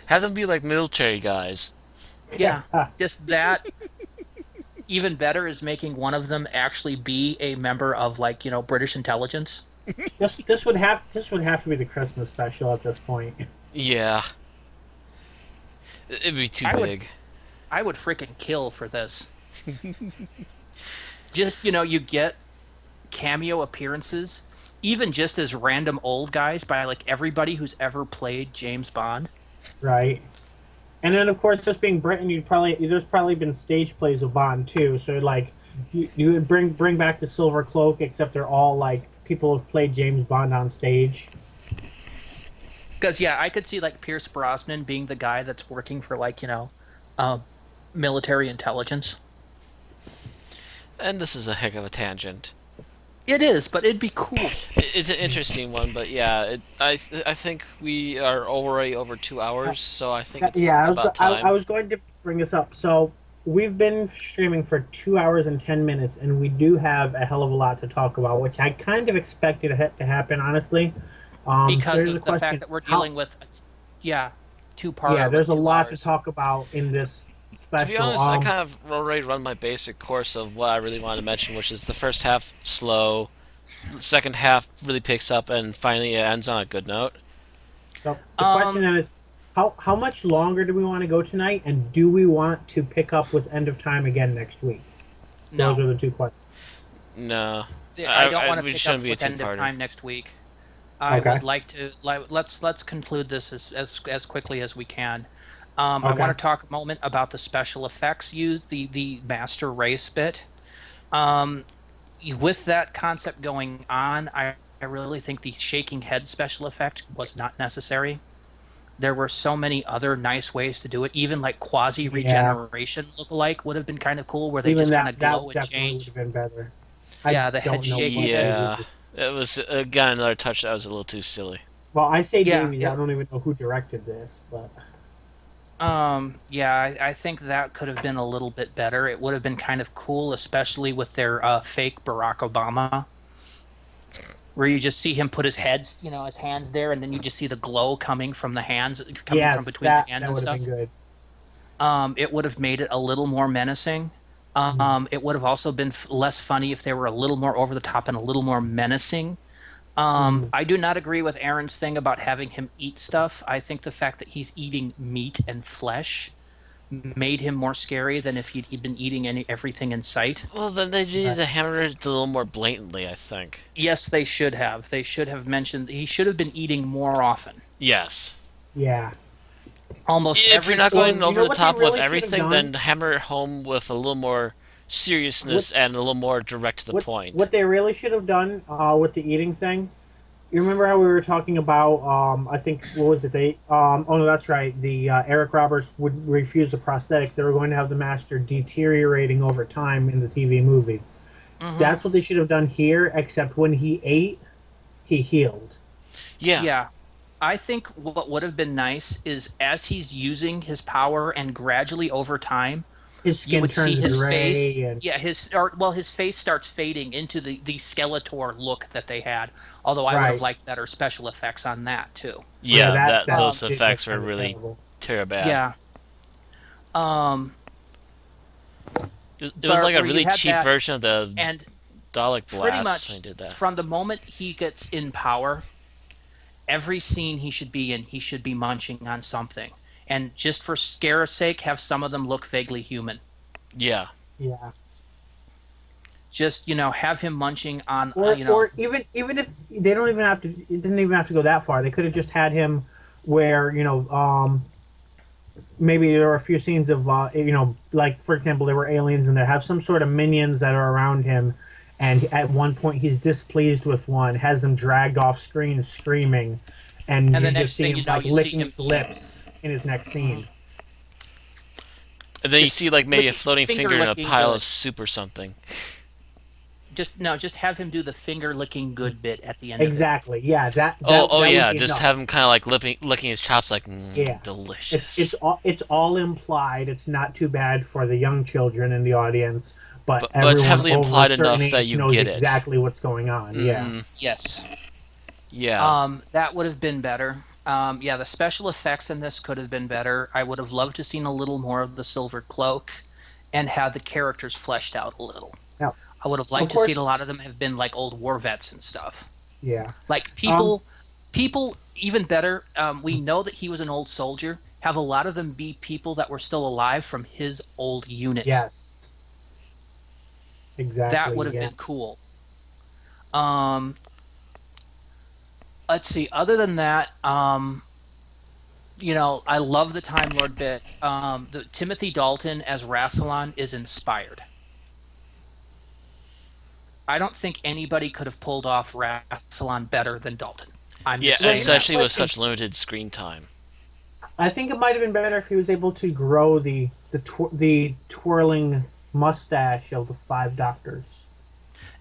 Have them be like military guys. Yeah, just that. Even better is making one of them actually be a member of like, British intelligence. This would have to be the Christmas special at this point. Yeah. It'd be too big. I would freaking kill for this. Just, you get cameo appearances, even just as random old guys by like everybody who's ever played James Bond. Right. And then, of course, just being Britain, there's probably been stage plays of Bond too. So like, you would bring back the Silver Cloak, except they're all like people who've played James Bond on stage. Because I could see like Pierce Brosnan being the guy that's working for like military intelligence. And this is a heck of a tangent. It is, but it'd be cool. It's an interesting one, but yeah, I think we are already over 2 hours, so I think it's about time. I was going to bring this up. So we've been streaming for 2 hours and 10 minutes, and we do have a hell of a lot to talk about, which I kind of expected to happen, honestly. Because so of the fact that we're dealing with, two-part. Yeah, there's a lot to talk about in this special. To be honest, I kind of already run my basic course of what I really wanted to mention, which is the first half slow, the second half really picks up, and finally it ends on a good note. So the question is, how much longer do we want to go tonight, and do we want to pick up with End of Time again next week? No. Those are the two questions. No, I don't want to we pick up shouldn't be a with End of two-parter. Time next week. I Okay. would like to let's conclude this as quickly as we can. I Okay. want to talk a moment about the special effects used, the master race bit. Um, with that concept going on, I really think the shaking head special effect was not necessary. There were so many other nice ways to do it. Even like quasi Yeah. regeneration look-alike would have been kind of cool, where they Even just kind that of glow that and definitely would change. have been better. I Yeah, the head don't know shaking what they bit. Yeah, used. it was again another touch that was a little too silly. Well, I say Yeah, Davies. I don't even know who directed this, but yeah, I think that could have been a little bit better. It would have been kind of cool, especially with their fake Barack Obama, where you just see him put his hands there, and then you just see the glow coming from the hands, coming from yes, between the that hands that and would have been stuff. good. It would have made it a little more menacing. Mhm. It would have also been less funny if they were a little more over the top and a little more menacing. Mhm. I do not agree with Aaron's thing about having him eat stuff. I think the fact that he's eating meat and flesh made him more scary than if he'd been eating everything in sight. Well, then they needed Right. to hammer it a little more blatantly, I think. Yes, they should have. They should have mentioned he should have been eating more often. Yes. Yeah. Almost If you're every not Or going scene. you over know the what they top with really should have everything, done? then hammer it home with a little more What seriousness and a little more direct to the what point. what they really should have done with the eating thing. You remember how we were talking about? I think what was it? They oh no, that's right. The Eric Roberts would refuse the prosthetics. They were going to have the master deteriorating over time in the TV movie. Hmm. That's what they should have done here. Except when he ate, he healed. Yeah. Yeah. I think what would have been nice is as he's using his power and gradually over time, His you skin would see turns his face. gray, and Yeah, his face starts fading into the Skeletor look that they had. Although I would have right. liked better special effects on that too. Oh, yeah, Yeah, that that that those did look effects were kind of really terrible. bad. Yeah. Um, It was but like a where you really had cheap that, version of the and Dalek pretty Blast when much he did that. from the moment he gets in power, every scene he should be in, he should be munching on something. And just for scare's sake, have some of them look vaguely human. Yeah. Yeah. Just, have him munching on, Or even if they don't even have to, it didn't even have to go that far. They could have just had him where maybe there were a few scenes of like for example there were aliens and they have some sort of minions that are around him, and at one point he's displeased with one, has them dragged off screen screaming, and and the you just next see thing him you know, like you see licking him his lips in his next scene. And then you just see like maybe a floating finger finger in a licking pile of good. soup or something. Just have him do the finger licking good bit at the end of it. Exactly. Yeah, that Oh, that oh that would yeah, be just enough. have him kind of like licking his chops, like Yeah. It's delicious. all implied. It's not too bad for the young children in the audience, but But it's everyone heavily over a implied certain enough that age you knows get it. exactly what's going on. Yeah. Mm-hmm. Yes. Yeah. That would have been better. Yeah, the special effects in this could have been better. I would have loved to seen a little more of the Silver Cloak and have the characters fleshed out a little. Now, I would have of liked to see a course, lot of them have been like old war vets and stuff. yeah. Like Um, people even better. We know that he was an old soldier. Have a lot of them be people that were still alive from his old unit. yes, That exactly. would have Yeah. been cool. Um, let's see. Other than that, I love the Time Lord bit. The Timothy Dalton as Rassilon is inspired. I don't think anybody could have pulled off Rassilon better than Dalton. I'm Yeah, just Well, you saying know, that. especially with such limited screen time. I think it might have been better if he was able to grow the twirling mustache of the Five Doctors.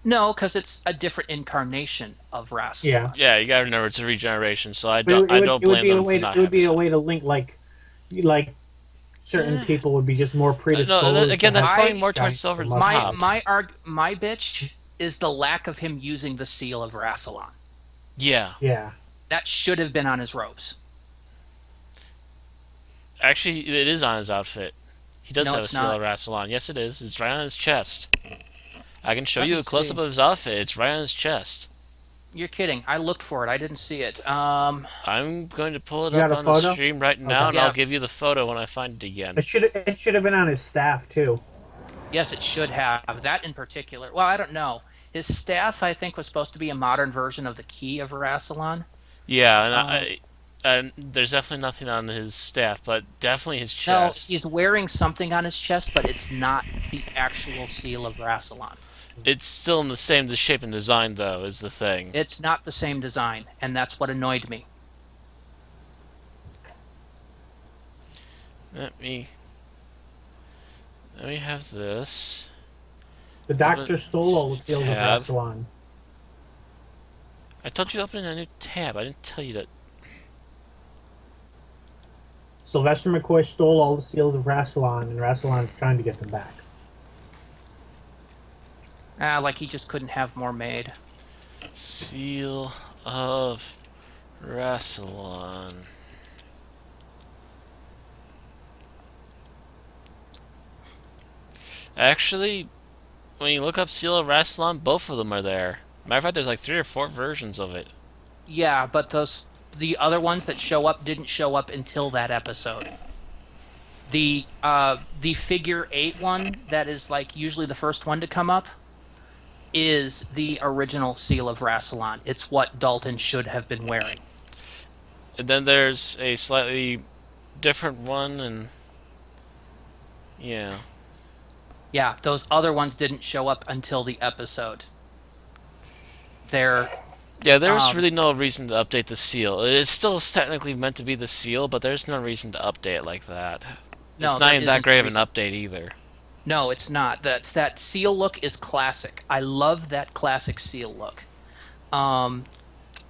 No, because it's a different incarnation of Yeah, Rassilon. Yeah, you gotta remember it's a regeneration, so but I don't it would blame be a them for way not it would having be a that. way to link like certain Eh, people would be just more no, predisposed to again, that's have going I more towards giant over the my top. mustaches. my bitch is the lack of him using the seal of Rassilon. Yeah, Yeah. That should have been on his robes. actually, it is on his outfit. He does No, have a it's seal not. of Rassilon. Yes, it is. It's right on his chest. I can show Let you me a close see. up of his outfit. It's right on his chest. You're kidding. I looked for it. I didn't see it. I'm going to pull it You up got a on the photo? stream right now, Okay. and I'll Yeah. give you the photo when I find it again. It should have been on his staff too. Yes, it should have. That in particular. Well, I don't know. His staff, I think, was supposed to be a modern version of the key of Rassilon. Yeah, and Uh, and there's definitely nothing on his staff, but definitely his no, chest. he's wearing something on his chest, but it's not the actual seal of Rassilon. It's still in the same shape and design, though, is the thing. It's not the same design, and that's what annoyed me. Let me have this. The Doctor stole all the seals of Tab. Rassilon. I told you to open a new tab. I didn't tell you that. Sylvester McCoy stole all the seals of Rassilon, and Rassilon's trying to get them back. Like he just couldn't have more made. Seal of Rassilon. Actually, when you look up Seal of Rassilon, both of them are there. Matter of fact, there's like 3 or 4 versions of it. Yeah, but the other ones that show up didn't show up until that episode. The figure 8 one that is like usually the first one to come up is the original Seal of Rassilon. It's what Dalton should have been wearing. And then there's a slightly different one, and yeah. Yeah, those other ones didn't show up until the episode. They're Yeah, there's really no reason to update the seal. It's still technically meant to be the seal, but there's no reason to update it like that. No, It's not there even that isn't a great of an reason. update either. No, it's not. That seal look is classic. I love that classic seal look.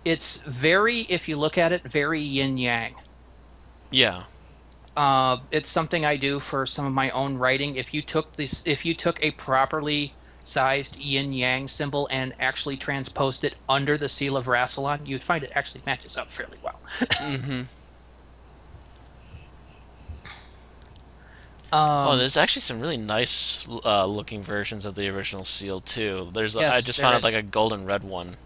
It's very, if you look at it, very yin yang. Yeah. It's something I do for some of my own writing. If you took a properly sized yin yang symbol and actually transposed it under the seal of Rassilon, you'd find it actually matches up fairly well. Mm-hmm. Oh, there's actually some really nice looking versions of the original seal too. I Yes, just there found out is. like a golden red one.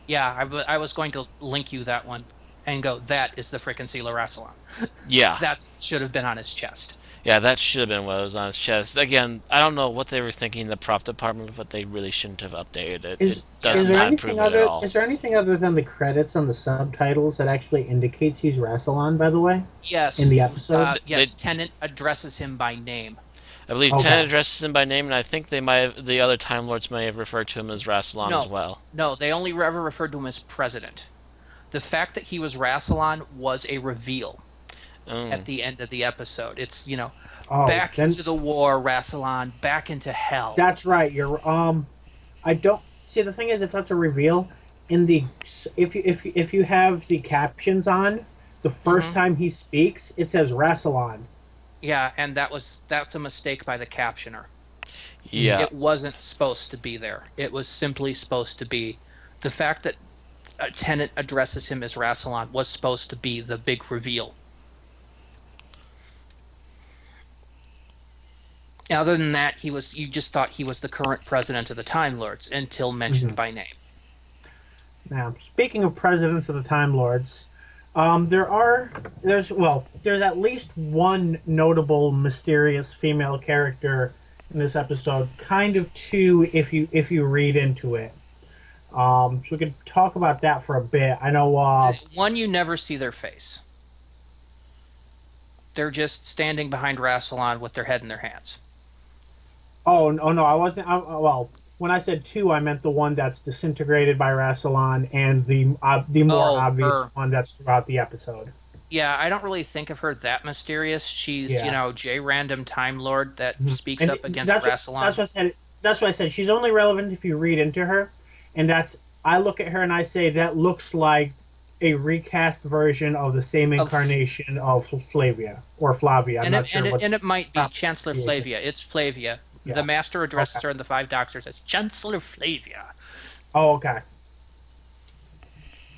Yeah, I was going to link you that one and go, that is the frickin' seal of Rassilon. Yeah. That should have been on his chest. Yeah, that should have been what was on his chest. Again, I don't know what they were thinking in the prop department, but they really shouldn't have updated it. Is It does there not anything improve it at all. Is there anything other than the credits on the subtitles that actually indicates he's Rassilon? By the way, Yes. in the episode. Yes, Tennant addresses him by name. I believe Okay. Tennant addresses him by name, and I think the other Time Lords may have referred to him as Rassilon No. as well. No, they only ever referred to him as president. The fact that he was Rassilon was a reveal at the end of the episode. It's, Oh, back then, into the war, Rassilon, back into hell. that's right. You're I don't see. The thing is, it's such a reveal. In the if you have the captions on, the first time he speaks, it says Rassilon. Yeah, and that's a mistake by the captioner. Yeah. It wasn't supposed to be there. It was simply supposed to be the fact that Tennant addresses him as Rassilon was supposed to be the big reveal. Other than that, you just thought he was the current president of the Time Lords until mentioned by name. Now, speaking of presidents of the Time Lords, there's at least one notable mysterious female character in this episode. Kind of two, if you read into it. So we could talk about that for a bit. I know. One, you never see their face. They're just standing behind Rassilon with their head in their hands. Oh no, I wasn't. Well, when I said two, I meant the one that's disintegrated by Rassilon and the more obvious one that's throughout the episode. Yeah, I don't really think of her that mysterious. She's, J Random Time Lord that speaks And up against Rassilon. That's what I said. She's only relevant if you read into her, and I look at her and I say that looks like a recast version of the same incarnation of Flavia or Flavia. I'm not sure. And it might be Chancellor Flavia. It's Flavia. Yeah. The Master addresses her in the Five Doctors as Chancellor Flavia. Oh, okay.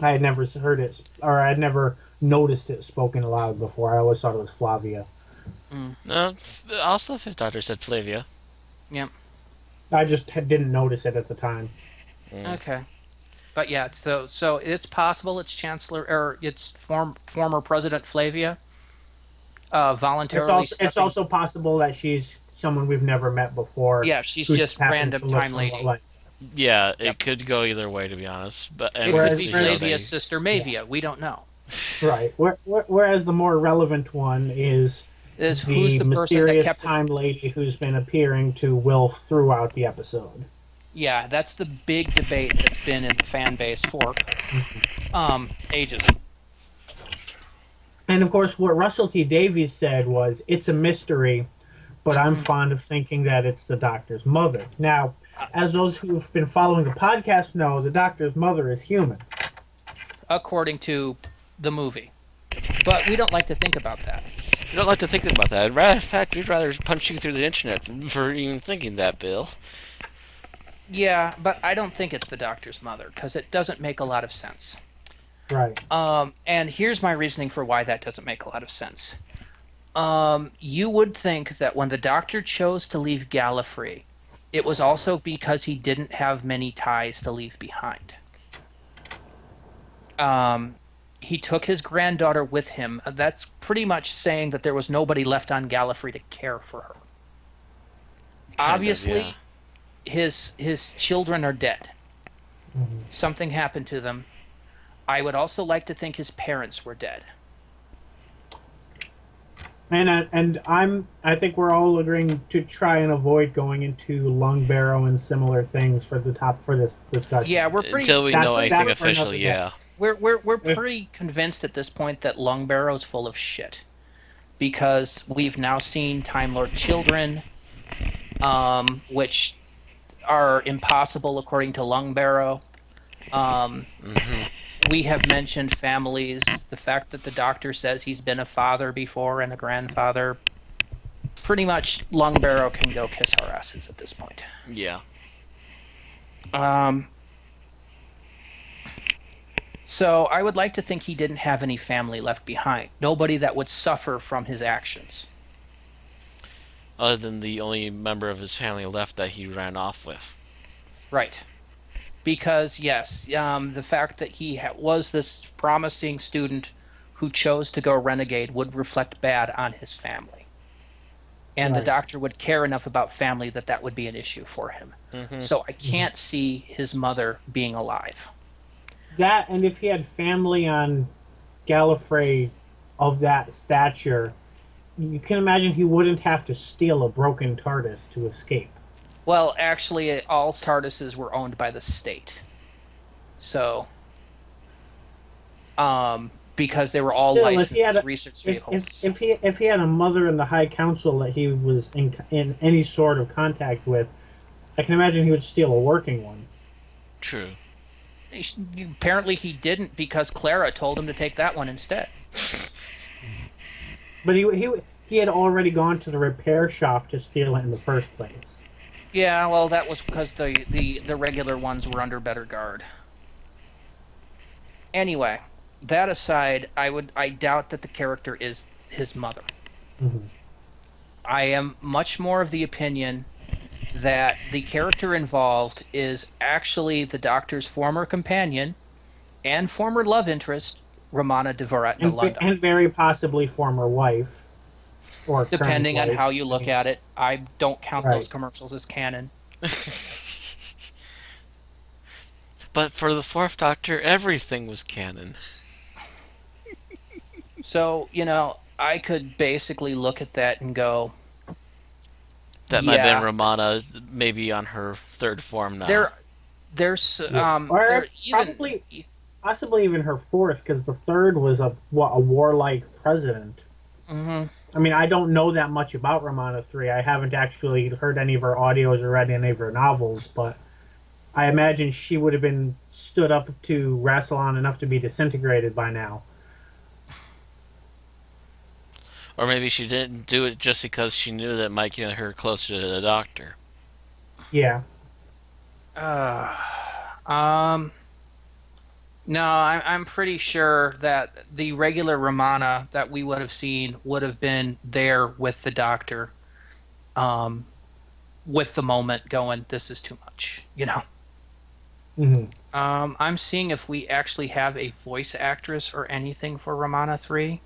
I had never heard it, or I had never noticed it spoken aloud before. I always thought it was Flavia. No, also the Fifth Doctor said Flavia. Yep. I just didn't notice it at the time. Okay. But yeah, so it's possible it's Chancellor, or it's former President Flavia voluntarily. It's also possible that she's someone we've never met before. Yeah, she's just random time lady. Yeah, Yep. it could go either way, to be honest. But and It could Whereas, be because you know Flavia's they, sister yeah, Mavia. We don't know. right. Whereas the more relevant one is Is who's the the person that mysterious kept the time lady who's been appearing to Will throughout the episode. Yeah, that's the big debate that's been in the fan base for ages. And of course, what Russell T Davies said was, "It's a mystery, but I'm Hmm. fond of thinking that it's the Doctor's mother." Now, as those who've been following the podcast know, the Doctor's mother is human. According to the movie. But we don't like to think about that. you don't like to think about that. In fact, we'd rather punch you through the internet for even thinking that, Bill. Yeah, but I don't think it's the Doctor's mother because it doesn't make a lot of sense. Right. And here's my reasoning for why that doesn't make a lot of sense. You would think that when the Doctor chose to leave Gallifrey, it was also because he didn't have many ties to leave behind. He took his granddaughter with him. That's pretty much saying that there was nobody left on Gallifrey to care for her. Kind of, yeah. Obviously, his children are dead. Mhm. Something happened to them. I would also like to think his parents were dead. I think we're all agreeing to try and avoid going into lung barrow and similar things for this discussion. Yeah, we're pretty Until we know anything that's for another official, day. yeah. we're Eh, pretty convinced at this point that Lung Barrow's full of shit because we've now seen Time Lord children, which are impossible according to Lung Barrow. Hmm. We have mentioned families. The fact that the Doctor says he's been a father before and a grandfather. Pretty much, Lung Barrow can go kiss our asses at this point. Yeah. So I would like to think he didn't have any family left behind. Nobody that would suffer from his actions. Other than the only member of his family left that he ran off with. Right. Because, yes, the fact that he was this promising student who chose to go renegade would reflect bad on his family. And the Right. Doctor would care enough about family that that would be an issue for him. Hmm. So I can't see his mother being alive. That, and if he had family on Gallifrey of that stature, you can imagine he wouldn't have to steal a broken TARDIS to escape. Well, actually, all TARDISes were owned by the state. So, because they were all Still, licensed as research vehicles. if he had a mother in the High Council that he was in any sort of contact with, I can imagine he would steal a working one. True. Apparently, he didn't because Clara told him to take that one instead. But he had already gone to the repair shop to steal it in the first place. Yeah, well, that was because the regular ones were under better guard. Anyway, that aside, I doubt that the character is his mother. Mm-hmm. I am much more of the opinion that the character involved is actually the Doctor's former companion and former love interest, Romana Dvorak-Nalanda. And very possibly former wife. Or Depending on wife. how you look at it, I don't count Right. those commercials as canon. But for the Fourth Doctor, everything was canon. So, I could basically look at that and go, That might have yeah, been Romana, maybe on her third form now. there's Or there even possibly even her fourth, because the third was a warlike president. Mhm. I mean, I don't know that much about Romana 3. I haven't actually heard any of her audios or read any of her novels, but I imagine she would have been stood up to Rassilon enough to be disintegrated by now. Or maybe she didn't do it just because she knew that it might get her closer to the Doctor. Yeah. No, I'm pretty sure that the regular Romana that we would have seen would have been there with the Doctor, with the moment going, this is too much, Mm-hmm. I'm seeing if we actually have a voice actress or anything for Romana 3.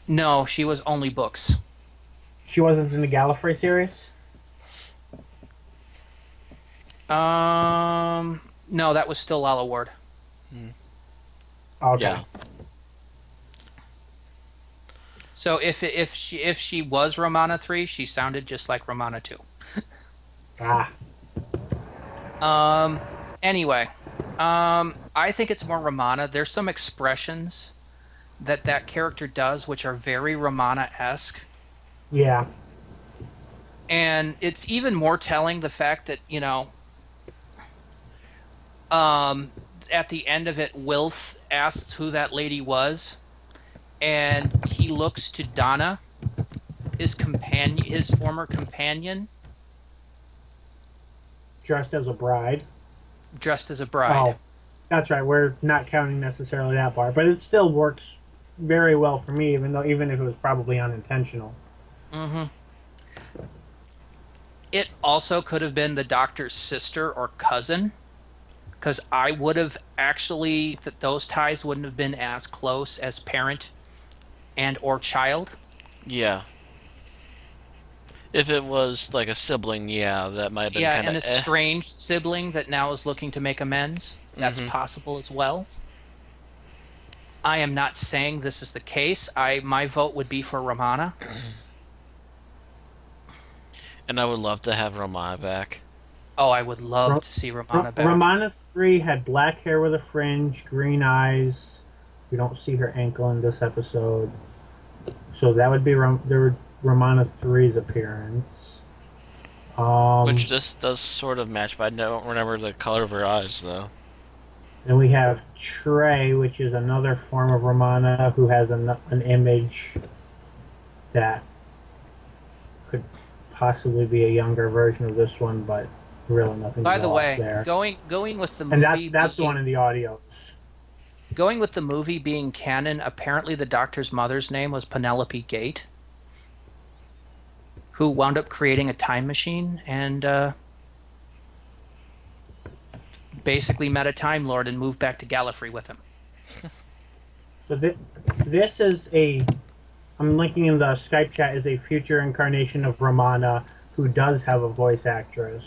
No, she was only books. She wasn't in the Gallifrey series? No, that was still Lala Ward. Okay. Yeah. So if she was Romana 3, she sounded just like Romana 2. Ah. Anyway, I think it's more Romana. There's some expressions that character does which are very Romana-esque. Yeah. And it's even more telling the fact that, at the end of it, Wilf asks who that lady was, and he looks to Donna, his former companion, Dressed as a bride. dressed as a bride. Oh, that's right. We're not counting necessarily that part, but it still works very well for me, even if it was probably unintentional. Mm-hmm. It also could have been the Doctor's sister or cousin, because I would have actually that those ties wouldn't have been as close as parent and or child. Yeah. If it was like a sibling, yeah, that might have been Yeah, kind an of estranged sibling that now is looking to make amends. That's possible as well. I am not saying this is the case. My vote would be for Romana. And I would love to have Romana back. Oh, I would love Ro- to see Romana back. Romana 3 had black hair with a fringe, green eyes. We don't see her ankle in this episode. So that would be Romana 3's appearance. Which just does sort of match, but I don't remember the color of her eyes, though. Then we have Trey, which is another form of Romana who has an image that could possibly be a younger version of this one, but really nothing. By the way, there. going with the movie, And that's the one in the audio. Going with the movie being canon, apparently the Doctor's mother's name was Penelope Gate, who wound up creating a time machine and basically met a Time Lord and moved back to Gallifrey with him. So this is I'm linking in the Skype chat, is a future incarnation of Romana who does have a voice actress.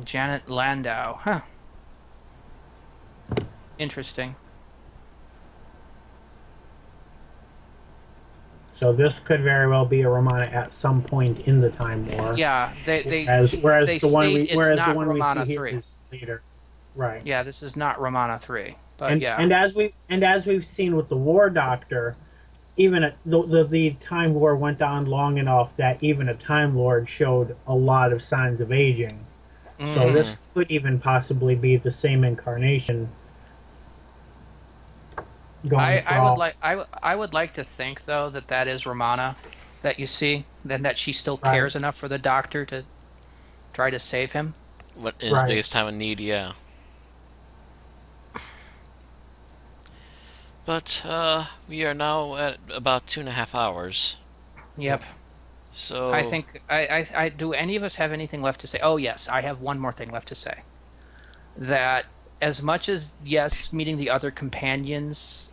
Janet Landau. Huh. Interesting. So this could very well be a Romana at some point in the Time War. Yeah, whereas they the one state it's not Romana we see 3. here is later. Right. Yeah, this is not Romana 3. But yeah. And as we've seen with the War Doctor, even the Time War went on long enough that even a Time Lord showed a lot of signs of aging. So this could even possibly be the same incarnation. I would like to think though that is Romana that you see, and that she still cares enough for the Doctor to try to save him. What in his biggest time of need, yeah. But we are now at about 2.5 hours. Yep. So I think I do any of us have anything left to say? Oh yes, I have one more thing left to say. That as much as yes, meeting the other companions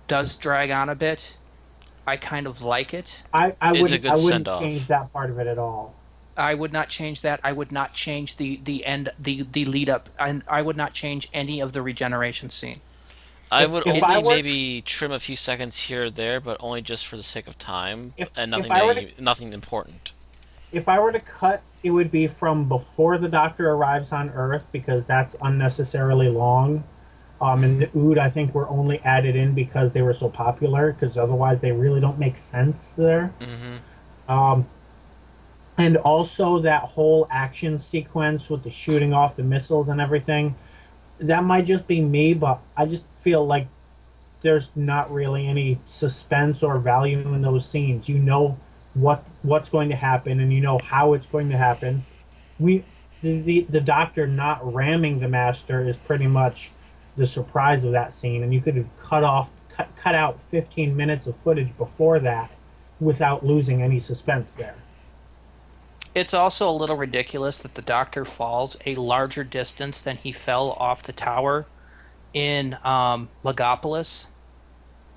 does drag on a bit, I kind of like it. I wouldn't change that part of it at all. I would not change that. I would not change the end, the lead up, and I would not change any of the regeneration scene. I would only maybe trim a few seconds here or there, but only just for the sake of time, and nothing important. If I were to cut, it would be from before the Doctor arrives on Earth, because that's unnecessarily long. And the Ood, I think, were only added in because they were so popular, because otherwise they really don't make sense there. And also that whole action sequence with the shooting off the missiles and everything, that might just be me, but I just feel like there's not really any suspense or value in those scenes. You know what's going to happen, and you know how it's going to happen. the doctor not ramming the master is pretty much the surprise of that scene, and you could have cut out 15 minutes of footage before that without losing any suspense there. It's also a little ridiculous that the Doctor falls a larger distance than he fell off the tower in Legopolis,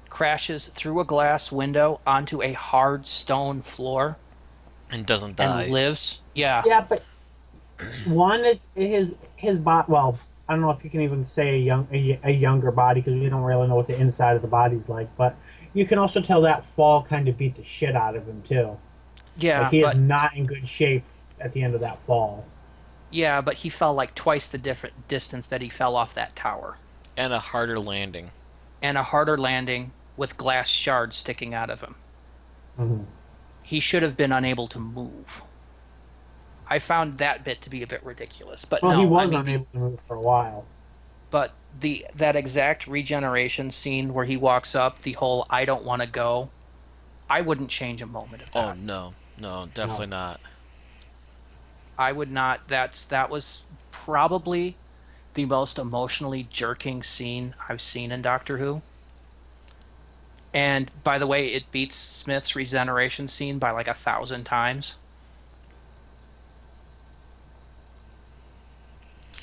crashes through a glass window onto a hard stone floor, And doesn't and die. lives. Yeah. Yeah, but one, it's his body. Well, I don't know if you can even say a younger body because we don't really know what the inside of the body's like. But you can also tell that fall kind of beat the shit out of him too. Like Yeah, he is but not in good shape at the end of that fall. yeah, but he fell like twice the different distance that he fell off that tower. And a harder landing. And a harder landing with glass shards sticking out of him. Hmm. He should have been unable to move. I found that bit to be a bit ridiculous, but Well, no, he was I mean unable to move for a while. but that exact regeneration scene where he walks up, the whole "I don't want to go," I wouldn't change a moment of Oh that. no, definitely not. I would not. That was probably the most emotionally jerking scene I've seen in Doctor Who. And by the way, it beats Smith's regeneration scene by like 1,000 times.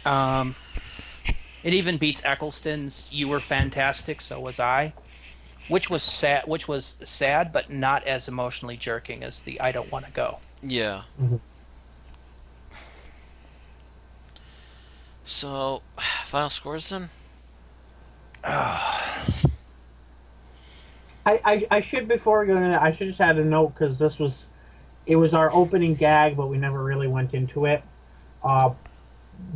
Um, it even beats Eccleston's "You were fantastic, so was I," which was sad. Which was sad, but not as emotionally jerking as the "I don't want to go." Yeah. Hmm. So, final scores then? I should, before we go into that, I should just add a note because it was our opening gag, but we never really went into it. Uh,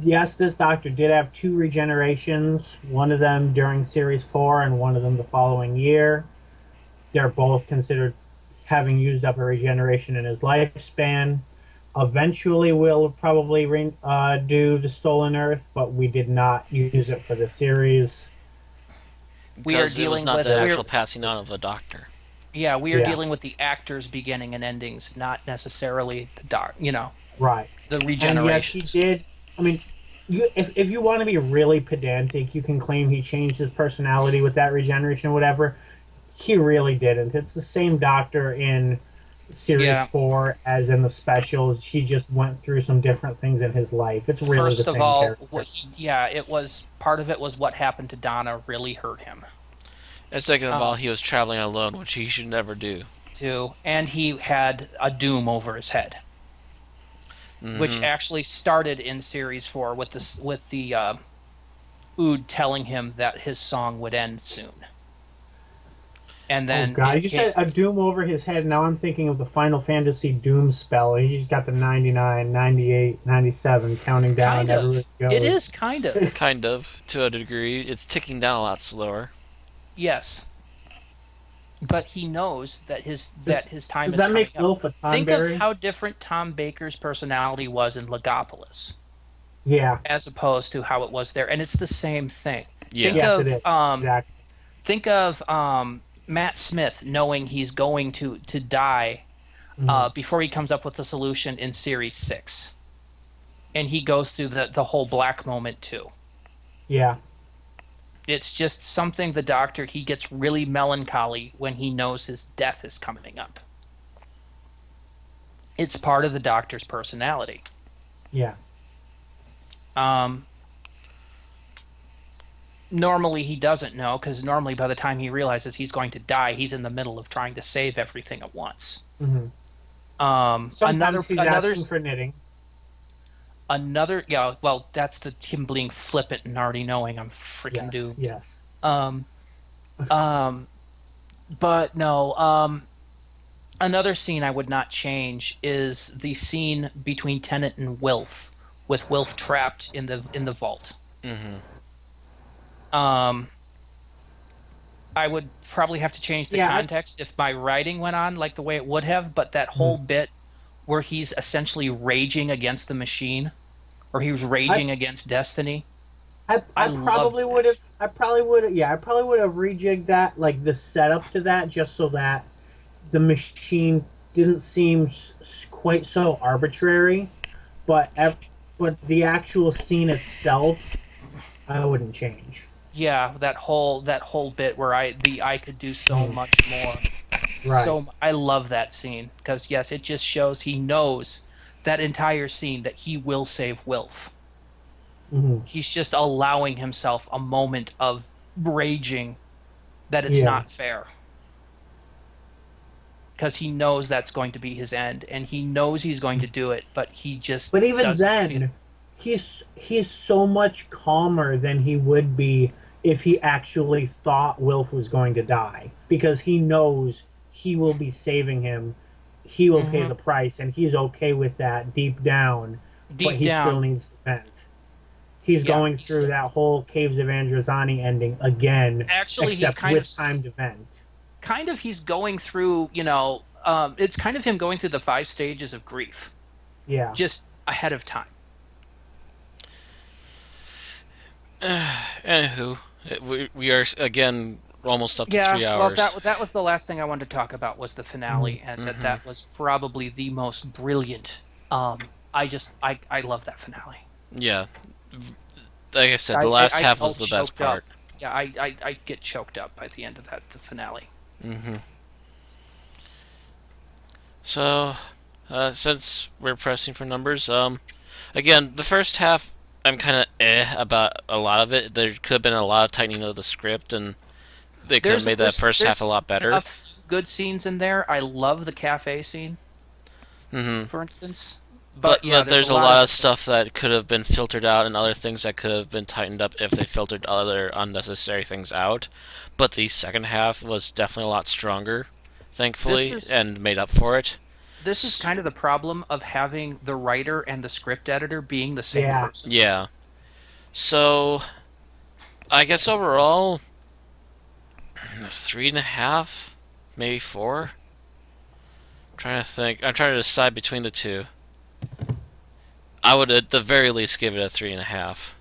yes, this doctor did have two regenerations, one of them during series 4 and one of them the following year. They're both considered having used up a regeneration in his lifespan. Eventually, we'll probably do the Stolen Earth, but we did not use it for the series. We are Because it was dealing not with the actual passing on of a doctor. we are Yeah, dealing with the actors' beginning and endings, not necessarily right. the And yes, he regenerations. did. I mean, if you want to be really pedantic, you can claim he changed his personality with that regeneration or whatever. He really didn't. It's the same doctor in series Yeah. 4 as in the specials. He just went through some different things in his life. It's really the First of same all, character. it was part of it was what happened to Donna really hurt him. And second of all, Um, he was traveling alone, which he should never do. too, and he had a doom over his head, which Mm-hmm. actually started in series 4 with the Ood telling him that his song would end soon, and Oh then God, it you came. said a doom over his head. Now I'm thinking of the Final Fantasy Doom spell. He's got the 99, 98, 97 counting down Kind everywhere of. he It goes. is kind of. Kind of, to a degree. It's ticking down a lot slower. Yes. But he knows that Does, his time does is that coming make up. Wilf a Think of Tonberry? how different Tom Baker's personality was in Legopolis Yeah. as opposed to how it was there, and it's the same thing. Yeah. Think Yes, it of is. Exactly. Matt Smith knowing he's going to die Mhm. before he comes up with the solution in series 6. And he goes through the whole black moment too. Yeah. It's just something the doctor, he gets really melancholy when he knows his death is coming up. It's part of the doctor's personality. Yeah. Um, Normally he doesn't know because normally by the time he realizes he's going to die, he's in the middle of trying to save everything at once. Hmm. Another Sometimes he's another asking for knitting. another yeah, well, that's the him being flippant and already knowing I'm freaking Yes. doomed. Yes. Um, um, but no, another scene I would not change is the scene between Tennant and Wilf, with Wilf trapped in the vault. Mm-hmm. Um, I would probably have to change the Yeah. context if my writing went on like the way it would have, but that whole bit where he's essentially raging against the machine, or he was I, raging against destiny, I I loved probably would have. that. I probably would have. Yeah. I probably would have rejigged that, like the setup to that, just so that the machine didn't seem quite so arbitrary. But but the actual scene itself, I wouldn't change. Yeah, that whole bit where I could do so Mm, much more. right. I love that scene because yes, it just shows he knows that entire scene that he will save Wilf. Hmm. He's just allowing himself a moment of raging that it's Yeah. not fair because he knows that's going to be his end and he knows he's going to do it, but he just But even doesn't feel. then, he's so much calmer than he would be if he actually thought Wilf was going to die, because he knows he will be saving him. He will pay Hmm. the price, and he's okay with that deep down. But Deep he still down, needs to vent. He's yeah. going through that whole Caves of Androzani ending again, Actually, he's except with time to vent. he's going through, it's kind of him going through the 5 stages of grief, Yeah. just ahead of time. Anywho, we are again almost up to Yeah, three well, hours. that was the last thing I wanted to talk about was the Mhm. finale, and Hmm. that was probably the most brilliant. I love that finale. Yeah, like I said, the last I half get all was the best choked up. part. Yeah, I get choked up by the end of the finale. Hmm. So, since we're pressing for numbers, again, the first half, I'm kind of about a lot of it. There could have been a lot of tightening of the script, and they could have made that first half a There's lot a better. few good scenes in there. I love the cafe scene, Hmm. for instance. But But yeah, there's a there's a lot of lot of it. stuff that could have been filtered out, and other things that could have been tightened up if they filtered other unnecessary things out. But the second half was definitely a lot stronger, This thankfully, is and made up for it. this is kind of the problem of having the writer and the script editor being the same Yeah. person. Yeah. So I guess overall, 3.5, maybe 4. I'm trying to think. I'm trying to decide between the two. I would at the very least give it a 3.5.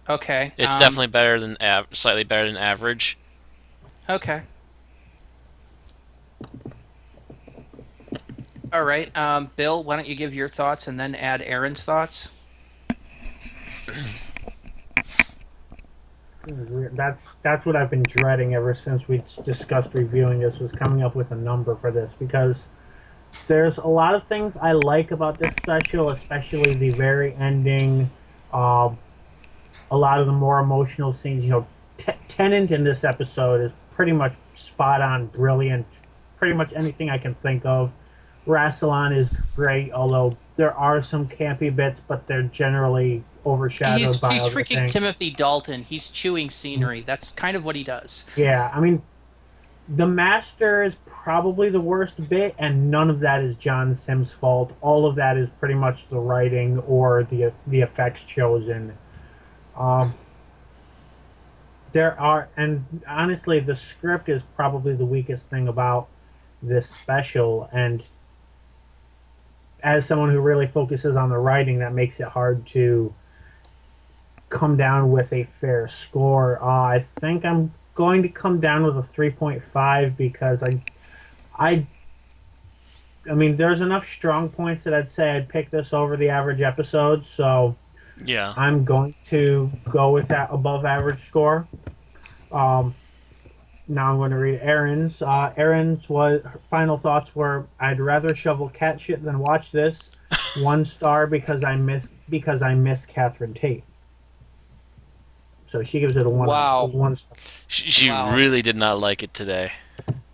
Okay. It's definitely better than slightly better than average. Okay. All right. Bill, why don't you give your thoughts and then add Aaron's thoughts? That's what I've been dreading ever since we discussed reviewing this, was coming up with a number for this, because there's a lot of things I like about this special, especially the very ending. Uh, a lot of the more emotional scenes. Tennant in this episode is pretty much spot on, brilliant. Pretty much anything I can think of. Rassilon is great, although there are some campy bits, but they're generally overshadowed by He's other freaking things. Timothy Dalton. He's chewing scenery. That's kind of what he does. Yeah, I mean, the Master is probably the worst bit, and none of that is John Sims' fault. All of that is pretty much the writing or the effects chosen. Um, and honestly, the script is probably the weakest thing about this special. And as someone who really focuses on the writing, that makes it hard to come down with a fair score. I think I'm going to come down with a 3.5, because I I mean, there's enough strong points that I'd say I'd pick this over the average episode, so Yeah. I'm going to go with that above average score. Um, Now I'm going to read Aaron's. Aaron's final thoughts were: I'd rather shovel cat shit than watch this. 1 star because I miss Catherine Tate. So she gives it a Wow. 1 star. She Wow. really did not like it today.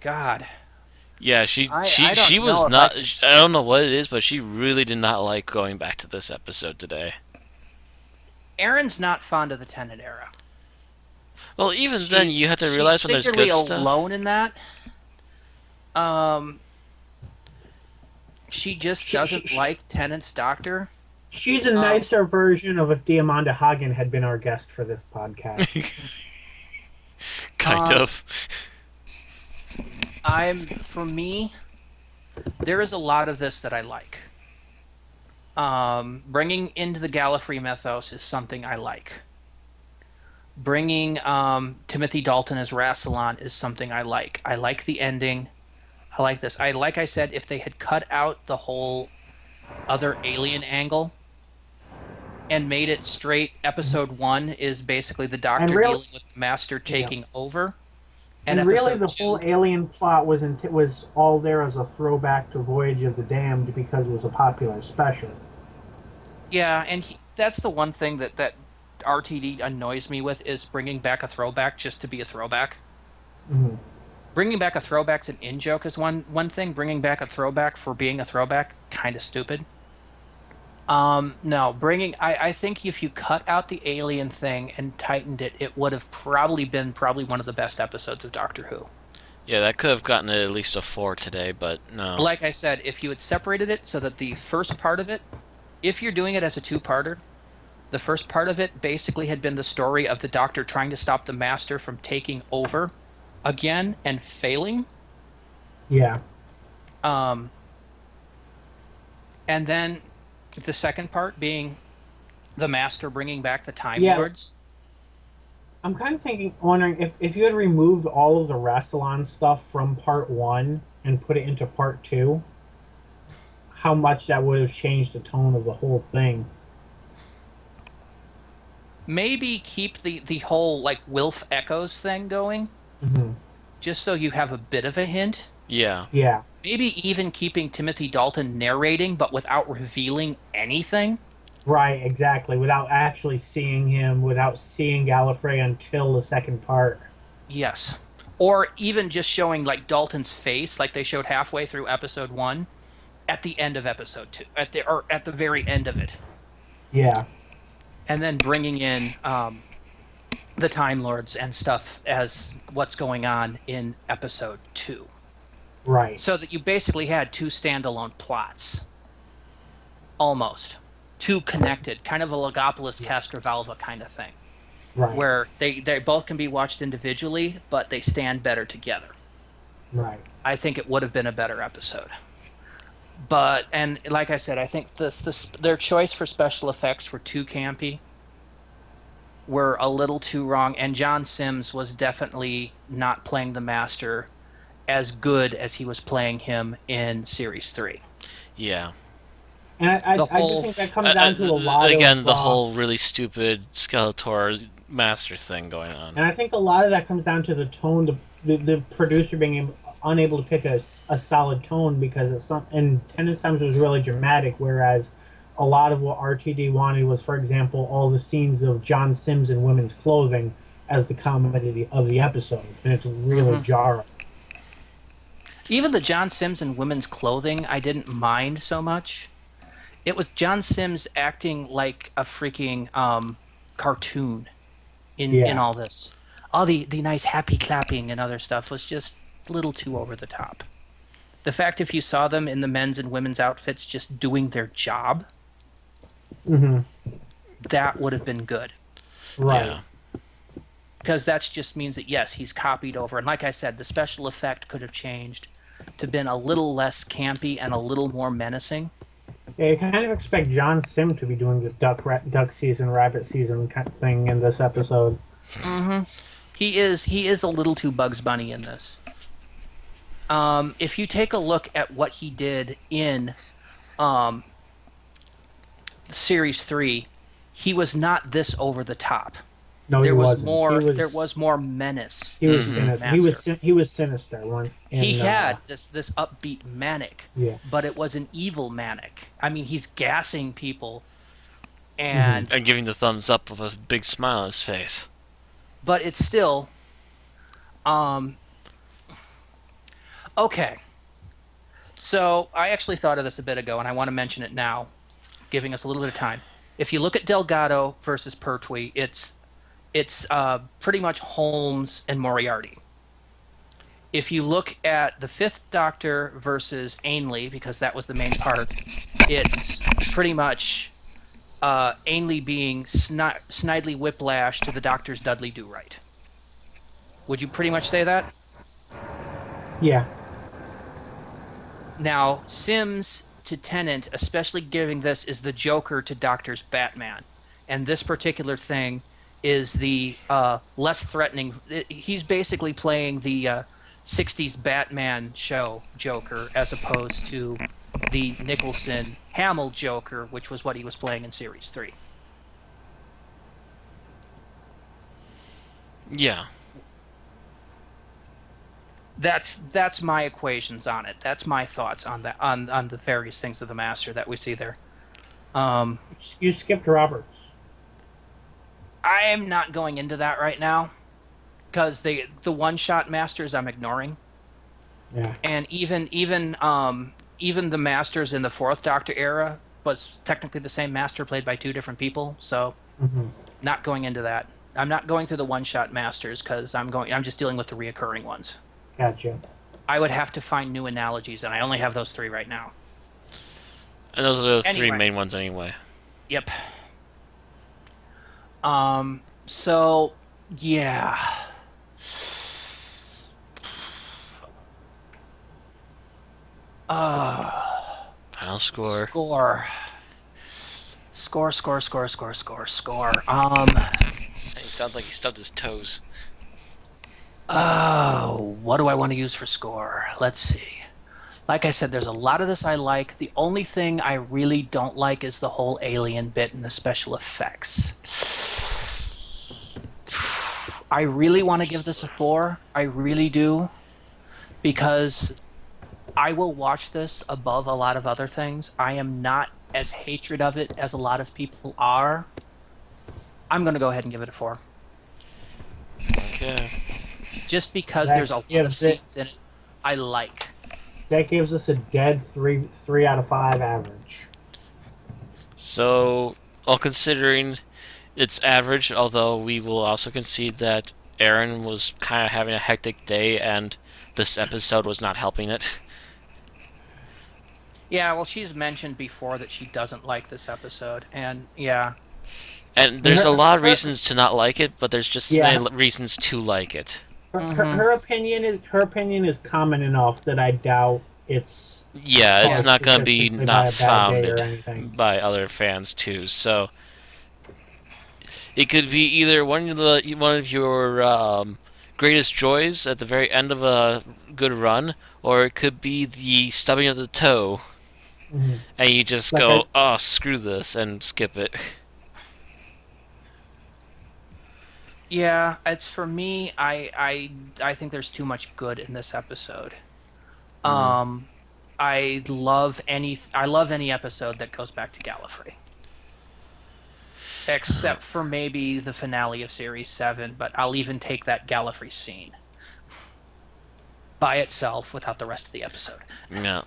God. Yeah, she I she don't was know if not. I don't know what it is, but she really did not like going back to this episode today. Aaron's not fond of the Tennant era. Well, even then, you have to She's realize when there's secretly good stuff. alone in that. Um, she just doesn't like Tennant's doctor. She's a nicer version of if Diamanda Hagen had been our guest for this podcast. Kind of. For me, there is a lot of this that I like. Bringing into the Gallifrey mythos is something I like. Bringing Timothy Dalton as Rassilon is something I like. I like the ending. I like this. Like I said, if they had cut out the whole other alien angle and made it straight. Episode 1 is basically the And Doctor real, dealing with the Master yeah. taking over, and And really, episode the whole 2, alien plot was all there as a throwback to Voyage of the Damned because it was a popular special. yeah, and that's the one thing that RTD annoys me with is bringing back a throwback just to be a throwback. Mm-hmm. Bringing back a throwback's an in-joke is one thing. Bringing back a throwback for being a throwback, kind of stupid. No, I think if you cut out the alien thing and tightened it, it would have probably been one of the best episodes of Doctor Who. Yeah, that could have gotten it at least a 4 today, but no. Like I said, if you had separated it so that the first part of it, if you're doing it as a two-parter, the first part of it basically had been the story of the Doctor trying to stop the Master from taking over again and failing. Yeah. Um, and then the second part being the Master bringing back the Time Yeah. Lords. I'm kind of wondering if you had removed all of the Rassilon stuff from part 1 and put it into part 2, how much that would have changed the tone of the whole thing. Maybe keep the whole like Wilf Echoes thing going, Mm-hmm. just so you have a bit of a hint. Yeah. Yeah. Maybe even keeping Timothy Dalton narrating, but without revealing anything. Right, exactly. Without actually seeing him, without seeing Gallifrey until the second part. Yes. Or even just showing like Dalton's face, like they showed halfway through episode 1, at the end of episode 2, at the very end of it, Yeah. and then bringing in the Time Lords and stuff as what's going on in episode 2. Right. So that you basically had two standalone plots. Almost. Two connected, kind of a Logopolis Castrovalva kind of thing. Right. Where they both can be watched individually, but they stand better together. Right. I think it would have been a better episode. But, and like I said, I think their choice for special effects were too campy, were a little too wrong, and John Sims was definitely not playing the Master as good as he was playing him in Series 3. Yeah. And I The just whole- think that comes down to a lot Again, of... the whole really stupid Skeletor Master thing going on. And I think a lot of that comes down to the tone, the producer being unable to pick a solid tone because it's some, and 10 times it was really dramatic, whereas a lot of what RTD wanted was, for example, all the scenes of John Sims in women's clothing as the comedy of the episode, and it's really jarring. Even the John Sims in women's clothing, I didn't mind so much. It was John Sims acting like a freaking cartoon in all this. All the nice happy clapping and other stuff was just a little too over the top. The fact if you saw them in the men's and women's outfits just doing their job, that would have been good. Right. Yeah. Because that just means that, yes, he's copied over. And like I said, the special effect could have changed to been a little less campy and a little more menacing. Yeah, you kind of expect John Sim to be doing the duck season, rabbit season kind of thing in this episode. He is a little too Bugs Bunny in this. If you take a look at what he did in Series 3, he was not this over the top. No, There he was wasn't. more. There was more menace. He was to his sinister. master. He was sinister. He had this upbeat manic, Yeah. but it was an evil manic. I mean, he's gassing people, and And giving the thumbs up with a big smile on his face. but it's still, okay. So I actually thought of this a bit ago, and I want to mention it now, giving us a little bit of time. If you look at Delgado versus Pertwee, it's pretty much Holmes and Moriarty. If you look at the Fifth Doctor versus Ainley, because that was the main part, it's pretty much Ainley being Snidely Whiplash to the Doctor's Dudley Do-Right. Would you pretty much say that? Yeah. Now, Sims to Tennant, especially giving this, is the Joker to Doctor's Batman. And this particular thing is the less threatening. He's basically playing the 60s Batman show Joker as opposed to the Nicholson Hamill Joker, which was what he was playing in Series 3. Yeah. That's my equations on it. That's my thoughts on that on the various things of the Master that we see there. You skipped Roberts. I am not going into that right now because the one-shot Masters I'm ignoring. Yeah. And even the Masters in the Fourth Doctor era was technically the same Master played by two different people, so not going into that. I'm not going through the one-shot Masters because I'm just dealing with the reoccurring ones. Gotcha. I would have to find new analogies, and I only have those three right now. And those are the three Anyway. main ones anyway. Yep. So yeah. Final score. Score. He sounds like he stubbed his toes. Oh, what do I want to use for score? Let's see. Like I said, there's a lot of this I like. The only thing I really don't like is the whole alien bit and the special effects. I really want to give this a 4. I really do. Because I will watch this above a lot of other things. I am not as hatred of it as a lot of people are. I'm going to go ahead and give it a 4. Okay. Just because there's a lot of scenes in it I like. That gives us a dead 3 out of 5 average. So, all considering it's average, although we will also concede that Aaron was kind of having a hectic day and this episode was not helping it. Yeah, well, she's mentioned before that she doesn't like this episode, and yeah. And there's a lot of reasons to not like it, but there's just Yeah. many reasons to like it. Her opinion is common enough that I doubt it's. Yeah, it's not going to be specifically by a not bad day or founded anything. by other fans too. So it could be either one of your greatest joys at the very end of a good run, or it could be the stubbing of the toe, and you just Like go, "Oh, screw this," and skip it. Yeah, it's for me. I think there's too much good in this episode. I love any episode that goes back to Gallifrey, except for maybe the finale of Series 7. But I'll even take that Gallifrey scene by itself without the rest of the episode. Yeah.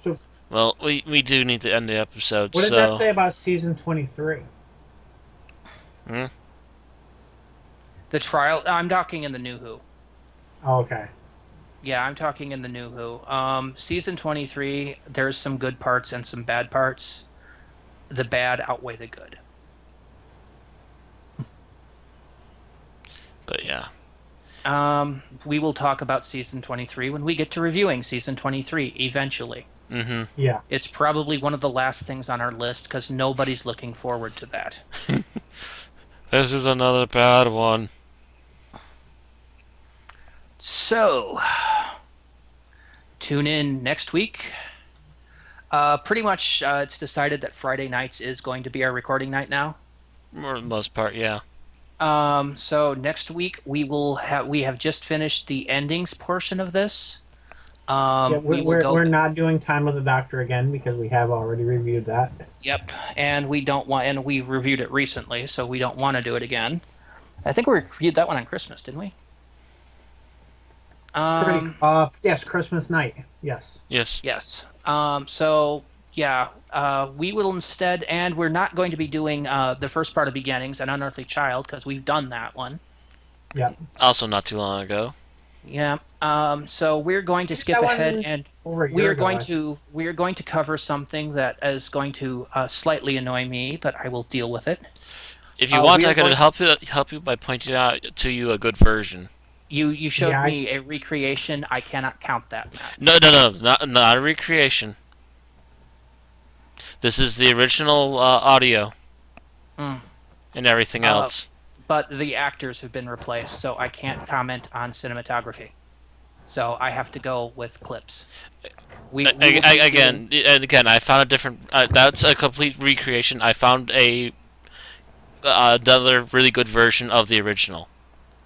Well, we do need to end the episode. What does so... that say about season 23? The trial. I'm talking in the New Who. Oh, okay. Yeah, I'm talking in the New Who. Season 23, there's some good parts and some bad parts. The bad outweigh the good. But yeah. We will talk about Season 23 when we get to reviewing Season 23, eventually. Yeah. It's probably one of the last things on our list, because nobody's looking forward to that. This is another bad one. So, tune in next week. Pretty much, it's decided that Friday nights is going to be our recording night now. For the most part, yeah. So next week we have just finished the endings portion of this. Yeah, we're not doing Time with the Doctor again because we have already reviewed that. Yep, and we reviewed it recently, so we don't want to do it again. I think we reviewed that one on Christmas, didn't we? Yes, Christmas night. Yes. Yes. So yeah, we will instead, and we're not going to be doing the first part of Beginnings and Unearthly Child because we've done that one. Yeah. Also, not too long ago. Yeah. So we're going to skip ahead, and we are going to cover something that is going to slightly annoy me, but I will deal with it. If you want, I can help you by pointing out to you a good version. You showed me a recreation. I cannot count that. No, not a recreation. This is the original audio and everything else. But the actors have been replaced, so I can't comment on cinematography. So I have to go with clips. We will be again, and again, I found a different. That's a complete recreation. I found another really good version of the original.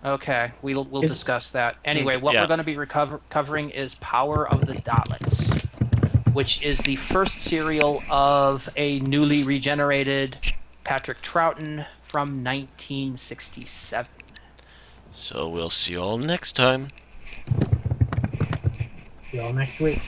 Okay, we'll discuss that. Anyway, what Yeah. we're going to be covering is Power of the Daleks, which is the first serial of a newly regenerated Patrick Troughton from 1967. So we'll see you all next time. See you all next week.